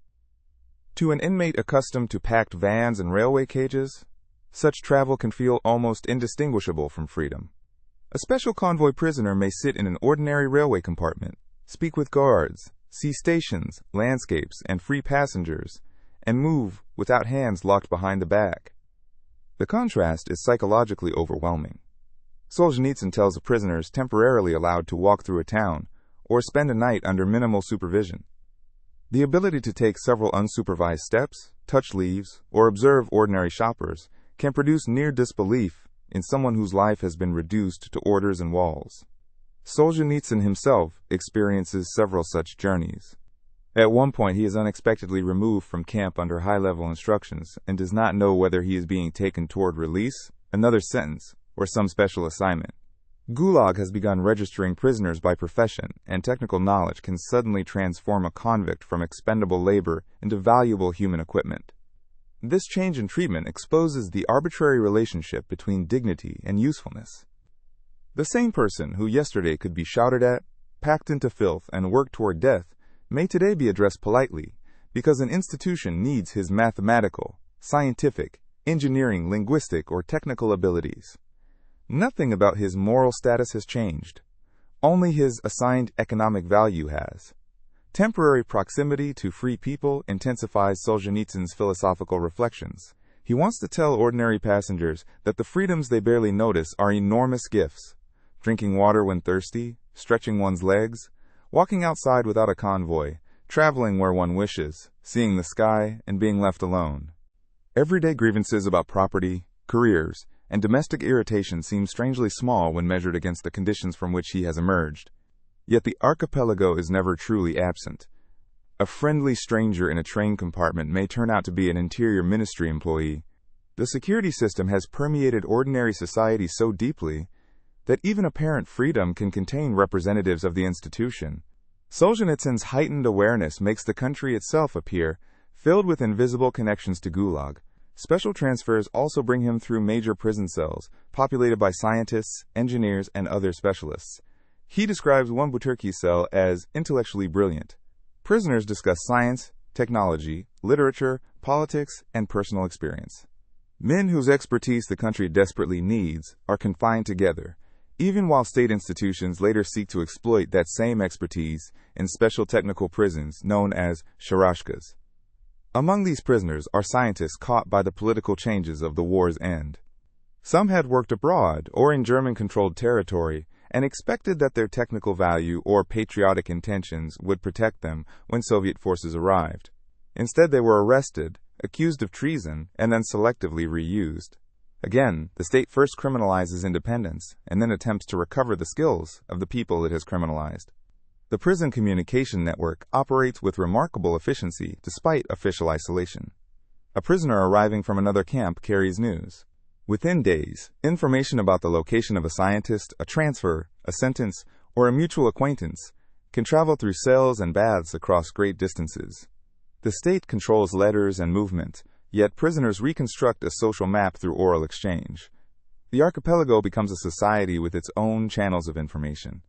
To an inmate accustomed to packed vans and railway cages, such travel can feel almost indistinguishable from freedom. A special convoy prisoner may sit in an ordinary railway compartment, speak with guards, see stations, landscapes, and free passengers, and move without hands locked behind the back. The contrast is psychologically overwhelming. Solzhenitsyn tells the prisoners temporarily allowed to walk through a town or spend a night under minimal supervision. The ability to take several unsupervised steps, touch leaves, or observe ordinary shoppers can produce near disbelief in someone whose life has been reduced to orders and walls. Solzhenitsyn himself experiences several such journeys. At one point, he is unexpectedly removed from camp under high-level instructions and does not know whether he is being taken toward release, another sentence, or some special assignment. Gulag has begun registering prisoners by profession, and technical knowledge can suddenly transform a convict from expendable labor into valuable human equipment. This change in treatment exposes the arbitrary relationship between dignity and usefulness. The same person who yesterday could be shouted at, packed into filth, and worked toward death may today be addressed politely because an institution needs his mathematical, scientific, engineering, linguistic, or technical abilities. Nothing about his moral status has changed. Only his assigned economic value has. Temporary proximity to free people intensifies Solzhenitsyn's philosophical reflections. He wants to tell ordinary passengers that the freedoms they barely notice are enormous gifts. Drinking water when thirsty, stretching one's legs, walking outside without a convoy, traveling where one wishes, seeing the sky, and being left alone. Everyday grievances about property, careers, and domestic irritation seem strangely small when measured against the conditions from which he has emerged. Yet the archipelago is never truly absent. A friendly stranger in a train compartment may turn out to be an interior ministry employee. The security system has permeated ordinary society so deeply that even apparent freedom can contain representatives of the institution. Solzhenitsyn's heightened awareness makes the country itself appear filled with invisible connections to Gulag. Special transfers also bring him through major prison cells, populated by scientists, engineers, and other specialists. He describes one Butyrki cell as intellectually brilliant. Prisoners discuss science, technology, literature, politics, and personal experience. Men whose expertise the country desperately needs are confined together, even while state institutions later seek to exploit that same expertise in special technical prisons known as sharashkas. Among these prisoners are scientists caught by the political changes of the war's end. Some had worked abroad or in German-controlled territory and expected that their technical value or patriotic intentions would protect them when Soviet forces arrived. Instead, they were arrested, accused of treason, and then selectively reused. Again, the state first criminalizes independence and then attempts to recover the skills of the people it has criminalized. The prison communication network operates with remarkable efficiency despite official isolation. A prisoner arriving from another camp carries news. Within days, information about the location of a scientist, a transfer, a sentence, or a mutual acquaintance can travel through cells and baths across great distances. The state controls letters and movement, yet prisoners reconstruct a social map through oral exchange. The archipelago becomes a society with its own channels of information.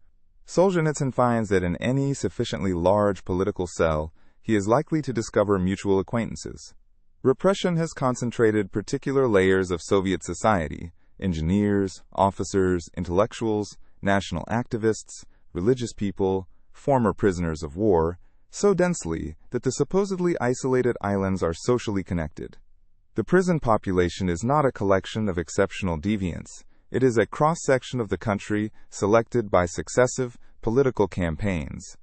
Solzhenitsyn finds that in any sufficiently large political cell, he is likely to discover mutual acquaintances. Repression has concentrated particular layers of Soviet society, engineers, officers, intellectuals, national activists, religious people, former prisoners of war, so densely that the supposedly isolated islands are socially connected. The prison population is not a collection of exceptional deviants. It is a cross-section of the country selected by successive political campaigns.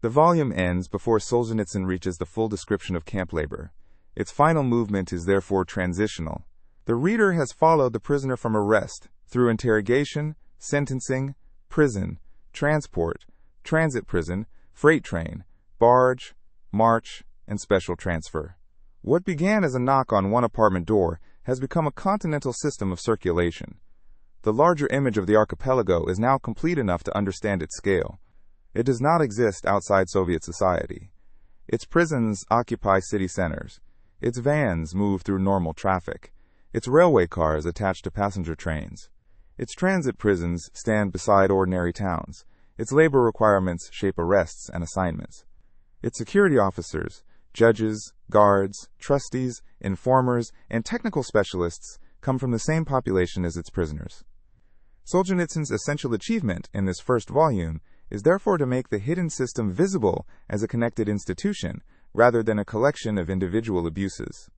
The volume ends before Solzhenitsyn reaches the full description of camp labor. Its final movement is therefore transitional. The reader has followed the prisoner from arrest through interrogation, sentencing, prison, transport, transit prison, freight train, barge, march, and special transfer. What began as a knock on one apartment door has become a continental system of circulation. The larger image of the archipelago is now complete enough to understand its scale. It does not exist outside Soviet society. Its prisons occupy city centers. Its vans move through normal traffic. Its railway cars attach to passenger trains. Its transit prisons stand beside ordinary towns. Its labor requirements shape arrests and assignments. Its security officers, judges, guards, trustees, informers, and technical specialists come from the same population as its prisoners. Solzhenitsyn's essential achievement in this first volume is therefore to make the hidden system visible as a connected institution, rather than a collection of individual abuses.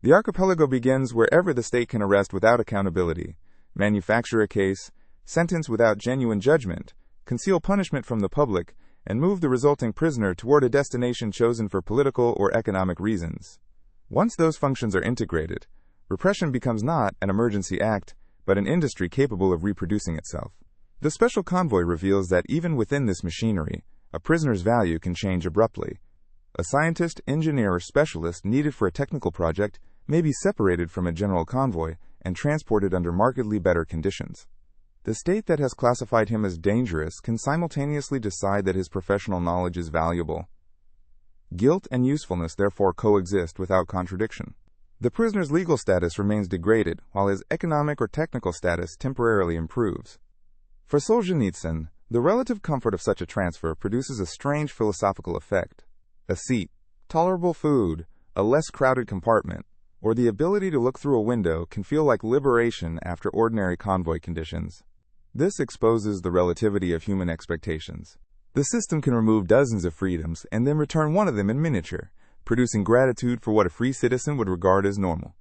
The archipelago begins wherever the state can arrest without accountability, manufacture a case, sentence without genuine judgment, conceal punishment from the public, and move the resulting prisoner toward a destination chosen for political or economic reasons. Once those functions are integrated, repression becomes not an emergency act, but an industry capable of reproducing itself. The special convoy reveals that even within this machinery, a prisoner's value can change abruptly. A scientist, engineer, or specialist needed for a technical project may be separated from a general convoy and transported under markedly better conditions. The state that has classified him as dangerous can simultaneously decide that his professional knowledge is valuable. Guilt and usefulness therefore coexist without contradiction. The prisoner's legal status remains degraded, while his economic or technical status temporarily improves. For Solzhenitsyn, the relative comfort of such a transfer produces a strange philosophical effect. A seat, tolerable food, a less crowded compartment, or the ability to look through a window can feel like liberation after ordinary convoy conditions. This exposes the relativity of human expectations. The system can remove dozens of freedoms and then return one of them in miniature, producing gratitude for what a free citizen would regard as normal.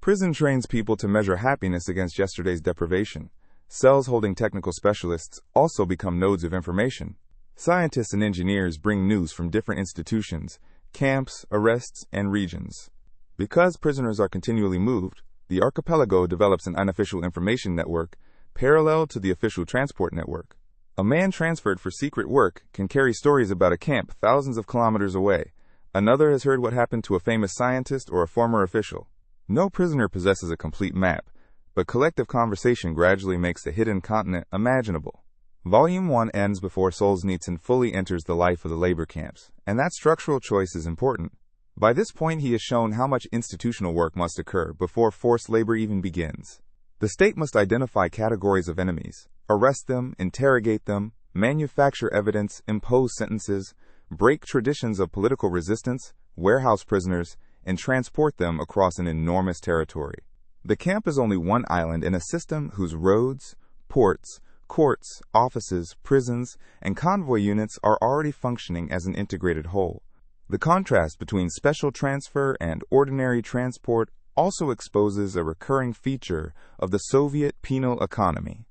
Prison trains people to measure happiness against yesterday's deprivation. Cells holding technical specialists also become nodes of information. Scientists and engineers bring news from different institutions, camps, arrests, and regions. Because prisoners are continually moved, the archipelago develops an unofficial information network parallel to the official transport network. A man transferred for secret work can carry stories about a camp thousands of kilometers away. Another has heard what happened to a famous scientist or a former official. No prisoner possesses a complete map, but collective conversation gradually makes the hidden continent imaginable. Volume 1 ends before Solzhenitsyn fully enters the life of the labor camps, and that structural choice is important. By this point, he has shown how much institutional work must occur before forced labor even begins. The state must identify categories of enemies, arrest them, interrogate them, manufacture evidence, impose sentences, break traditions of political resistance, warehouse prisoners, and transport them across an enormous territory. The camp is only one island in a system whose roads, ports, courts, offices, prisons, and convoy units are already functioning as an integrated whole. The contrast between special transfer and ordinary transport also exposes a recurring feature of the Soviet penal economy.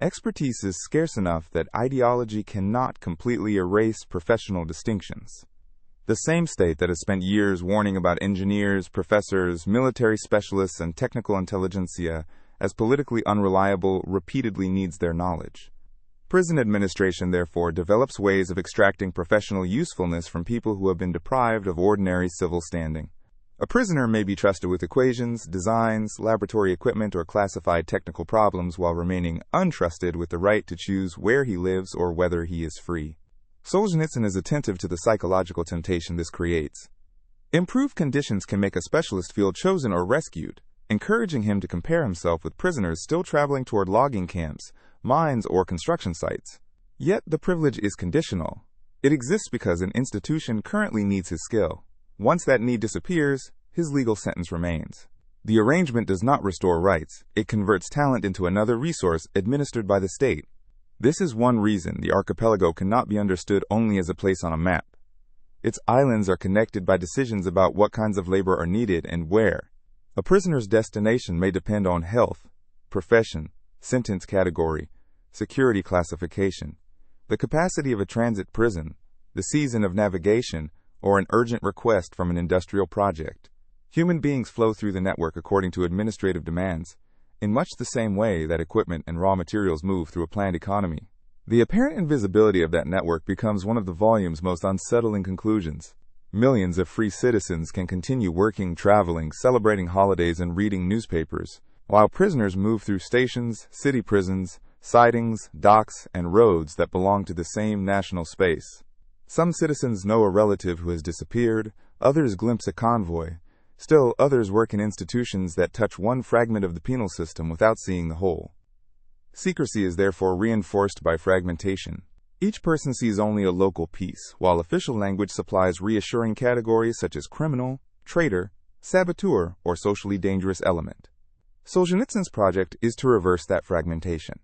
Expertise is scarce enough that ideology cannot completely erase professional distinctions. The same state that has spent years warning about engineers, professors, military specialists, and technical intelligentsia as politically unreliable repeatedly needs their knowledge. Prison administration, therefore, develops ways of extracting professional usefulness from people who have been deprived of ordinary civil standing. A prisoner may be trusted with equations, designs, laboratory equipment, or classified technical problems while remaining untrusted with the right to choose where he lives or whether he is free. Solzhenitsyn is attentive to the psychological temptation this creates. Improved conditions can make a specialist feel chosen or rescued, encouraging him to compare himself with prisoners still traveling toward logging camps, mines, or construction sites. Yet the privilege is conditional. It exists because an institution currently needs his skill. Once that need disappears, his legal sentence remains. The arrangement does not restore rights. It converts talent into another resource administered by the state. This is one reason the archipelago cannot be understood only as a place on a map. Its islands are connected by decisions about what kinds of labor are needed and where. A prisoner's destination may depend on health, profession, sentence category, security classification, the capacity of a transit prison, the season of navigation, or an urgent request from an industrial project. Human beings flow through the network according to administrative demands, in much the same way that equipment and raw materials move through a planned economy. The apparent invisibility of that network becomes one of the volume's most unsettling conclusions. Millions of free citizens can continue working, traveling, celebrating holidays, and reading newspapers, while prisoners move through stations, city prisons, sidings, docks, and roads that belong to the same national space. Some citizens know a relative who has disappeared, others glimpse a convoy, still others work in institutions that touch one fragment of the penal system without seeing the whole. Secrecy is therefore reinforced by fragmentation. Each person sees only a local piece, while official language supplies reassuring categories such as criminal, traitor, saboteur, or socially dangerous element. Solzhenitsyn's project is to reverse that fragmentation.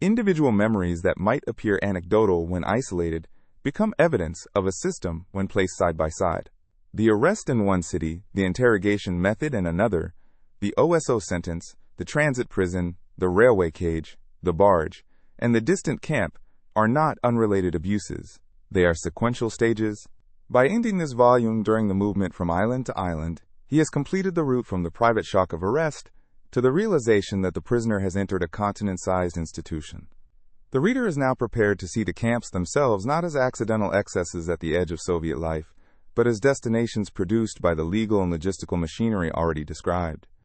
Individual memories that might appear anecdotal when isolated become evidence of a system when placed side by side. The arrest in one city, the interrogation method in another, the OSO sentence, the transit prison, the railway cage, the barge, and the distant camp are not unrelated abuses. They are sequential stages. By ending this volume during the movement from island to island, he has completed the route from the private shock of arrest to the realization that the prisoner has entered a continent-sized institution. The reader is now prepared to see the camps themselves not as accidental excesses at the edge of Soviet life, but as destinations produced by the legal and logistical machinery already described.